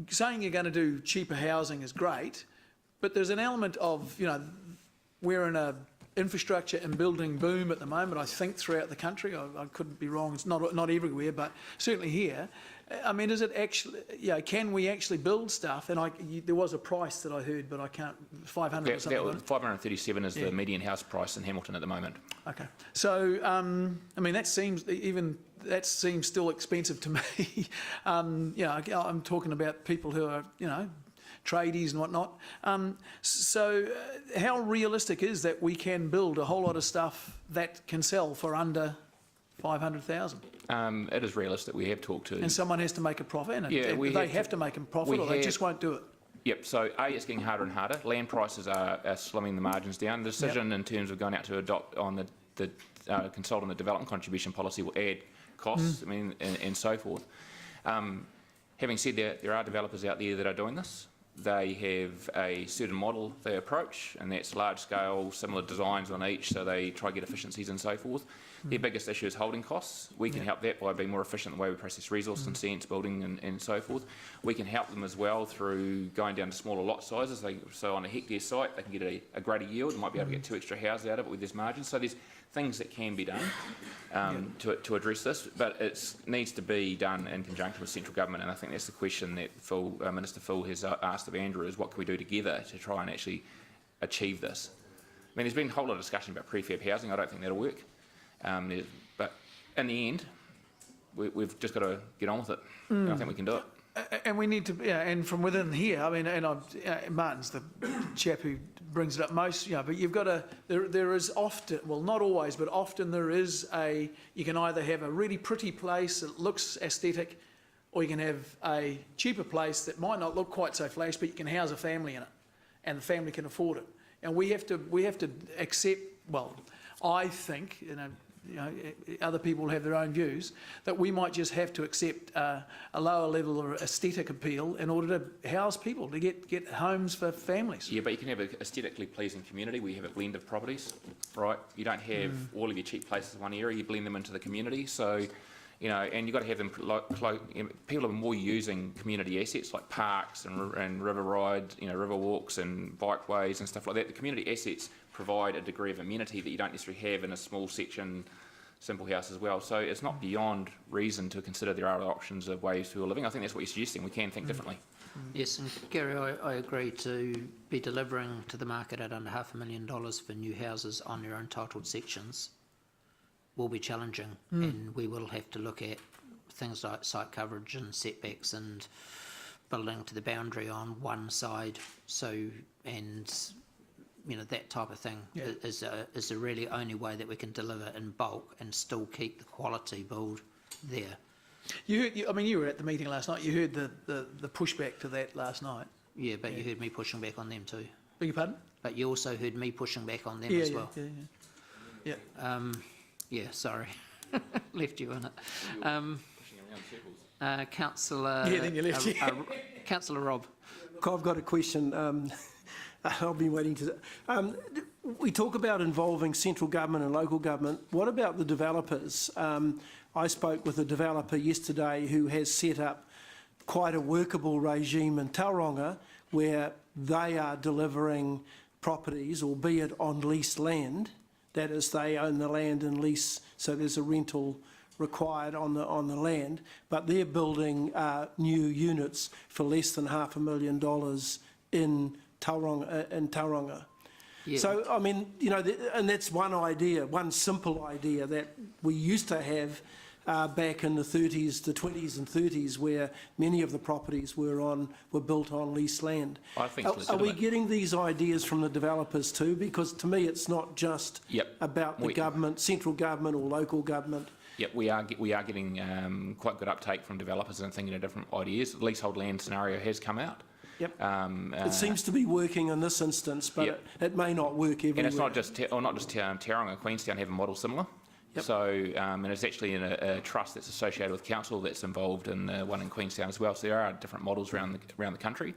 Saying you're going to do cheaper housing is great, but there's an element of, you know, we're in a infrastructure and building boom at the moment, I think, throughout the country. I couldn't be wrong. It's not everywhere, but certainly here. I mean, is it actually, can we actually build stuff? And there was a price that I heard, but I can't, 500 or something. 537 is the median house price in Hamilton at the moment. Okay. So, I mean, that seems still expensive to me. I'm talking about people who are, tradies and whatnot. So how realistic is that we can build a whole lot of stuff that can sell for under 500,000? It is realistic. We have talked to... And someone has to make a profit, and they have to make a profit, or they just won't do it. Yep, so it's getting harder and harder. Land prices are slimming the margins down. The decision in terms of going out to adopt on the consult on the development contribution policy will add costs, and so forth. Having said that, there are developers out there that are doing this. They have a certain model they approach, and that's large scale, similar designs on each, so they try to get efficiencies and so forth. Their biggest issue is holding costs. We can help that by being more efficient in the way we process resource consents, building and so forth. We can help them as well through going down to smaller lot sizes. So on a hectare site, they can get a greater yield. They might be able to get 2 extra houses out of it with this margin. So there's things that can be done to address this, but it needs to be done in conjunction with central government. And I think that's the question that Minister Phil has asked of Andrew, is what can we do together to try and actually achieve this? I mean, there's been a whole lot of discussion about prefab housing. I don't think that'll work. But in the end, we've just got to get on with it. And I think we can do it. And we need to, and from within here, I mean, and Martin's the chap who brings it up most, but you've got there is often, well, not always, but often there is you can either have a really pretty place that looks aesthetic, or you can have a cheaper place that might not look quite so flash, but you can house a family in it, and the family can afford it. And we have to accept, well, I think, other people have their own views, that we might just have to accept a lower level of aesthetic appeal in order to house people, to get homes for families. Yeah, but you can have an aesthetically pleasing community where you have a blend of properties, right? You don't have all of your cheap places in one area, you blend them into the community. So, and you've got to have them, people are more using community assets like parks and river rides, river walks and bikeways and stuff like that. The community assets provide a degree of amenity that you don't necessarily have in a small section simple house as well. So it's not beyond reason to consider there are other options of ways to living. I think that's what you're suggesting. We can think differently. Yes, and Gary, I agree to be delivering to the market at under $500,000 for new houses on their entitled sections will be challenging, and we will have to look at things like site coverage and setbacks and building to the boundary on one side. So, and that type of thing is the really only way that we can deliver in bulk and still keep the quality build there. You were at the meeting last night. You heard the pushback to that last night. Yeah, but you heard me pushing back on them too. Beg your pardon? But you also heard me pushing back on them as well. Yeah, sorry. Left you in it. Councillor... Yeah, then you left, Councillor Rob. I've got a question. I've been waiting to... we talk about involving central government and local government. What about the developers? I spoke with a developer yesterday who has set up quite a workable regime in Tauranga where they are delivering properties, albeit on leased land. That is, they own the land and lease, so there's a rental required on the land, but they're building new units for less than $500,000 in Tauranga. Yeah. So, I mean, and that's one idea, one simple idea that we used to have back in the 30s, the 20s and 30s, where many of the properties were built on leased land. I think it's are we legitimate. getting these ideas from the developers too? Because to me, it's not just about the government, central government or local government. Yep, we are getting quite good uptake from developers and thinking of different ideas. The leasehold land scenario has come out. Yep. It seems to be working in this instance, but it may not work everywhere. And it's not just Tauranga, Queenstown have a model similar. Yep. So, and it's actually in a trust that's associated with council that's involved in one in Queenstown as well. So there are different models around the country.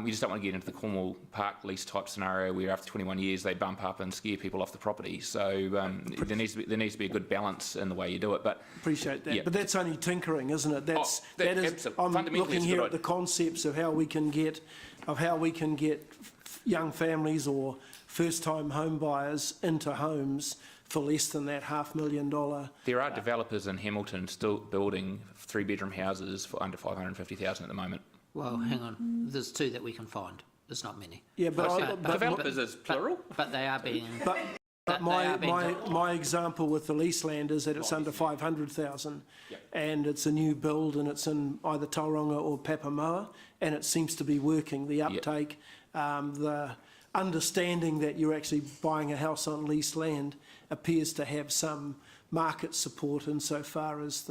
We just don't want to get into the Cornwall Park lease type scenario where after 21 years they bump up and scare people off the property. So there needs to be a good balance in the way you do it. But appreciate that. But that's only tinkering, isn't it? I'm looking here at the concepts of how we can get young families or first-time home buyers into homes for less than that $500,000. There are developers in Hamilton still building 3-bedroom houses for under $550,000 at the moment. Well, hang on. There's 2 that we can find. There's not many. Yeah, but developers is plural. But they are being. But my example with the lease land is that it's under 500,000, and it's a new build, and it's in either Tauranga or Papamoa, and it seems to be working. The uptake, the understanding that you're actually buying a house on leased land appears to have some market support insofar as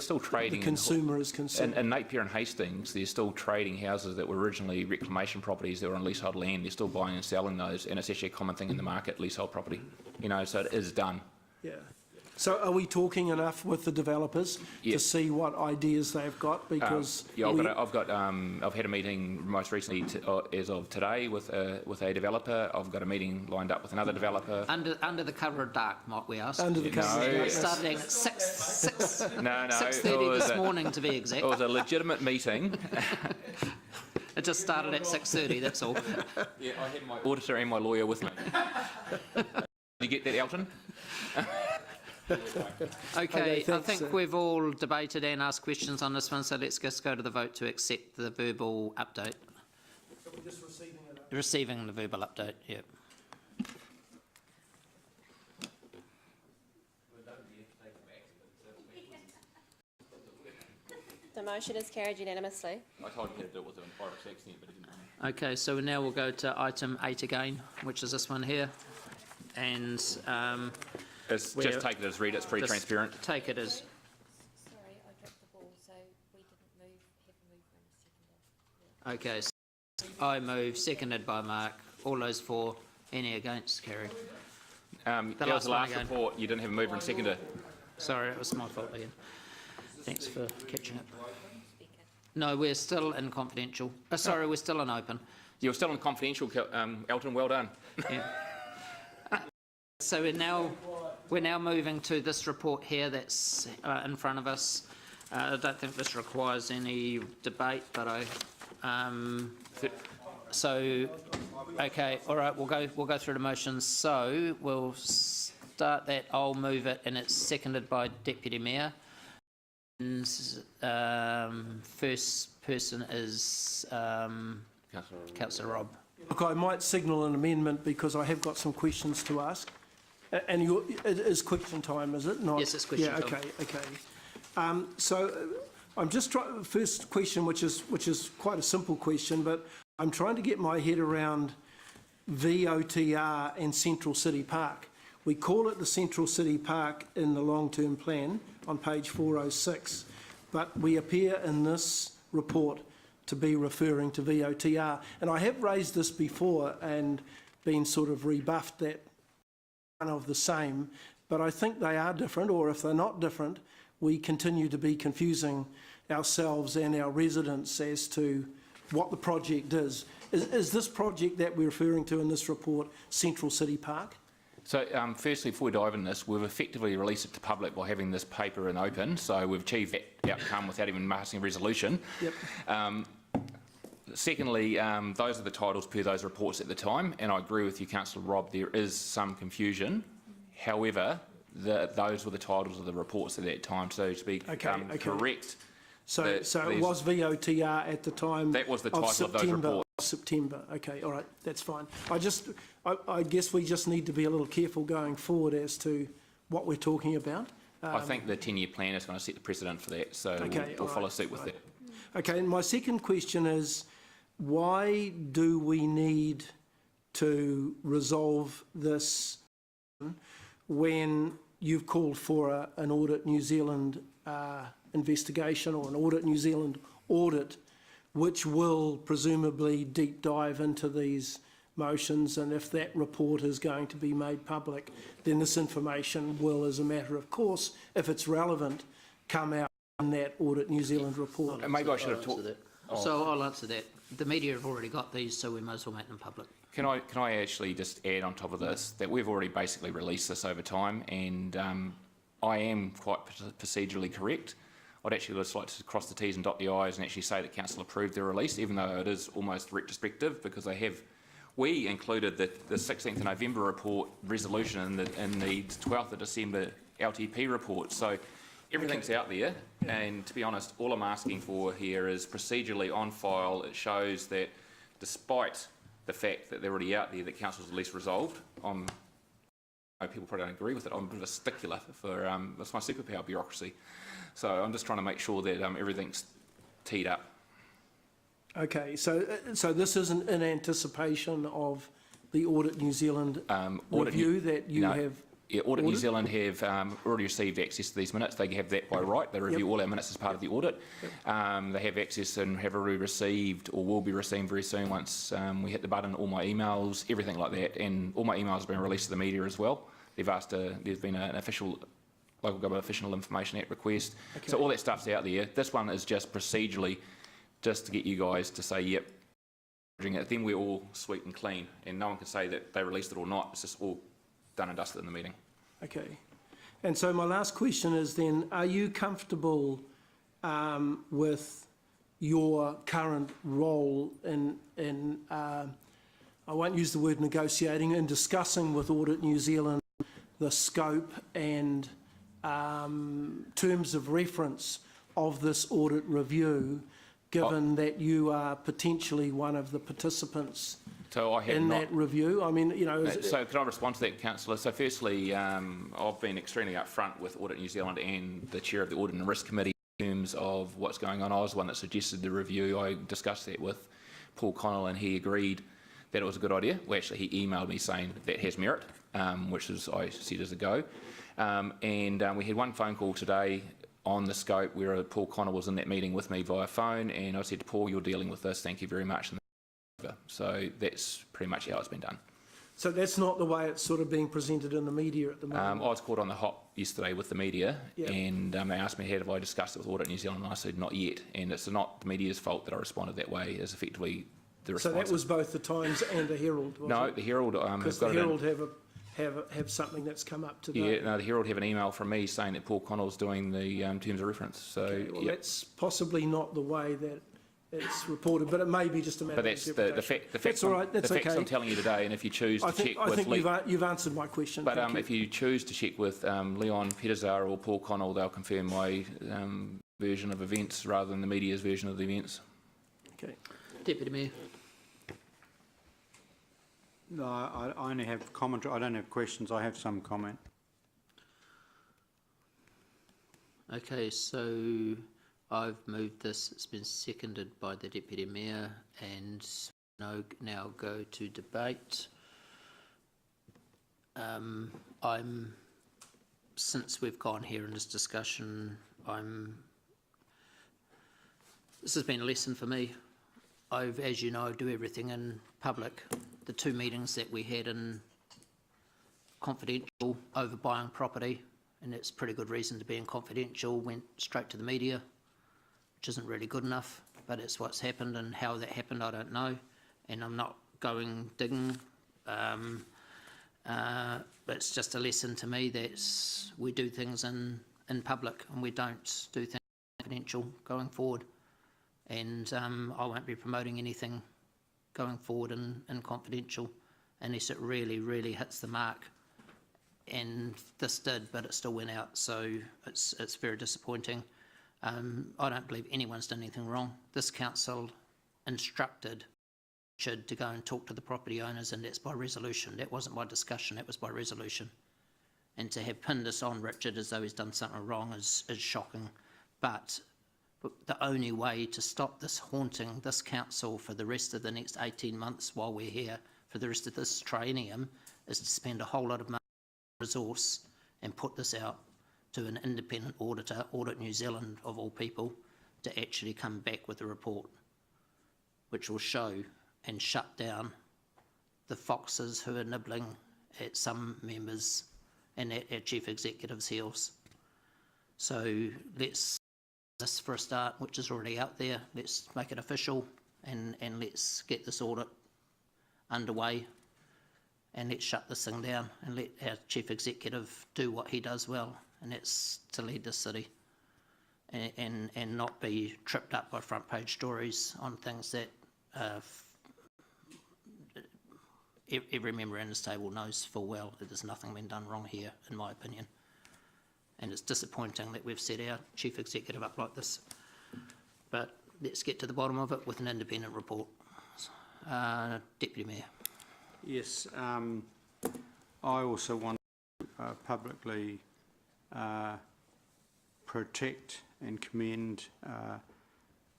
still trading the consumer is concerned. In Napier and Hastings, they're still trading houses that were originally reclamation properties that were on leasehold land. They're still buying and selling those, and it's actually a common thing in the market, leasehold property. So it is done. Yeah. So are we talking enough with the developers to see what ideas they've got? Because I've had a meeting most recently as of today with a developer. I've got a meeting lined up with another developer. Under the cover of dark, might we ask? Under the cover of dark. Starting at 6:30 this morning to be exact. It was a legitimate meeting. It just started at 6:30. That's all. Yeah, I had my auditor and my lawyer with me. Did you get that, Elton? Okay, I think we've all debated and asked questions on this one, so let's just go to the vote to accept the verbal update. So we're just receiving it? Receiving the verbal update, yeah. The motion is carried unanimously. I told you to do it with an Irish accent, but he didn't. Okay, so now we'll go to item 8 again, which is this one here. And Just take it as read, it's pretty transparent. Take it as... Sorry, I dropped the ball, so we didn't have a mover and a seconder. Okay, so I move, seconded by Mark. All those for, any against, carried. That was the last report, you didn't have a mover and seconder. Sorry, it was my fault again. Thanks for catching it. No, we're still in confidential. Sorry, we're still in open. You're still in confidential, Elton, well done. Yeah. So we're now moving to this report here that's in front of us. I don't think this requires any debate, but okay, all right, we'll go through the motions. So we'll start that. I'll move it, and it's seconded by Deputy Mayor. And first person is Councillor Robb. Look, I might signal an amendment because I have got some questions to ask. And it is question time, is it? Not, yes, it's question time. Okay. So I'm just trying. First question, which is quite a simple question, but I'm trying to get my head around VOTR and Central City Park. We call it the Central City Park in the long-term plan on page 406, but we appear in this report to be referring to VOTR. And I have raised this before and been sort of rebuffed that one of the same, but I think they are different, or if they're not different, we continue to be confusing ourselves and our residents as to what the project is. Is this project that we're referring to in this report Central City Park? So firstly, before we dive into this, we've effectively released it to public by having this paper in open, so we've achieved that outcome without even passing a resolution. Yep. Secondly, those are the titles per those reports at the time, and I agree with you, Councillor Robb, there is some confusion. However, those were the titles of the reports at that time, so to be correct. So it was VOTR at the time. That was the title of those reports. September. Okay, all right, that's fine. I guess we just need to be a little careful going forward as to what we're talking about. I think the 10-year plan is going to set the precedent for that, so we'll follow suit with that. Okay, and my second question is, why do we need to resolve this when you've called for an Audit New Zealand investigation, or an Audit New Zealand audit, which will presumably deep dive into these motions, and if that report is going to be made public, then this information will, as a matter of course, if it's relevant, come out in that Audit New Zealand report. Maybe I should have talked... So I'll answer that. The media have already got these, so we might as well make them public. Can I actually just add on top of this that we've already basically released this over time, and I am quite procedurally correct. I'd actually just like to cross the T's and dot the I's and actually say that Council approved their release, even though it is almost retrospective, because we included the 16th of November report resolution in the 12th of December LTP report. So everything's out there, and to be honest, all I'm asking for here is procedurally on file. It shows that despite the fact that they're already out there, that Council's at least resolved. I know people probably don't agree with it. I'm a bit of a stickler for that's my superpower, bureaucracy. So I'm just trying to make sure that everything's teed up. Okay, so this isn't in anticipation of the Audit New Zealand review that you have? Yeah, Audit New Zealand have already received access to these minutes. They have that by right. They review all our minutes as part of the audit. They have access and have already received, or will be receiving very soon once we hit the button, all my emails, everything like that. And all my emails have been released to the media as well. They've asked, there's been an official Local Government Official Information Act request. Okay. So all that stuff's out there. This one is just procedurally, just to get you guys to say, yep, then we're all sweet and clean, and no one can say that they released it or not. It's just all done and dusted in the meeting. Okay. And so my last question is then, are you comfortable with your current role in I won't use the word negotiating, in discussing with Audit New Zealand the scope and terms of reference of this audit review, given that you are potentially one of the participants in that review? I mean, you know... So can I respond to that, Councillor? So firstly, I've been extremely upfront with Audit New Zealand and the Chair of the Audit and Risk Committee in terms of what's going on. I was the one that suggested the review. I discussed that with Paul Connell and he agreed that it was a good idea. Well, actually, he emailed me saying that has merit, which is I said as a go. We had one phone call today on the scope where Paul Connell was in that meeting with me via phone, and I said to Paul, you're dealing with this, thank you very much. So that's pretty much how it's been done. So that's not the way it's sort of being presented in the media at the moment? I was caught on the hop yesterday with the media, and they asked me, have I discussed it with Audit New Zealand, and I said not yet, and it's not the media's fault that I responded that way, it's effectively the response. So that was both the Times and the Herald, wasn't No, it? the Herald Because the Herald have something that's come up today. Yeah, no, the Herald have an email from me saying that Paul Connell's doing the terms of reference. So Okay, well, that's possibly not the way that it's reported, but it may be just a matter but that's of the interpretation. facts. That's all right. That's the facts okay. I'm telling you today, and if you choose to check I with think you've answered my question. But Thank you. if you choose to check with Leon Petizar or Paul Connell, they'll confirm my version of events rather than the media's version of the events. Okay. Deputy Mayor. No, I only have commentary. I don't have questions. I have some comment. Okay, so I've moved this. It's been seconded by the Deputy Mayor, and now go to debate. Since we've gone here in this discussion, this has been a lesson for me. As you know, do everything in public. The 2 meetings that we had in confidential over buying property, and it's pretty good reason to be in confidential, went straight to the media, which isn't really good enough, but it's what's happened, and how that happened I don't know, and I'm not going digging. But it's just a lesson to me that we do things in public and we don't do things confidential going forward. And I won't be promoting anything going forward in confidential unless it really, really hits the mark. And this did, but it still went out, so it's very disappointing. I don't believe anyone's done anything wrong. This council instructed Richard to go and talk to the property owners, and that's by resolution. That wasn't by discussion, that was by resolution. And to have pinned this on Richard as though he's done something wrong is shocking. But the only way to stop this haunting this council for the rest of the next 18 months while we're here, for the rest of this triennium, is to spend a whole lot of money and resource and put this out to an independent auditor, Audit New Zealand of all people, to actually come back with a report which will show and shut down the foxes who are nibbling at some members and at our Chief Executive's heels. So let's this for a start, which is already out there. Let's make it official and let's get this audit underway, and let's shut this thing down and let our Chief Executive do what he does well, and that's to lead the city and not be tripped up by front page stories on things that every member in this table knows full well that there's nothing been done wrong here, in my opinion. And it's disappointing that we've set our Chief Executive up like this. But let's get to the bottom of it with an independent report. Deputy Mayor. Yes, I also want to publicly protect and commend the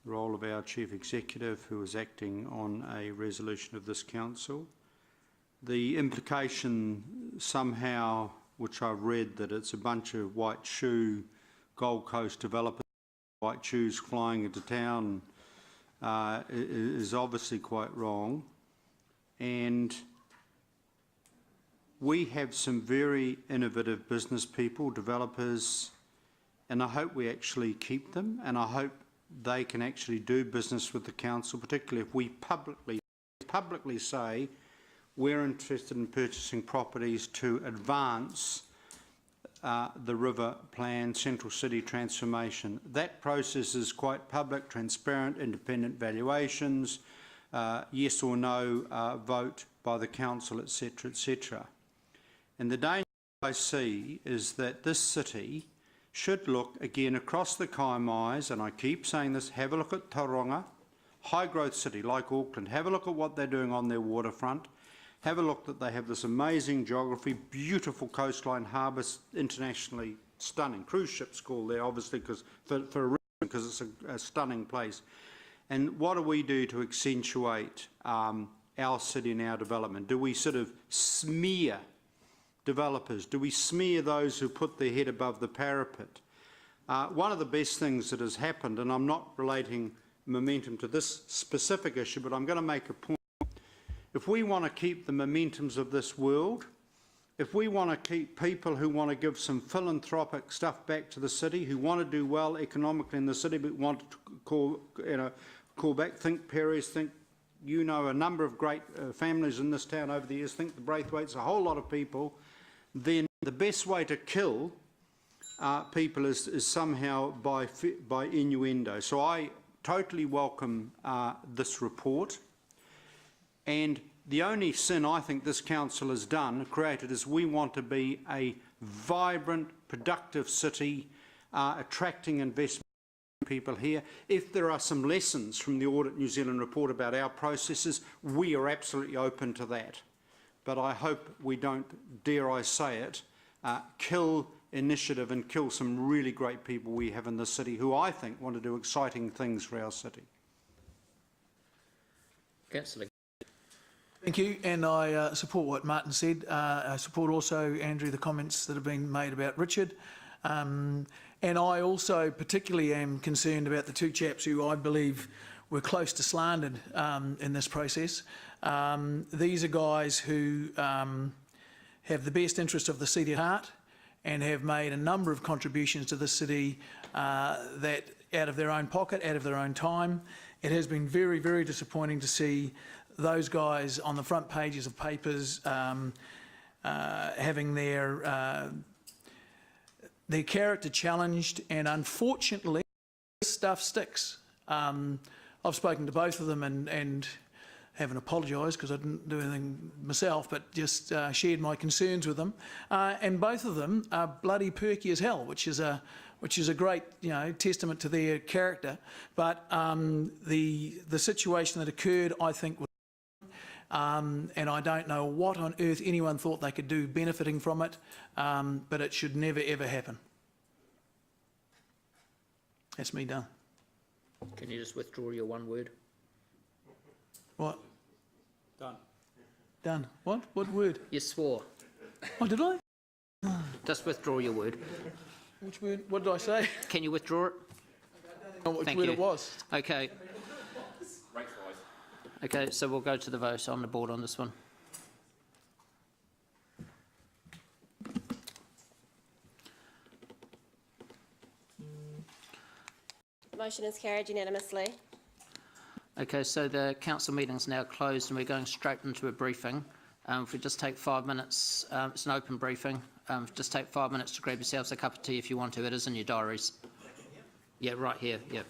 role of our Chief Executive, who is acting on a resolution of this council. The implication somehow, which I've read, that it's a bunch of white shoe Gold Coast developers, white shoes flying into town, is obviously quite wrong. And we have some very innovative business people, developers, and I hope we actually keep them, and I hope they can actually do business with the council, particularly if we publicly say we're interested in purchasing properties to advance the river plan, Central City transformation. That process is quite public, transparent, independent valuations, yes or no vote by the council, etc., etc. And the danger I see is that this city should look again across the Kaimais, and I keep saying this, have a look at Tauranga, high growth city like Auckland, have a look at what they're doing on their waterfront, have a look that they have this amazing geography, beautiful coastline, harbours, internationally stunning. Cruise ships call there, obviously, because for a reason, because it's a stunning place. And what do we do to accentuate our city and our development? Do we sort of smear developers? Do we smear those who put their head above the parapet? One of the best things that has happened, and I'm not relating momentum to this specific issue, but I'm going to make a point. If we want to keep the momentums of this world, if we want to keep people who want to give some philanthropic stuff back to the city, who want to do well economically in the city, but want to call back, think Perry's, think, you know, a number of great families in this town over the years, think the Braithwaites, a whole lot of people, then the best way to kill people is somehow by innuendo. So I totally welcome this report. And the only sin I think this council has created, is we want to be a vibrant, productive city, attracting investment people here. If there are some lessons from the Audit New Zealand report about our processes, we are absolutely open to that. But I hope we don't, dare I say it, kill initiative and kill some really great people we have in the city who I think want to do exciting things for our city. Councillor. Thank you, and I support what Martin said. I support also, Andrew, the comments that have been made about Richard. And I also particularly am concerned about the two chaps who I believe were close to slandered in this process. These are guys who have the best interest of the city at heart and have made a number of contributions to the city that out of their own pocket, out of their own time. It has been very, very disappointing to see those guys on the front pages of papers having their character challenged, and unfortunately this stuff sticks. I've spoken to both of them and haven't apologised because I didn't do anything myself, but just shared my concerns with them, and both of them are bloody perky as hell, which is a great, you know, testament to their character. But the situation that occurred, I think, was and I don't know what on earth anyone thought they could do benefiting from it, but it should never ever happen. That's me done. Can you just withdraw your one word? What? Done. Done. What? What word? You swore. Oh, did I? Just withdraw your word. Which word? What did I say? Can you withdraw it? Oh, which Thank word you. it was? Okay. Okay, so we'll go to the vote on the board on this one. Motion is carried unanimously. Okay, so the council meeting's now closed and we're going straight into a briefing. If we just take 5 minutes, it's an open briefing. Just take 5 minutes to grab yourselves a cup of tea if you want to. It is in your diaries. Yeah, right here. Yeah.